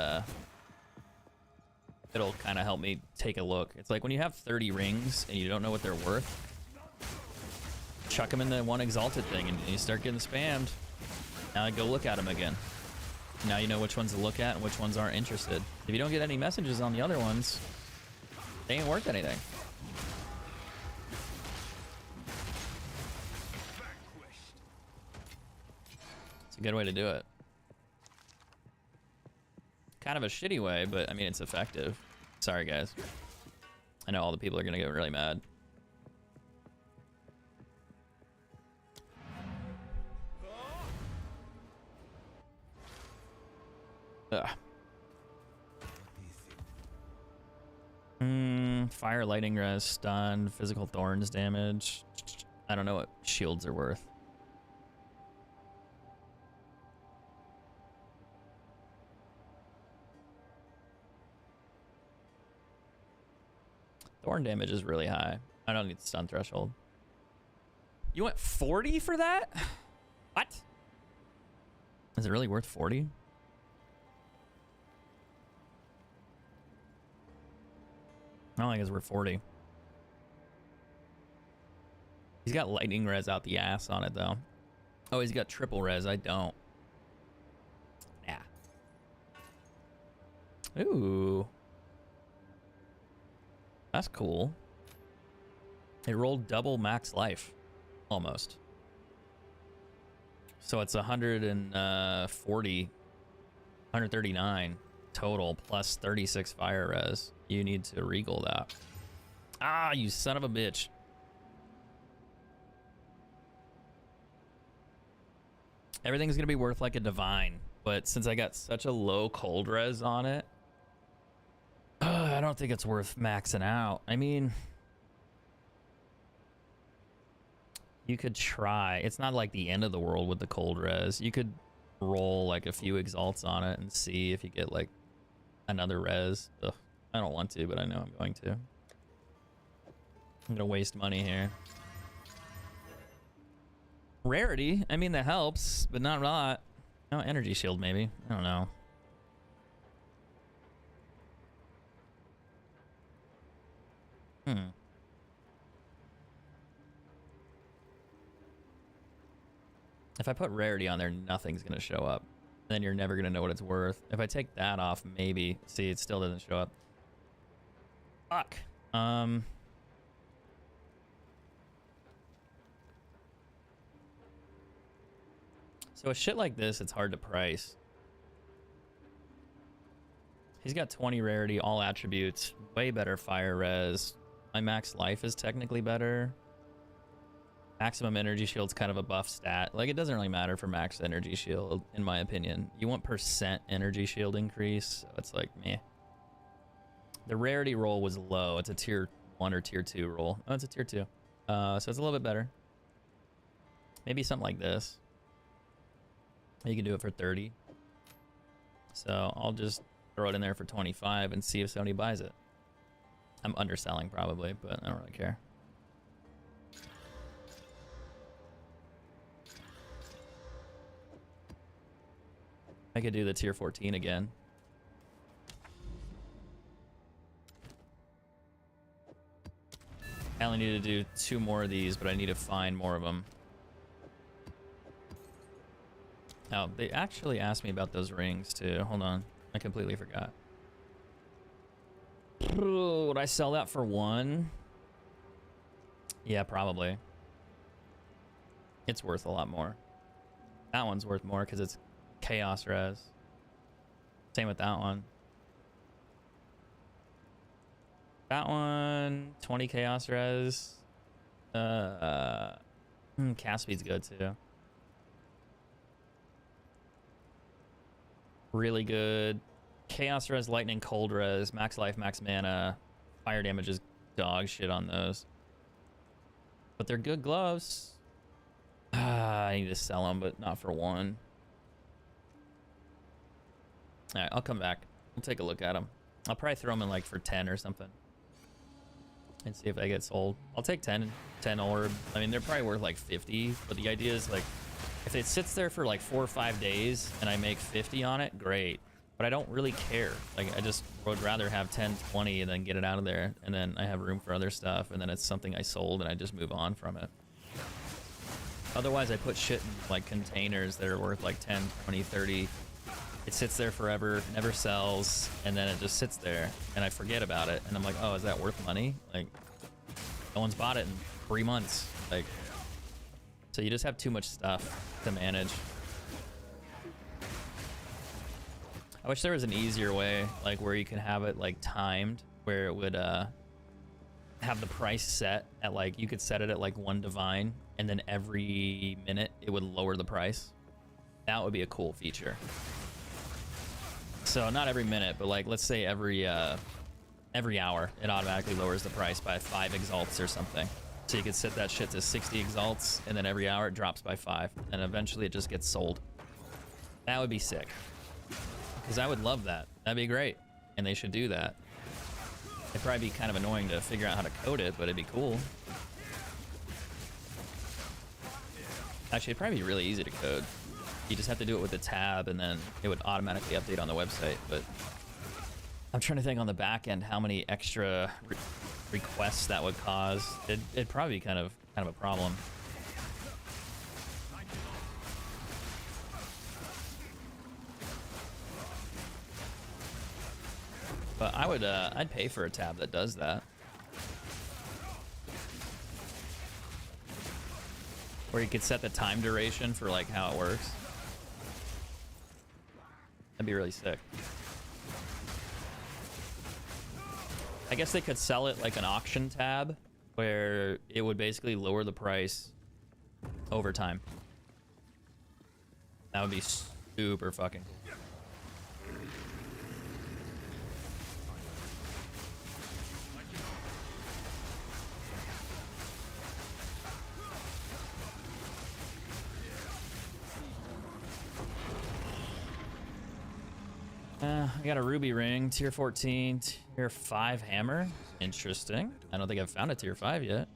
it'll kind of help me take a look. It's like when you have 30 rings and you don't know what they're worth, chuck them in the 1 exalted thing and you start getting spammed. Now I go look at them again. Now you know which ones to look at and which ones aren't interested. If you don't get any messages on the other ones, they ain't worth anything. It's a good way to do it. Kind of a shitty way, but I mean, it's effective. Sorry, guys. I know all the people are gonna get really mad. Ugh. Fire, lightning res, stun, physical thorns damage. I don't know what shields are worth. Thorn damage is really high. I don't need stun threshold. You went 40 for that? What? Is it really worth 40? I don't think it's worth 40. He's got lightning res out the ass on it though. Oh, he's got triple res. I don't. Yeah. Ooh. That's cool. It rolled double max life. Almost. So it's 140, 139 total plus 36 fire res. You need to regal that. Ah, you son of a bitch. Everything's gonna be worth like a divine, but since I got such a low cold res on it, I don't think it's worth maxing out. I mean, you could try. It's not like the end of the world with the cold res. You could roll like a few exalts on it and see if you get like another res. Ugh, I don't want to, but I know I'm going to. I'm gonna waste money here. Rarity, I mean that helps, but not a lot. No, energy shield maybe. I don't know. If I put rarity on there, nothing's gonna show up. Then you're never gonna know what it's worth. If I take that off, maybe. See, it still doesn't show up. Fuck. So a shit like this, it's hard to price. He's got 20 rarity, all attributes, way better fire res. My max life is technically better. Maximum energy shield's kind of a buff stat. Like, it doesn't really matter for max energy shield, in my opinion. You want percent energy shield increase, so it's like, meh. The rarity roll was low. It's a tier 1 or tier 2 roll. Oh, it's a tier 2. So it's a little bit better. Maybe something like this. You can do it for 30. So I'll just throw it in there for 25 and see if somebody buys it. I'm underselling probably, but I don't really care. I could do the tier 14 again. I only need to do 2 more of these, but I need to find more of them. Oh, they actually asked me about those rings too. Hold on. I completely forgot. Ooh, would I sell that for 1? Yeah, probably. It's worth a lot more. That one's worth more because it's chaos res. Same with that one. That one, 20 chaos res. Cast speed's good too. Really good. Chaos res, lightning, cold res, max life, max mana. Fire damage is dog shit on those. But they're good gloves. I need to sell them, but not for 1. Alright, I'll come back. We'll take a look at them. I'll probably throw them in like for 10 or something. And see if they get sold. I'll take 10 orb. I mean, they're probably worth like 50, but the idea is like, if it sits there for like 4 or 5 days and I make 50 on it, great. But I don't really care. Like, I just would rather have 10, 20 and then get it out of there. And then I have room for other stuff. And then it's something I sold and I just move on from it. Otherwise, I put shit in like containers that are worth like 10, 20, 30. It sits there forever, never sells. And then it just sits there and I forget about it. And I'm like, oh, is that worth money? Like, no one's bought it in 3 months. Like, so you just have too much stuff to manage. I wish there was an easier way, like where you can have it like timed, where it would have the price set at like, you could set it at like 1 divine, and then every minute it would lower the price. That would be a cool feature. So not every minute, but like let's say every hour, it automatically lowers the price by 5 exalts or something. So you could set that shit to 60 exalts, and then every hour it drops by 5, and eventually it just gets sold. That would be sick. Because I would love that. That'd be great. And they should do that. It'd probably be kind of annoying to figure out how to code it, but it'd be cool. Actually, it'd probably be really easy to code. You just have to do it with a tab, and then it would automatically update on the website. But I'm trying to think on the back end how many extra requests that would cause. It'd probably be kind of a problem. But I would, I'd pay for a tab that does that. Where you could set the time duration for like how it works. That'd be really sick. I guess they could sell it like an auction tab, where it would basically lower the price over time. That would be super fucking cool. I got a ruby ring, tier 14, tier 5 hammer. Interesting. I don't think I've found a tier 5 yet.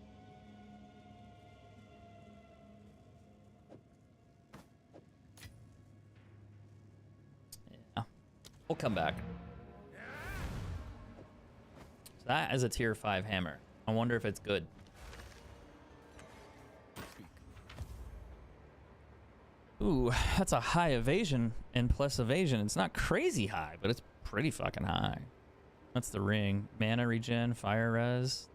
Yeah. We'll come back. So that is a tier 5 hammer. I wonder if it's good. Ooh, that's a high evasion and plus evasion. It's not crazy high, but it's pretty fucking high. That's the ring. Mana regen, fire res.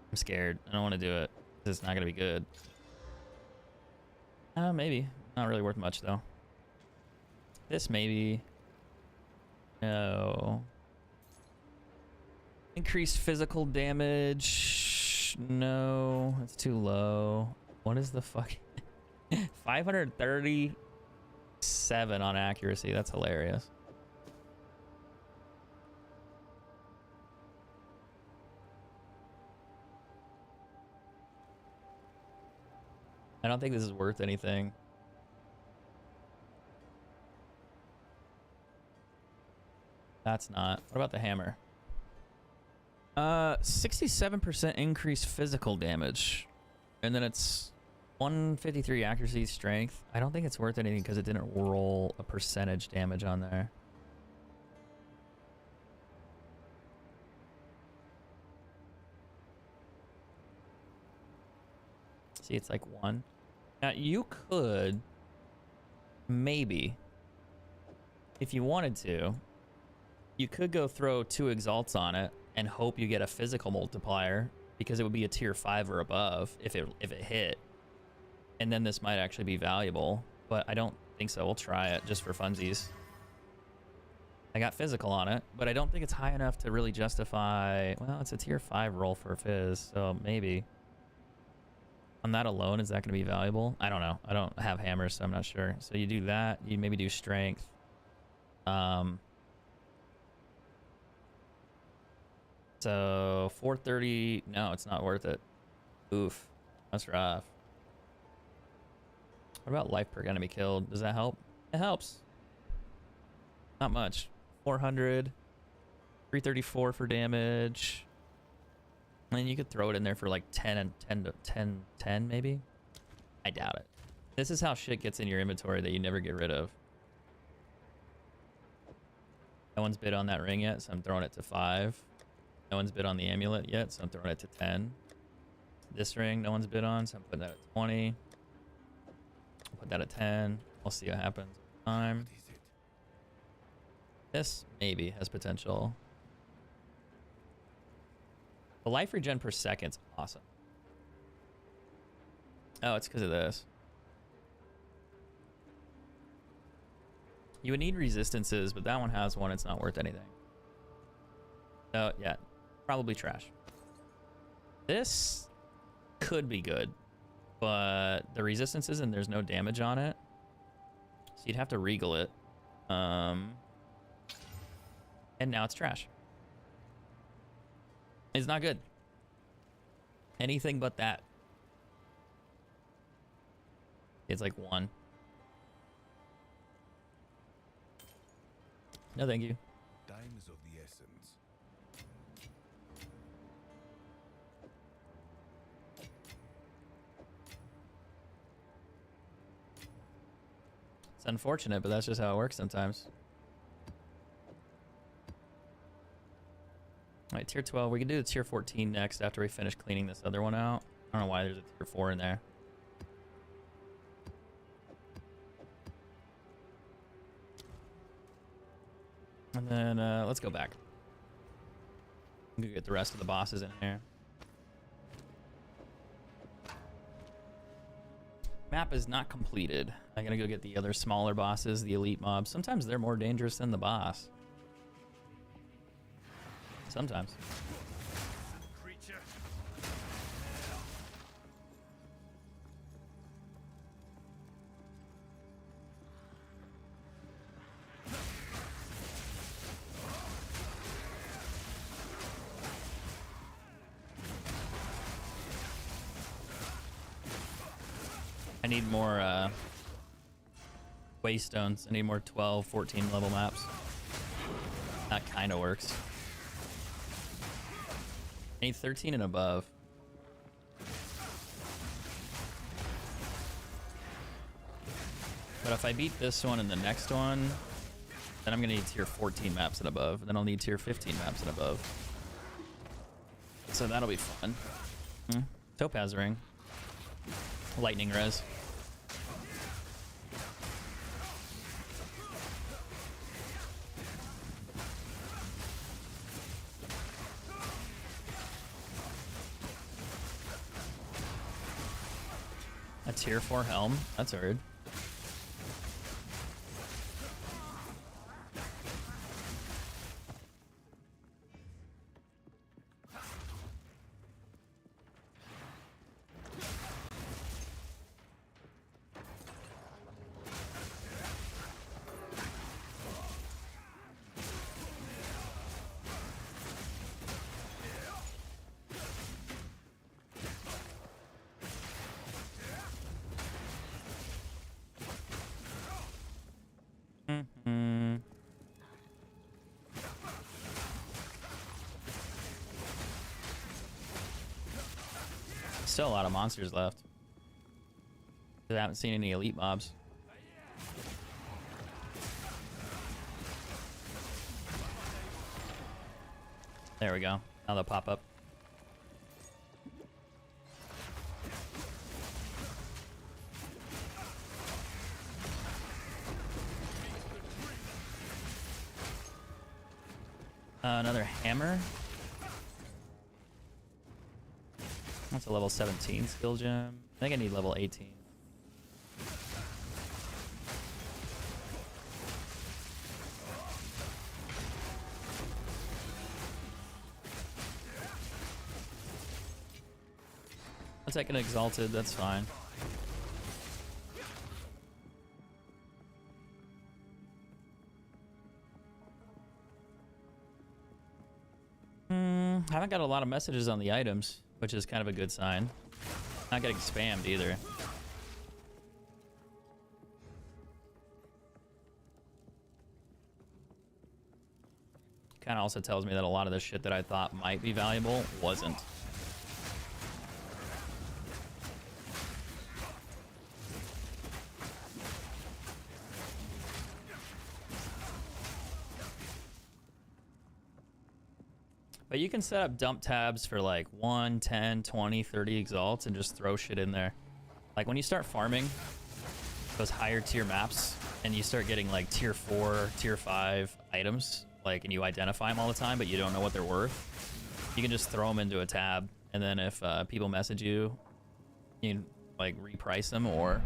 I'm scared. I don't want to do it. It's not going to be good. Maybe. Not really worth much, though. This maybe No. Increased physical damage. No, that's too low. What is the fuck? 537 on accuracy. That's hilarious. I don't think this is worth anything. That's not. What about the hammer? 67% increased physical damage. And then it's 153 accuracy, strength. I don't think it's worth anything because it didn't roll a percentage damage on there. See, it's like 1. Now, you could maybe, if you wanted to, you could go throw 2 exalts on it and hope you get a physical multiplier, because it would be a tier 5 or above if it hit. And then this might actually be valuable, but I don't think so. We'll try it just for funsies. I got physical on it, but I don't think it's high enough to really justify. Well, it's a tier 5 roll for a fizz, so maybe. On that alone, is that going to be valuable? I don't know. I don't have hammers, so I'm not sure. So you do that. You maybe do strength. So 430. No, it's not worth it. Oof. That's rough. What about life per enemy killed? Does that help? It helps. Not much. 400. 334 for damage. And you could throw it in there for like 10 and 10 maybe. I doubt it. This is how shit gets in your inventory that you never get rid of. No one's bid on that ring yet, so I'm throwing it to 5. No one's bid on the amulet yet, so I'm throwing it to 10. This ring, no one's bid on, so I'm putting that at 20. I'll put that at 10. We'll see what happens over time. This maybe has potential. The life regen per second's awesome. Oh, it's because of this. You would need resistances, but that one has one. It's not worth anything. Oh, yeah. Probably trash. This could be good, but the resistances and there's no damage on it. So you'd have to regal it. And now it's trash. It's not good. Anything but that. It's like 1. No, thank you. Time is of the essence. It's unfortunate, but that's just how it works sometimes. All right, tier 12. We can do the tier 14 next after we finish cleaning this other one out. I don't know why there's a tier 4 in there. And then let's go back. We can get the rest of the bosses in here. Map is not completed. I'm gonna go get the other smaller bosses, the elite mobs. Sometimes they're more dangerous than the boss. Sometimes. Creature. I need more waystones. I need more 12, 14 level maps. That kind of works. I need 13 and above. But if I beat this one and the next one, then I'm gonna need tier 14 maps and above. And then I'll need tier 15 maps and above. So that'll be fun. Topaz ring. Lightning res. A tier 4 helm. That's weird. Still a lot of monsters left. I haven't seen any elite mobs. There we go. Now they'll pop up. Another hammer. That's a level 17 skill gem. I think I need level 18. I'll take an exalted, that's fine. I haven't got a lot of messages on the items, which is kind of a good sign. Not getting spammed either. Kind of also tells me that a lot of the shit that I thought might be valuable wasn't. But you can set up dump tabs for like 1, 10, 20, 30 exalts and just throw shit in there. Like when you start farming those higher tier maps and you start getting like tier 4, tier 5 items, like, and you identify them all the time, but you don't know what they're worth, you can just throw them into a tab. And then if people message you, you can like reprice them or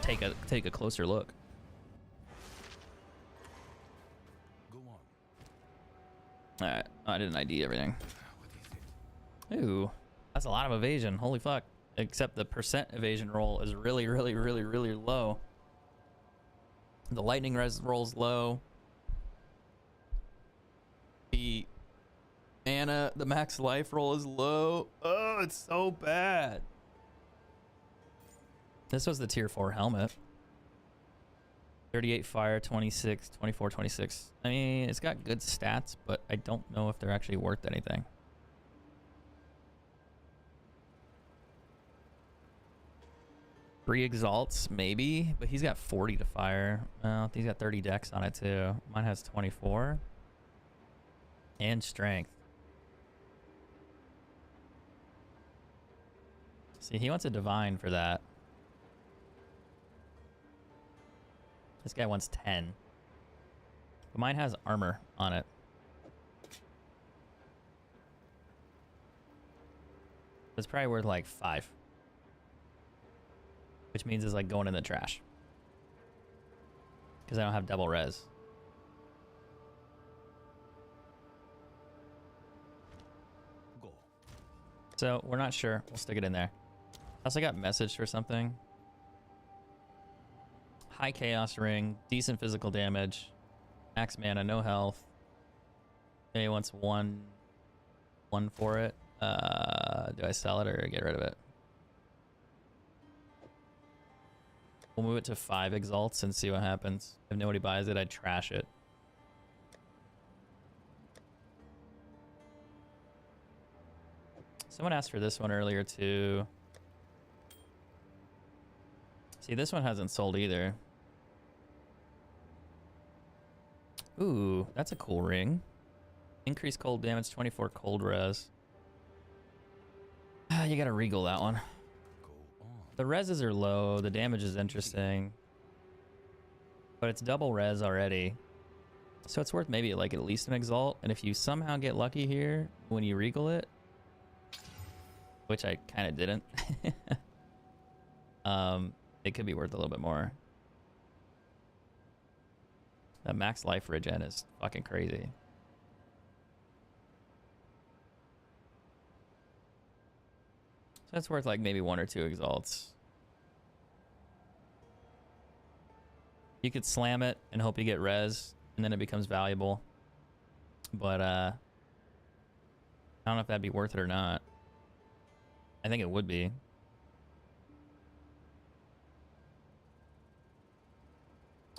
take a closer look. Alright, I didn't ID everything. Ooh, that's a lot of evasion. Holy fuck. Except the percent evasion roll is really, really, really, really low. The lightning res roll's low. The mana, the max life roll is low. Oh, it's so bad. This was the tier 4 helmet. 38 fire, 26, 24, 26. I mean, it's got good stats, but I don't know if they're actually worth anything. Three exalts, maybe, but he's got 40 to fire. Well, he's got 30 dex on it too. Mine has 24. And strength. See, he wants a divine for that. This guy wants 10. But mine has armor on it. It's probably worth like 5. Which means it's like going in the trash. Because I don't have double res. Go. So we're not sure. We'll stick it in there. I also got message for something. High chaos ring, decent physical damage, max mana, no health. Maybe wants one for it. Do I sell it or get rid of it? We'll move it to 5 exalts and see what happens. If nobody buys it, I'd trash it. Someone asked for this one earlier too. See, this one hasn't sold either. Ooh, that's a cool ring. Increase cold damage, 24 cold res. Ah, you gotta regal that one. The reses are low, the damage is interesting. But it's double res already. So it's worth maybe like at least an exalt. And if you somehow get lucky here when you regal it, which I kind of didn't, it could be worth a little bit more. That max life regen is fucking crazy. So it's worth like maybe 1 or 2 exalts. You could slam it and hope you get res, and then it becomes valuable. But I don't know if that'd be worth it or not. I think it would be.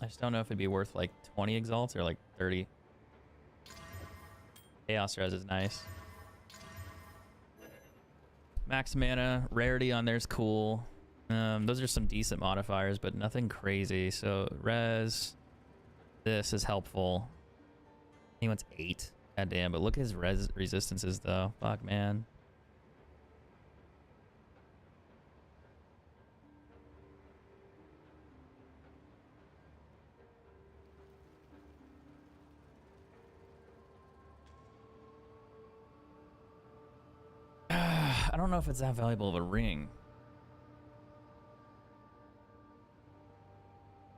I just don't know if it'd be worth like 20 exalts or like 30. Chaos res is nice. Max mana, rarity on there's cool. Those are some decent modifiers, but nothing crazy. So res, this is helpful. He wants 8. God damn, but look at his res resistances though. Fuck, man. I don't know if it's that valuable of a ring.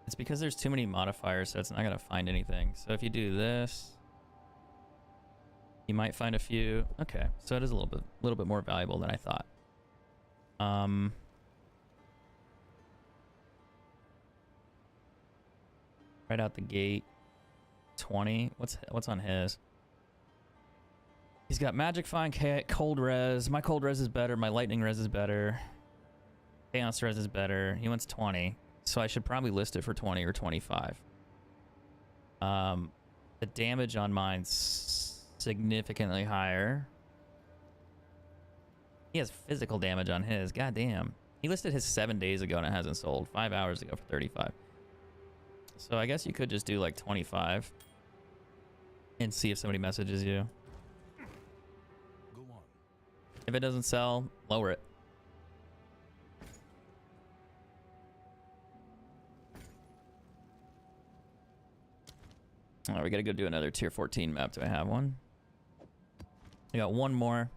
It's because there's too many modifiers, so it's not gonna find anything. So if you do this, you might find a few. Okay, so it is a little bit more valuable than I thought. Right out the gate, 20. What's on his? He's got Magic Fine, Cold Res. My Cold Res is better. My Lightning Res is better. Chaos Res is better. He wants 20. So I should probably list it for 20 or 25. The damage on mine's significantly higher. He has physical damage on his. God damn. He listed his 7 days ago and it hasn't sold. 5 hours ago for 35. So I guess you could just do like 25 and see if somebody messages you. If it doesn't sell, lower it. Alright, we gotta go do another tier 14 map. Do I have one? I got one more.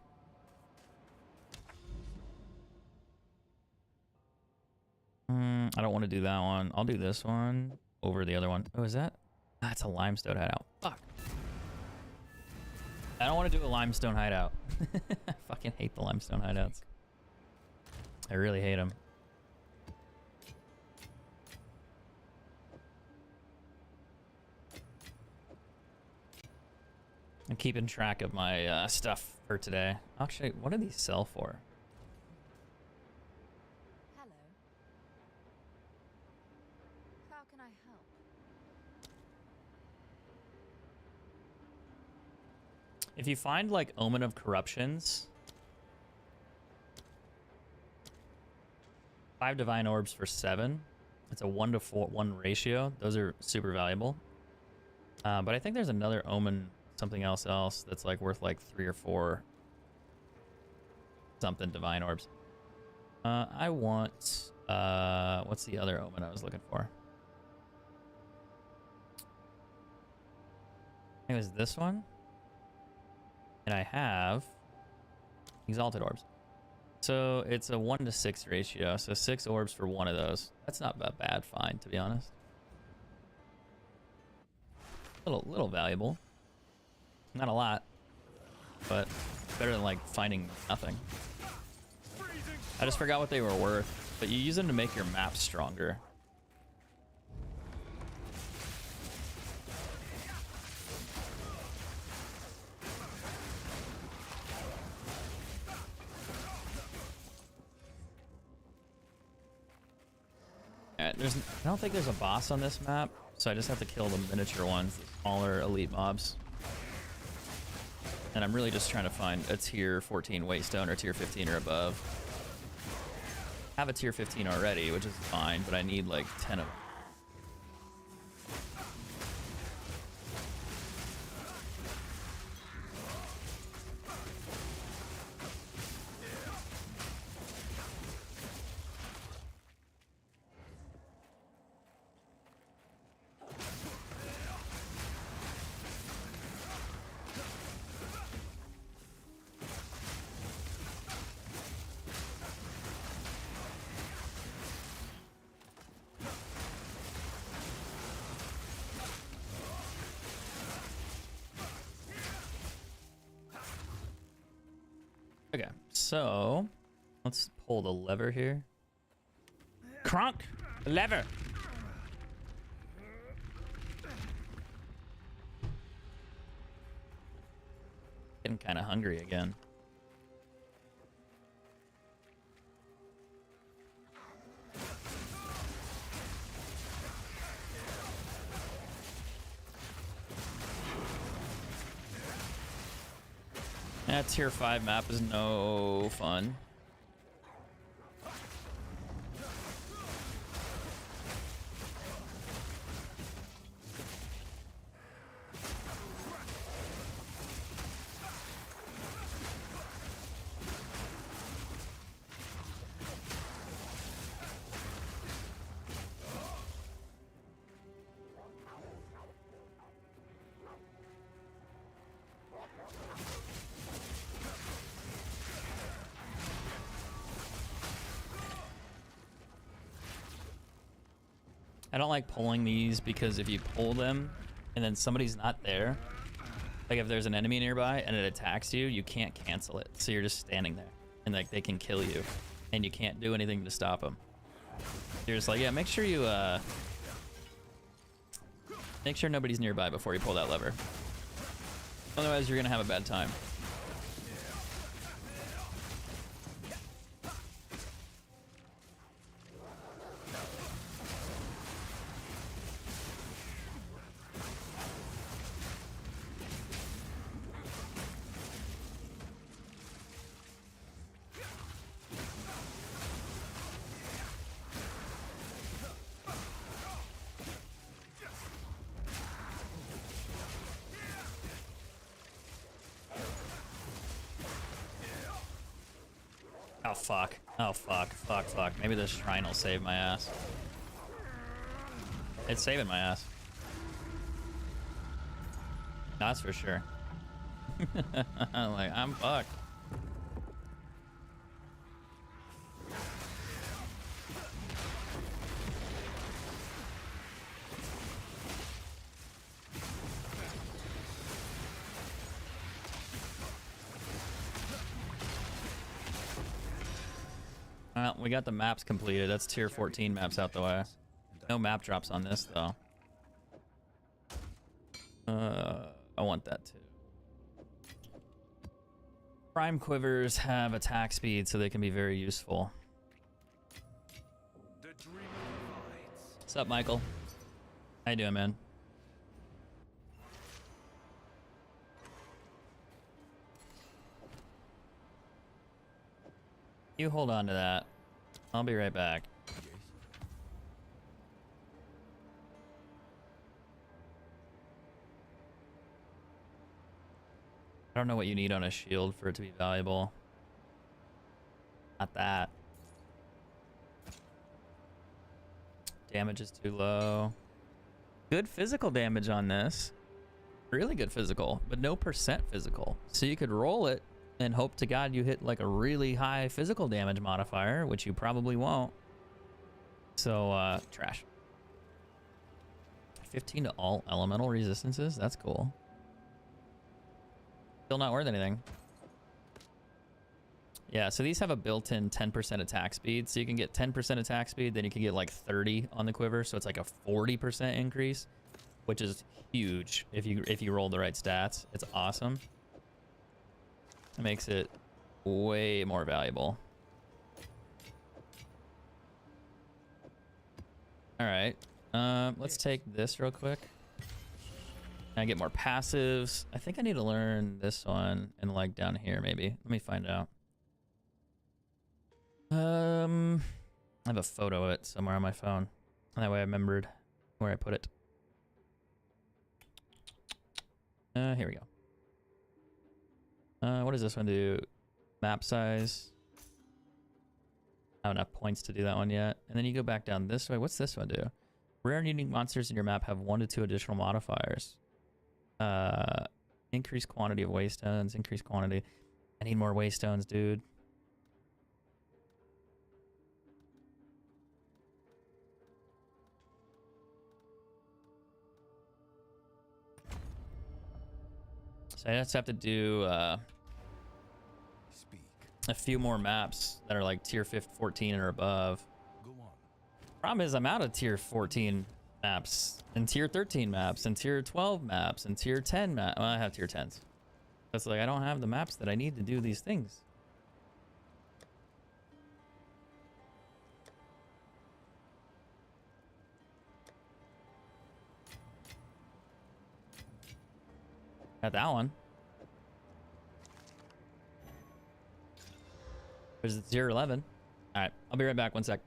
I don't want to do that one. I'll do this one over the other one. Oh, is that? That's a limestone hideout. Fuck. I don't want to do a limestone hideout. I fucking hate the limestone hideouts. I really hate them. I'm keeping track of my stuff for today. Actually, what do these sell for? Hello. How can I help? If you find like Omen of Corruptions, 5 Divine Orbs for 7. It's a 1-to-1 ratio. Those are super valuable. But I think there's another Omen, something else that's like worth like 3 or 4 something Divine Orbs. I want what's the other Omen I was looking for? I think it was this one. And I have Exalted Orbs. So it's a 1-to-6 ratio. So 6 orbs for 1 of those. That's not a bad find, to be honest. Little valuable. Not a lot, but better than like finding nothing. I just forgot what they were worth, but you use them to make your map stronger. I don't think there's a boss on this map, so I just have to kill the miniature ones, the smaller elite mobs. And I'm really just trying to find a tier 14 Waystone or tier 15 or above. I have a tier 15 already, which is fine, but I need like 10 of them. Okay, so let's pull the lever here. Kronk, the lever. Getting kind of hungry again. That tier 5 map is no fun. I don't like pulling these because if you pull them and then somebody's not there, like if there's an enemy nearby and it attacks you, you can't cancel it. So you're just standing there and like they can kill you and you can't do anything to stop them. You're just like, yeah, make sure nobody's nearby before you pull that lever. Otherwise you're gonna have a bad time. Oh fuck. Oh fuck. Fuck, fuck. Maybe this shrine will save my ass. It's saving my ass. That's for sure. Like, I'm fucked. Well, we got the maps completed. That's tier 14 maps out the way. No map drops on this, though. I want that too. Prime quivers have attack speed, so they can be very useful. What's up, Michael? How you doing, man? You hold on to that. I'll be right back. I don't know what you need on a shield for it to be valuable. Not that. Damage is too low. Good physical damage on this. Really good physical, but no percent physical. So you could roll it and hope to God you hit like a really high physical damage modifier, which you probably won't. So, trash. 15 to all elemental resistances? That's cool. Still not worth anything. Yeah, so these have a built-in 10% attack speed. So you can get 10% attack speed, then you can get like 30 on the quiver. So it's like a 40% increase, which is huge if you roll the right stats. It's awesome. It makes it way more valuable. All right, let's take this real quick. Can I get more passives? I think I need to learn this one and like down here maybe. Let me find out. I have a photo of it somewhere on my phone. And that way I remembered where I put it. Here we go. What does this one do? Map size. I don't have enough points to do that one yet. And then you go back down this way. What's this one do? Rare and unique monsters in your map have 1 to 2 additional modifiers. Increased quantity of waystones. Increased quantity. I need more waystones, dude. So I just have to do a few more maps that are like tier 14 or above. Go on. Problem is I'm out of tier 14 maps and tier 13 maps and tier 12 maps and tier 10 maps. Well, I have tier 10s. That's like I don't have the maps that I need to do these things. Got that one. There's the tier 11. All right, I'll be right back. 1 sec.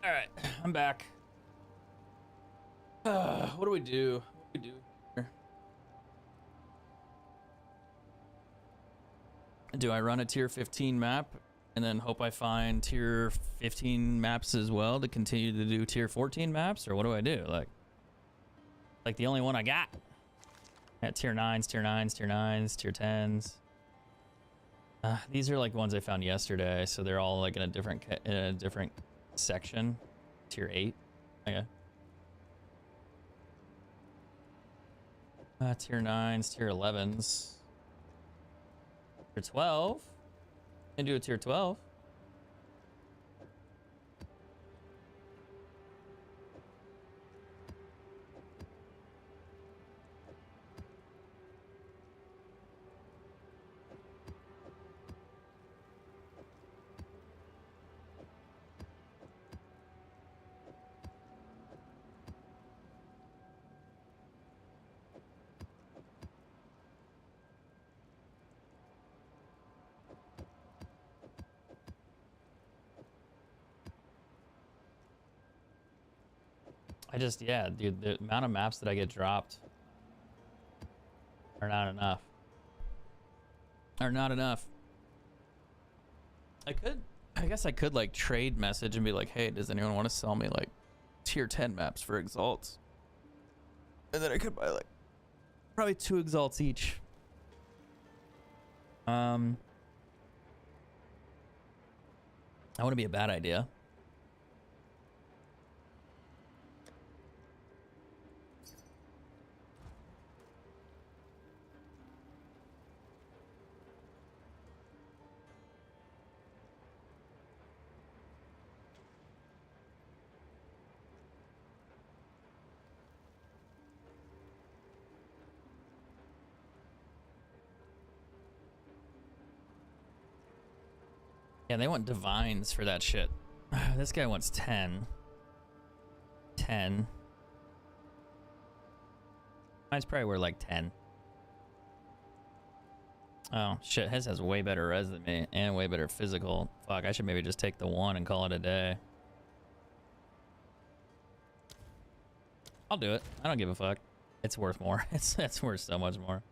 All right, I'm back. What do we do? What do we do here? Do I run a tier 15 map and then hope I find tier 15 maps as well to continue to do tier 14 maps, or what do I do? Like the only one I got. At tier 9s, tier 9s, tier 9s, tier 10s. These are like ones I found yesterday, so they're all like in a different section. Tier 8. Okay. Tier 9s, tier 11s. Tier 12. Can do a tier 12. Yeah, dude, the amount of maps that I get dropped are not enough. I guess I could like trade message and be like, hey, does anyone want to sell me like tier 10 maps for exalts? And then I could buy like probably 2 exalts each. That wouldn't be a bad idea. Yeah, they want divines for that shit. This guy wants 10. 10. Mine's probably worth like 10. Oh, shit. His has way better res than me and way better physical. Fuck, I should maybe just take the 1 and call it a day. I'll do it. I don't give a fuck. It's worth more. It's worth so much more.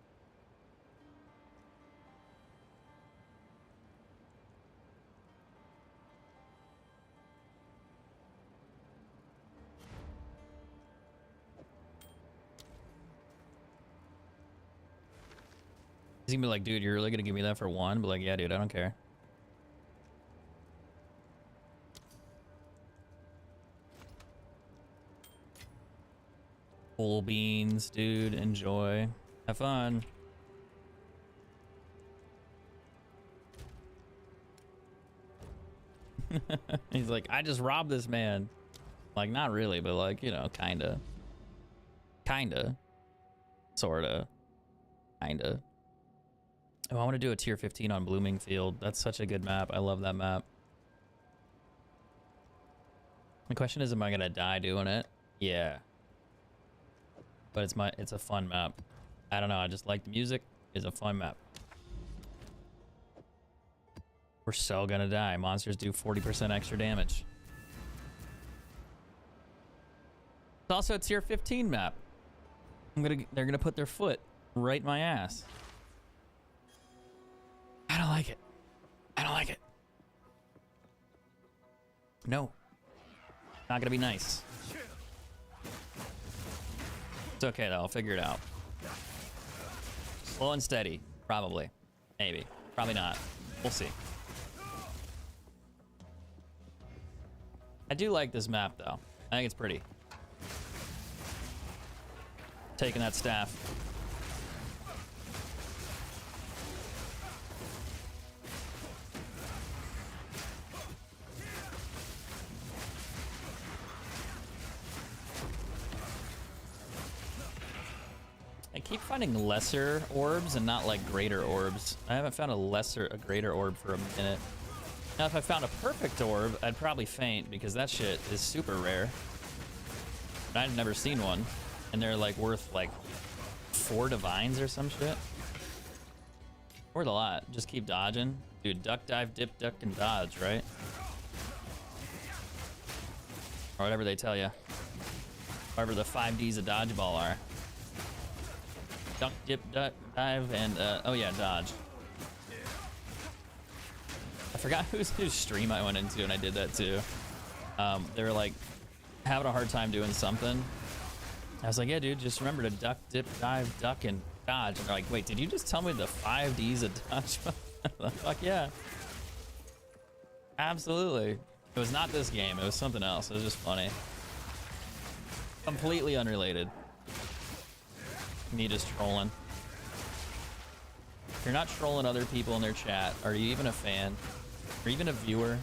He's gonna be like, dude, you're really gonna give me that for 1? But like, yeah, dude, I don't care. Full beans, dude, enjoy. Have fun. He's like, I just robbed this man. Like, not really, but like, you know, kinda. Kinda. Sorta. Kinda. Oh, I want to do a tier 15 on Bloomingfield. That's such a good map. I love that map. The question is, am I gonna die doing it? Yeah. But it's a fun map. I don't know, I just like the music. It's a fun map. We're so gonna die. Monsters do 40% extra damage. It's also a tier 15 map. They're gonna put their foot right in my ass. I don't like it. I don't like it. No. Not gonna be nice. It's okay though, I'll figure it out. Slow and steady, probably. Maybe. Probably not. We'll see. I do like this map though. I think it's pretty. Taking that staff. I keep finding lesser orbs and not like greater orbs. I haven't found a greater orb for a minute. Now if I found a perfect orb, I'd probably faint because that shit is super rare. But I've never seen one. And they're like worth like 4 divines or some shit. Worth a lot. Just keep dodging. Dude, duck, dive, dip, duck, and dodge, right? Or whatever they tell you. Whatever the 5Ds of dodgeball are. Duck, dip, duck, dive, and oh yeah, dodge. I forgot whose stream I went into and I did that too. They were like having a hard time doing something. I was like, yeah, dude, just remember to duck, dip, dive, duck, and dodge. And they're like, wait, did you just tell me the 5Ds of dodgeball? Fuck yeah. Absolutely. It was not this game. It was something else. It was just funny. Completely unrelated. Me just trolling. If you're not trolling other people in their chat, are you even a fan? Or even a viewer?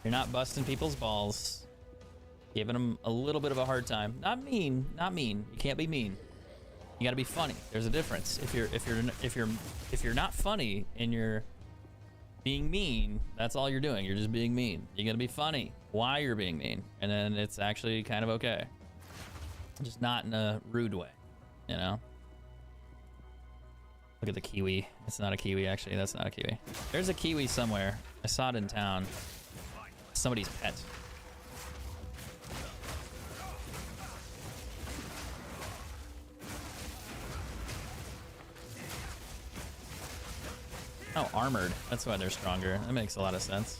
You're not busting people's balls. Giving them a little bit of a hard time. Not mean, not mean. You can't be mean. You gotta be funny. There's a difference. If you're not funny and you're being mean, that's all you're doing. You're just being mean. You gotta be funny why you're being mean, and then it's actually kind of okay. Just not in a rude way, you know? Look at the kiwi. It's not a kiwi, actually. That's not a kiwi. There's a kiwi somewhere. I saw it in town. Somebody's pet. Oh, armored. That's why they're stronger. That makes a lot of sense.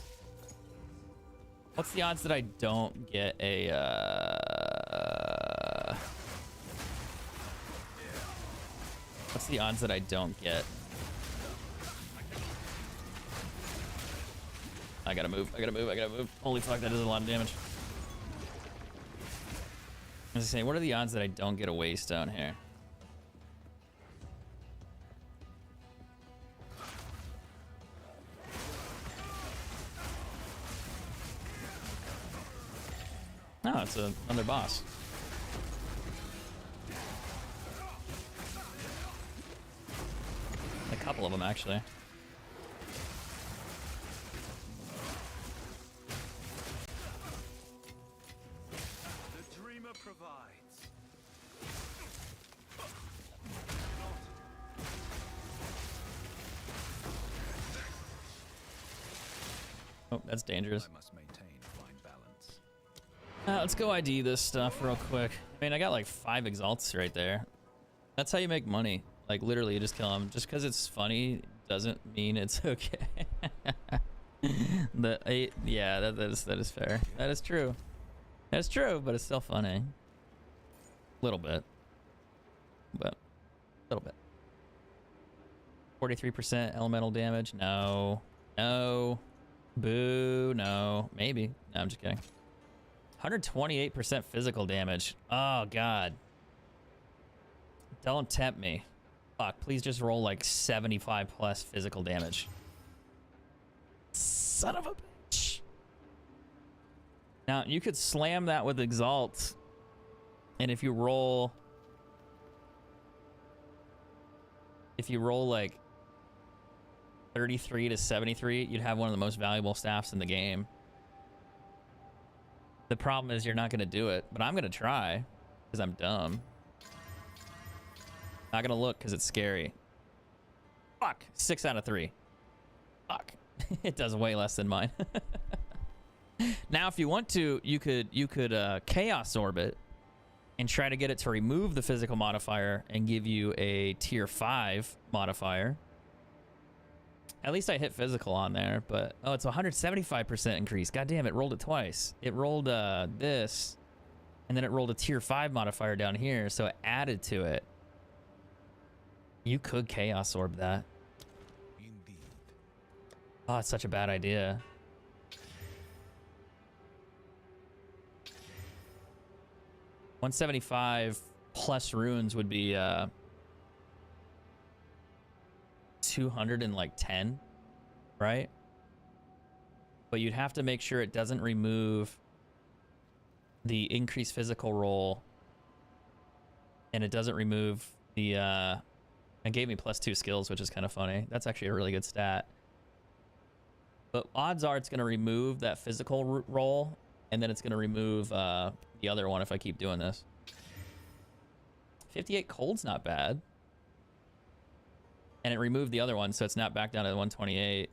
What's the odds that I don't get a, What's the odds that I don't get? I gotta move. I gotta move. I gotta move. Holy fuck, that does a lot of damage. I was saying, what are the odds that I don't get a waystone here? No, it's another boss. A couple of them, actually. The dreamer provides. Oh, that's dangerous. I must maintain a fine balance. Let's go ID this stuff real quick. I mean, I got like 5 exalts right there. That's how you make money. Like, literally, you just kill them. Just because it's funny doesn't mean it's okay. Yeah, that is fair. That is true. That's true, but it's still funny. A little bit. But, a little bit. 43% elemental damage? No. No. Boo. No. Maybe. No, I'm just kidding. 128% physical damage. Oh, God. Don't tempt me. Fuck, please just roll like 75 plus physical damage. Son of a bitch. Now, you could slam that with Exalt. And if you roll like 33 to 73, you'd have one of the most valuable staffs in the game. The problem is you're not going to do it, but I'm going to try because I'm dumb. Not going to look because it's scary. Fuck. 6 out of 3. Fuck. It does way less than mine. Now, if you want to, you could Chaos Orbit and try to get it to remove the physical modifier and give you a tier 5 modifier. At least I hit physical on there, but oh, it's a 175% increase. God damn, it rolled it twice. It rolled this, and then it rolled a tier 5 modifier down here, so it added to it. You could Chaos Orb that. Indeed. Oh, it's such a bad idea. $175 plus runes would be 210, right? But you'd have to make sure it doesn't remove the increased physical roll, and it doesn't remove the it gave me +2 skills, which is kind of funny. That's actually a really good stat. But odds are it's going to remove that physical roll, and then it's going to remove the other one if I keep doing this. 58 cold's not bad. And it removed the other one, so it's not back down to 128.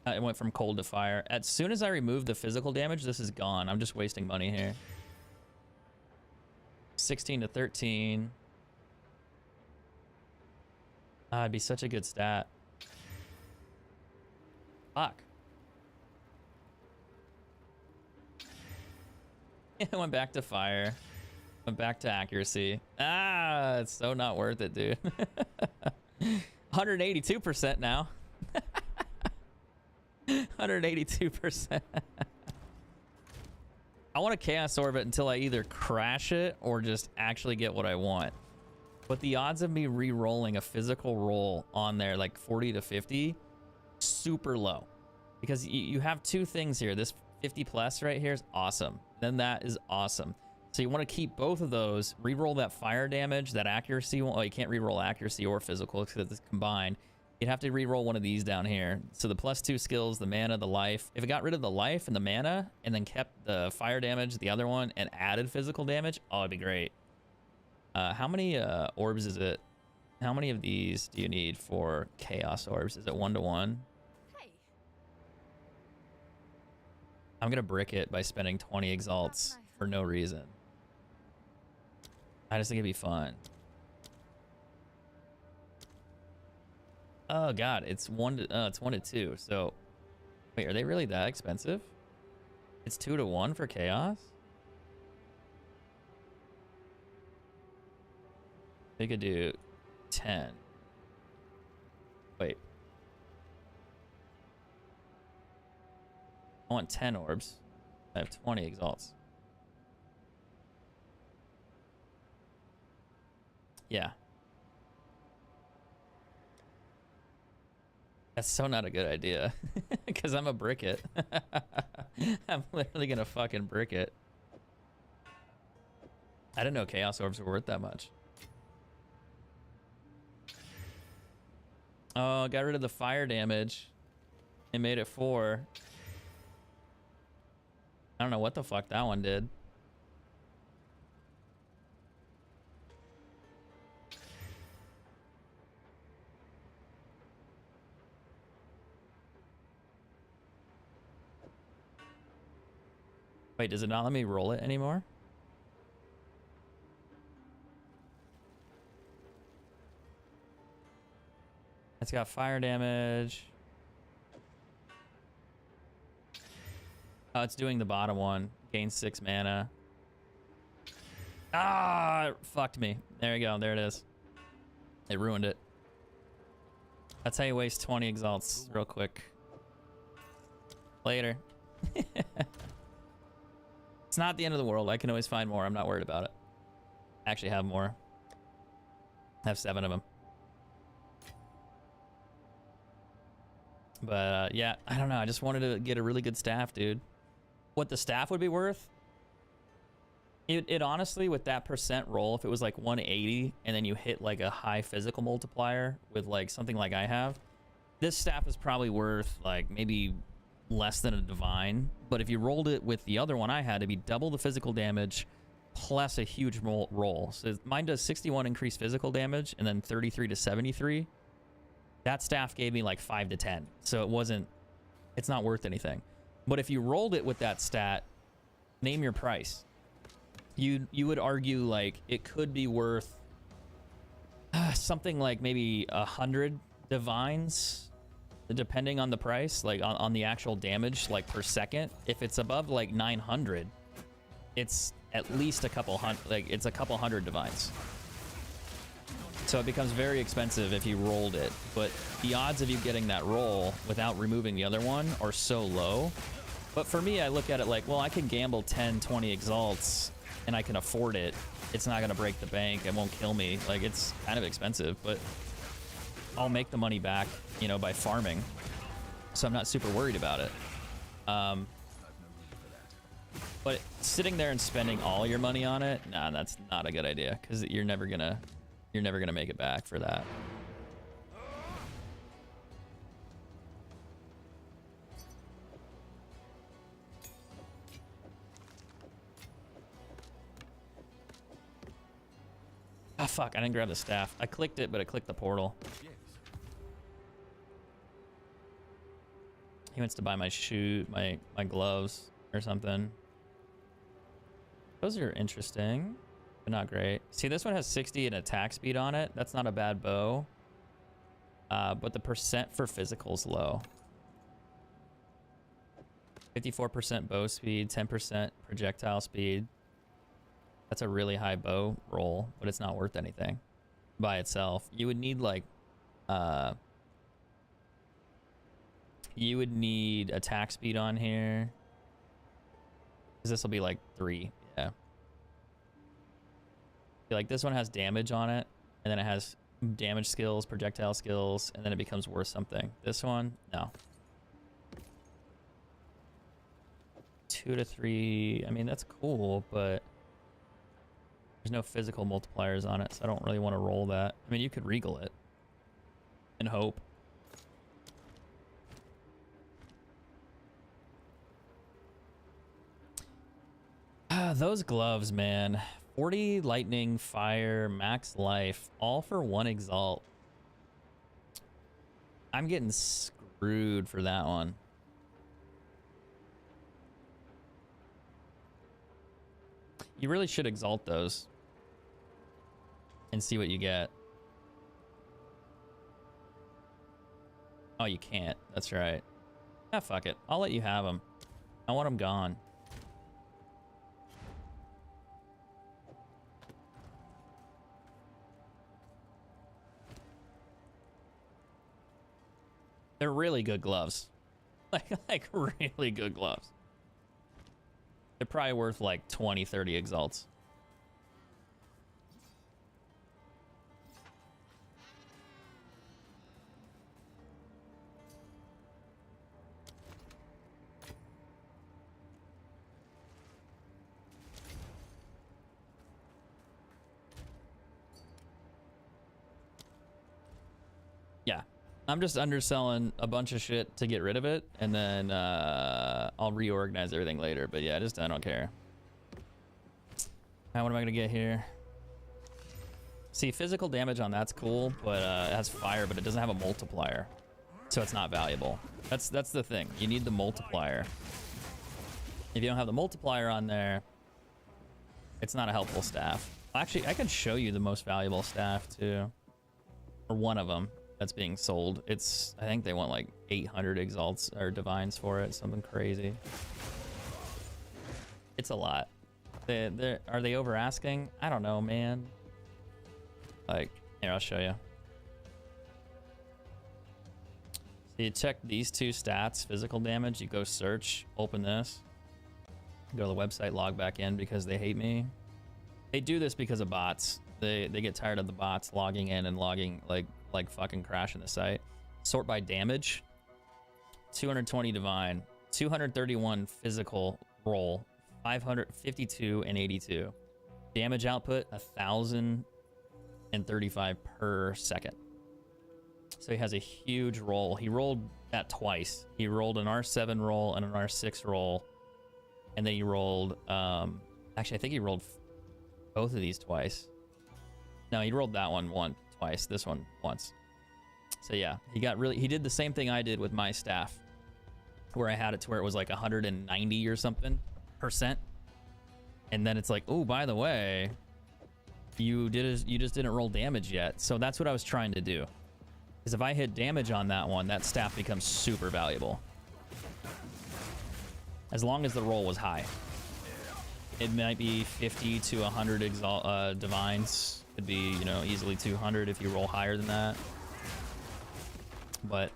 It went from cold to fire. As soon as I remove the physical damage, this is gone. I'm just wasting money here. 16 to 13. It'd be such a good stat. Fuck. It went back to fire. Went back to accuracy. Ah, it's so not worth it, dude. 182% now. 182%. I want to Chaos Orb it until I either crash it or just actually get what I want. But the odds of me re-rolling a physical roll on there, like 40 to 50, super low. Because you have two things here. This 50 plus right here is awesome. Then that is awesome. So you want to keep both of those, re-roll that fire damage, that accuracy. Well, you can't re-roll accuracy or physical because it's combined. You'd have to re-roll one of these down here. So the +2 skills, the mana, the life. If it got rid of the life and the mana and then kept the fire damage, the other one, and added physical damage, oh, it'd be great. How many orbs is it? How many of these do you need for Chaos Orbs? Is it 1 to 1? Hey, I'm going to brick it by spending 20 exalts for no reason. I just think it'd be fun. Oh god, it's 1 to 2. So wait, are they really that expensive? It's 2 to 1 for chaos? They could do 10. Wait. I want 10 orbs. I have 20 exalts. Yeah. That's so not a good idea. Because I'm a brick it. I'm literally gonna fucking brick it. I didn't know Chaos Orbs were worth that much. Oh, got rid of the fire damage. It made it 4. I don't know what the fuck that one did. Wait, does it not let me roll it anymore? It's got fire damage. Oh, it's doing the bottom one. Gain 6 mana. Ah, it fucked me. There you go. There it is. It ruined it. That's how you waste 20 exalts real quick. Later. It's not the end of the world. I can always find more. I'm not worried about it. I actually have more. I have 7 of them. But yeah, I don't know. I just wanted to get a really good staff, dude. What the staff would be worth? It honestly, with that percent roll, if it was like 180 and then you hit like a high physical multiplier with like something like I have, this staff is probably worth like maybe less than a divine. But if you rolled it with the other one I had, it'd be double the physical damage plus a huge roll. So mine does 61 increased physical damage and then 33 to 73. That staff gave me like 5 to 10. So it's not worth anything. But if you rolled it with that stat, name your price. You would argue like it could be worth something like maybe 100 divines, depending on the price, like on the actual damage, like per second. If it's above like 900, it's at least a couple hundred, like it's a couple hundred divines. So it becomes very expensive if you rolled it, but the odds of you getting that roll without removing the other one are so low. But for me, I look at it like, well, I can gamble 10, 20 exalts and I can afford it. It's not going to break the bank. It won't kill me. Like, it's kind of expensive, but I'll make the money back, you know, by farming. So I'm not super worried about it. But sitting there and spending all your money on it, nah, that's not a good idea, because you're never gonna make it back for that. Ah, fuck, I didn't grab the staff. I clicked it, but it clicked the portal. Yes. He wants to buy my shoe, my gloves or something. Those are interesting, but not great. See, this one has 60 in attack speed on it. That's not a bad bow. But the percent for physical's low. 54% bow speed, 10% projectile speed. That's a really high bow roll, but it's not worth anything by itself. You would need like, you would need attack speed on here. Cause this will be like 3, yeah. Like this one has damage on it, and then it has damage skills, projectile skills, and then it becomes worth something. This one, no. 2 to 3, I mean, that's cool, but there's no physical multipliers on it, so I don't really want to roll that. I mean, you could regal it and hope. Those gloves, man. 40 lightning, fire, max life, all for 1 exalt. I'm getting screwed for that one. You really should exalt those and see what you get. Oh, you can't. That's right. Ah, fuck it. I'll let you have them. I want them gone. They're really good gloves. Like really good gloves. They're probably worth like 20, 30 exalts. Yeah. I'm just underselling a bunch of shit to get rid of it, and then I'll reorganize everything later. But yeah, I don't care. Now, what am I gonna get here? See, physical damage on that's cool, but it has fire, but it doesn't have a multiplier, so it's not valuable. That's the thing. You need the multiplier. If you don't have the multiplier on there, it's not a helpful staff. Actually, I can show you the most valuable staff too, or one of them that's being sold. It's, I think they want like 800 exalts or divines for it, something crazy. It's a lot. Are they over asking? I don't know, man. Like, here, I'll show you. So you check these 2 stats, physical damage, you go search, open this, go to the website, log back in because they hate me. They do this because of bots. They get tired of the bots logging in and logging like fucking crashing the site. Sort by damage. 220 divine, 231 physical roll, 552 and 82. Damage output 1,035 per second. So he has a huge roll. He rolled that twice. He rolled an R7 roll and an R6 roll, and then he rolled actually I think he rolled both of these twice. No, he rolled that one twice, this one once. So yeah, he did the same thing I did with my staff, where I had it to where it was like 190 or something %. And then it's like, oh, by the way, you just didn't roll damage yet. So that's what I was trying to do. Because if I hit damage on that one, that staff becomes super valuable. As long as the roll was high. It might be 50 to 100 divines. Could be, you know, easily 200 if you roll higher than that. But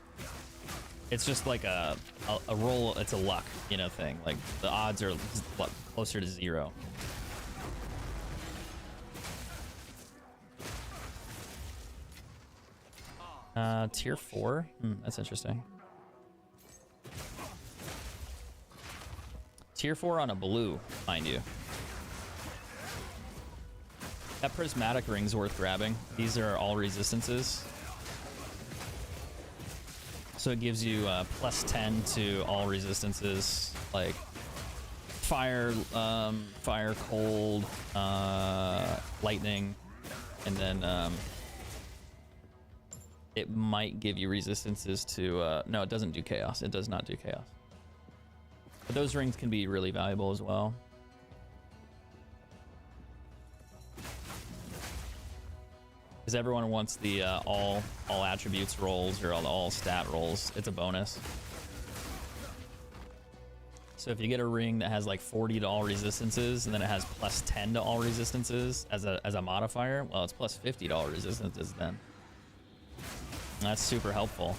it's just like a roll, it's a luck, you know, thing. Like the odds are closer to 0. Tier 4? That's interesting. Tier 4 on a blue, mind you. That prismatic ring's worth grabbing. These are all resistances. So it gives you plus 10 to all resistances, like fire, fire, cold, lightning, and then it might give you resistances to no, it doesn't do chaos. It does not do chaos, but those rings can be really valuable as well. Because everyone wants the all attributes rolls or all stat rolls. It's a bonus. So if you get a ring that has like 40 to all resistances and then it has plus 10 to all resistances as a modifier, well, it's plus 50 to all resistances then. That's super helpful.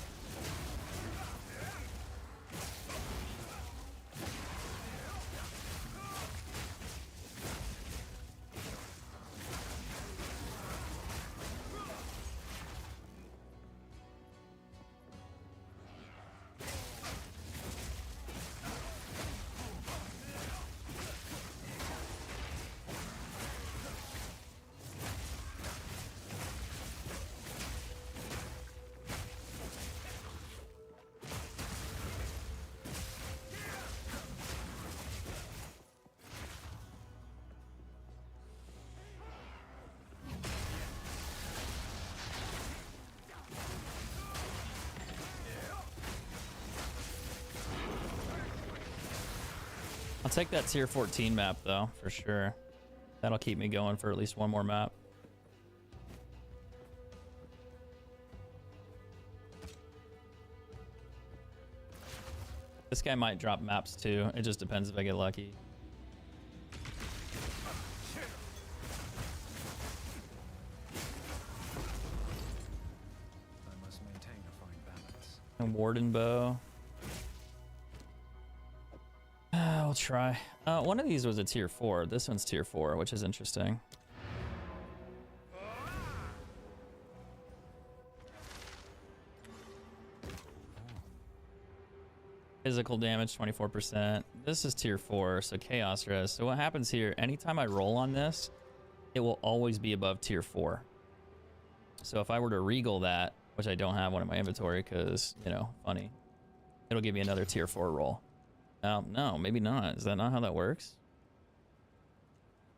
I'll take that tier 14 map though, for sure. That'll keep me going for at least one more map. This guy might drop maps too. It just depends if I get lucky. I must maintain a fine balance. And Warden Bow. I'll try. One of these was a tier 4. This one's tier 4, which is interesting. Physical damage 24%. This is tier 4, so chaos res. So what happens here, anytime I roll on this, it will always be above tier 4. So if I were to regal that, which I don't have one in my inventory because, you know, funny, it'll give me another tier 4 roll. No, maybe not. Is that not how that works?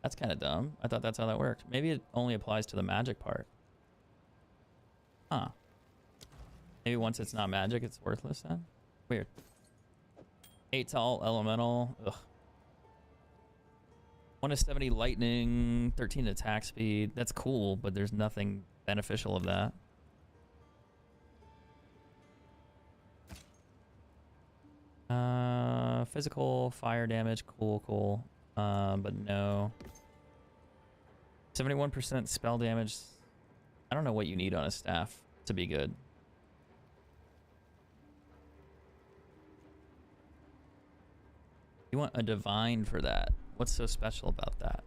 That's kind of dumb. I thought that's how that worked. Maybe it only applies to the magic part. Huh. Maybe once it's not magic, it's worthless then? Weird. 8 tall elemental. Ugh. 1 to 70 lightning, 13 attack speed. That's cool, but there's nothing beneficial of that. Physical fire damage, cool. But no. 71% spell damage. I don't know what you need on a staff to be good. You want a divine for that. What's so special about that?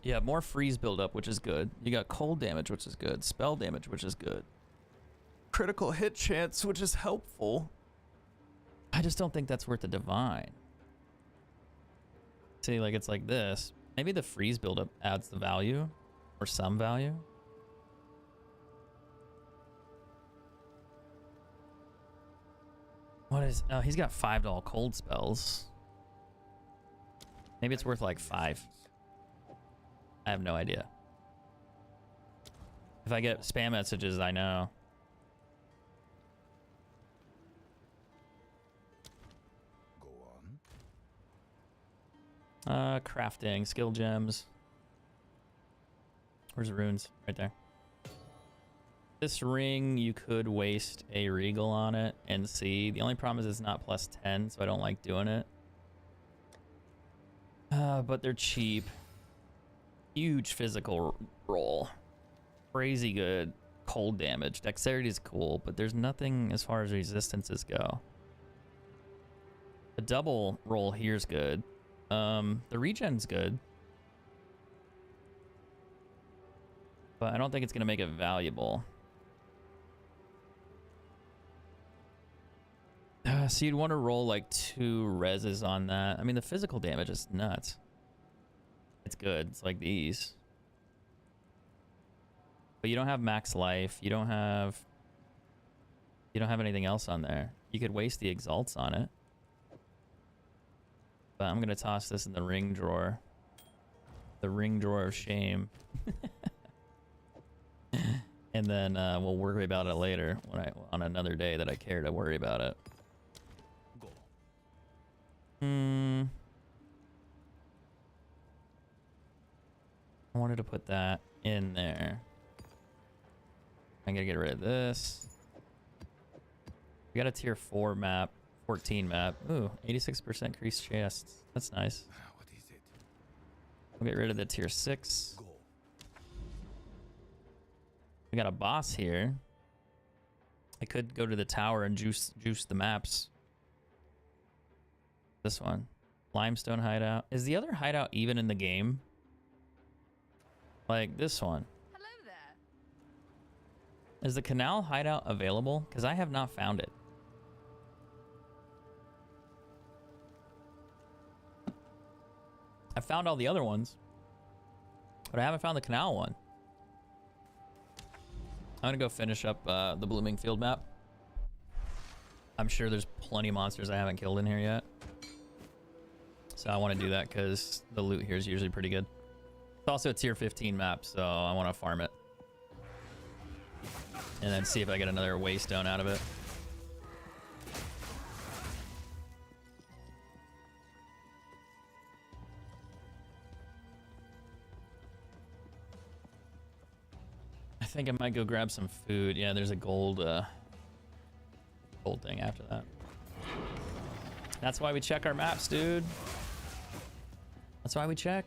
You have more freeze buildup, which is good. You got cold damage, which is good. Spell damage, which is good. Critical hit chance, which is helpful. I just don't think that's worth a divine. See, like it's like this. Maybe the freeze buildup adds the value or some value. What is, oh, he's got 5 to all cold spells. Maybe it's worth like 5. I have no idea. If I get spam messages, I know. Crafting, skill gems. Where's the runes? Right there. This ring, you could waste a regal on it and see. The only problem is it's not plus 10, so I don't like doing it. But they're cheap. Huge physical roll. Crazy good cold damage. Dexterity is cool, but there's nothing as far as resistances go. The double roll here is good. The regen's good, but I don't think it's gonna make it valuable. So you'd want to roll like 2 reses on that. I mean, the physical damage is nuts. It's good. It's like these, but you don't have max life. You don't have anything else on there. You could waste the exalts on it. But I'm gonna toss this in the ring drawer. the ring drawer of shame. And then we'll worry about it later on another day that I care to worry about it. Go. I wanted to put that in there. I'm gonna get rid of this. We got a tier 4 map, 14 map. Ooh, 86% increased chests. That's nice. What is it? We'll get rid of the tier 6. Go. We got a boss here. I could go to the tower and juice the maps. This one. Limestone hideout. Is the other hideout even in the game? Like this one. Hello there. Is the canal hideout available? Because I have not found it. I found all the other ones, but I haven't found the canal one. I'm gonna go finish up the Blooming Field map. I'm sure there's plenty of monsters I haven't killed in here yet. So I want to do that because the loot here is usually pretty good. It's also a tier 15 map, so I want to farm it. And then see if I get another waystone out of it. I think I might go grab some food. Yeah, there's a gold thing after that. That's why we check our maps, dude. That's why we check.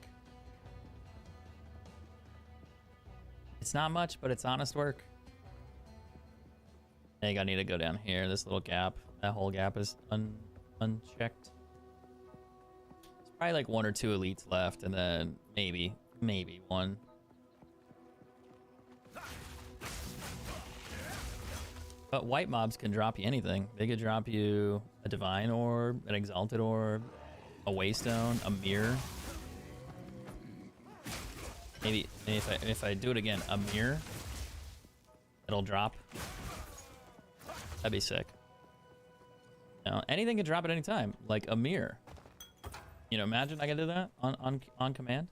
It's not much, but it's honest work. I think I need to go down here. This little gap. That whole gap is unchecked. There's probably like 1 or 2 elites left, and then maybe one. But white mobs can drop you anything. They could drop you a divine orb, an exalted orb, a waystone, a mirror. Maybe if I do it again, a mirror, it'll drop. That'd be sick. You know, anything can drop at any time, like a mirror. You know, imagine I could do that on command.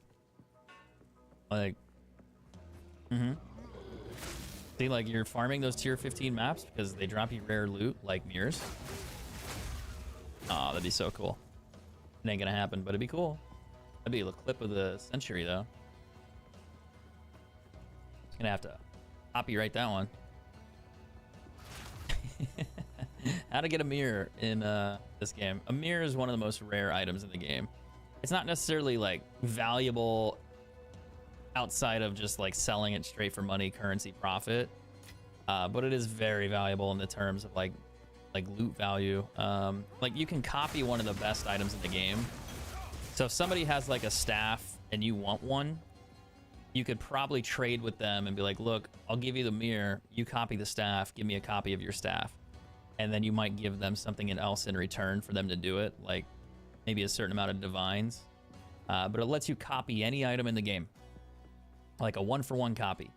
Like, See, like you're farming those tier 15 maps because they drop you rare loot like mirrors. Oh, that'd be so cool. It ain't gonna happen, but it'd be cool. That'd be a clip of the century, though. Gonna have to copyright that one. How to get a mirror in this game. A mirror is one of the most rare items in the game. It's not necessarily like valuable outside of just like selling it straight for money, currency profit, but it is very valuable in the terms of like loot value. Like you can copy one of the best items in the game. So if somebody has like a staff and you want one, you could probably trade with them and be like, look, I'll give you the mirror, you copy the staff, give me a copy of your staff. And then you might give them something else in return for them to do it, like maybe a certain amount of divines. But it lets you copy any item in the game, like a 1-for-1 copy.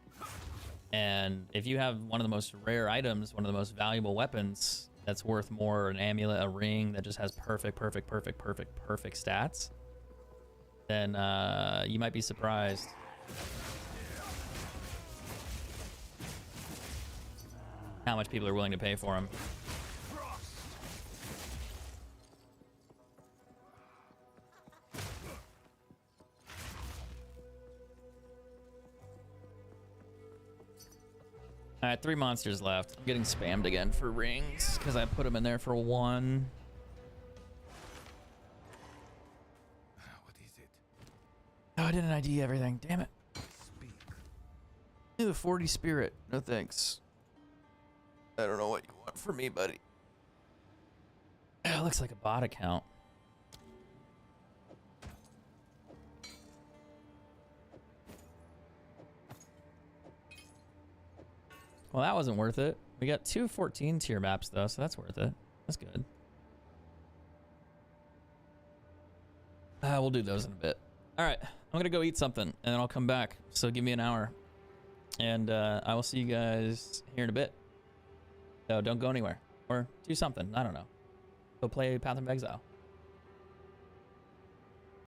And if you have one of the most rare items, one of the most valuable weapons that's worth more, an amulet, a ring that just has perfect stats, then you might be surprised. How much people are willing to pay for them. All right, 3 monsters left. I'm getting spammed again for rings because I put them in there for 1. What is it? Oh, I didn't ID everything. Damn it. Speak. The 40 spirit. No thanks. I don't know what you want from me, buddy. It looks like a bot account. Well, that wasn't worth it. We got 2 14 tier maps though, so that's worth it. That's good. We'll do those in a bit. All right, I'm gonna go eat something and then I'll come back. So give me an hour, and I will see you guys here in a bit. So don't go anywhere or do something. I don't know. Go play Path of Exile.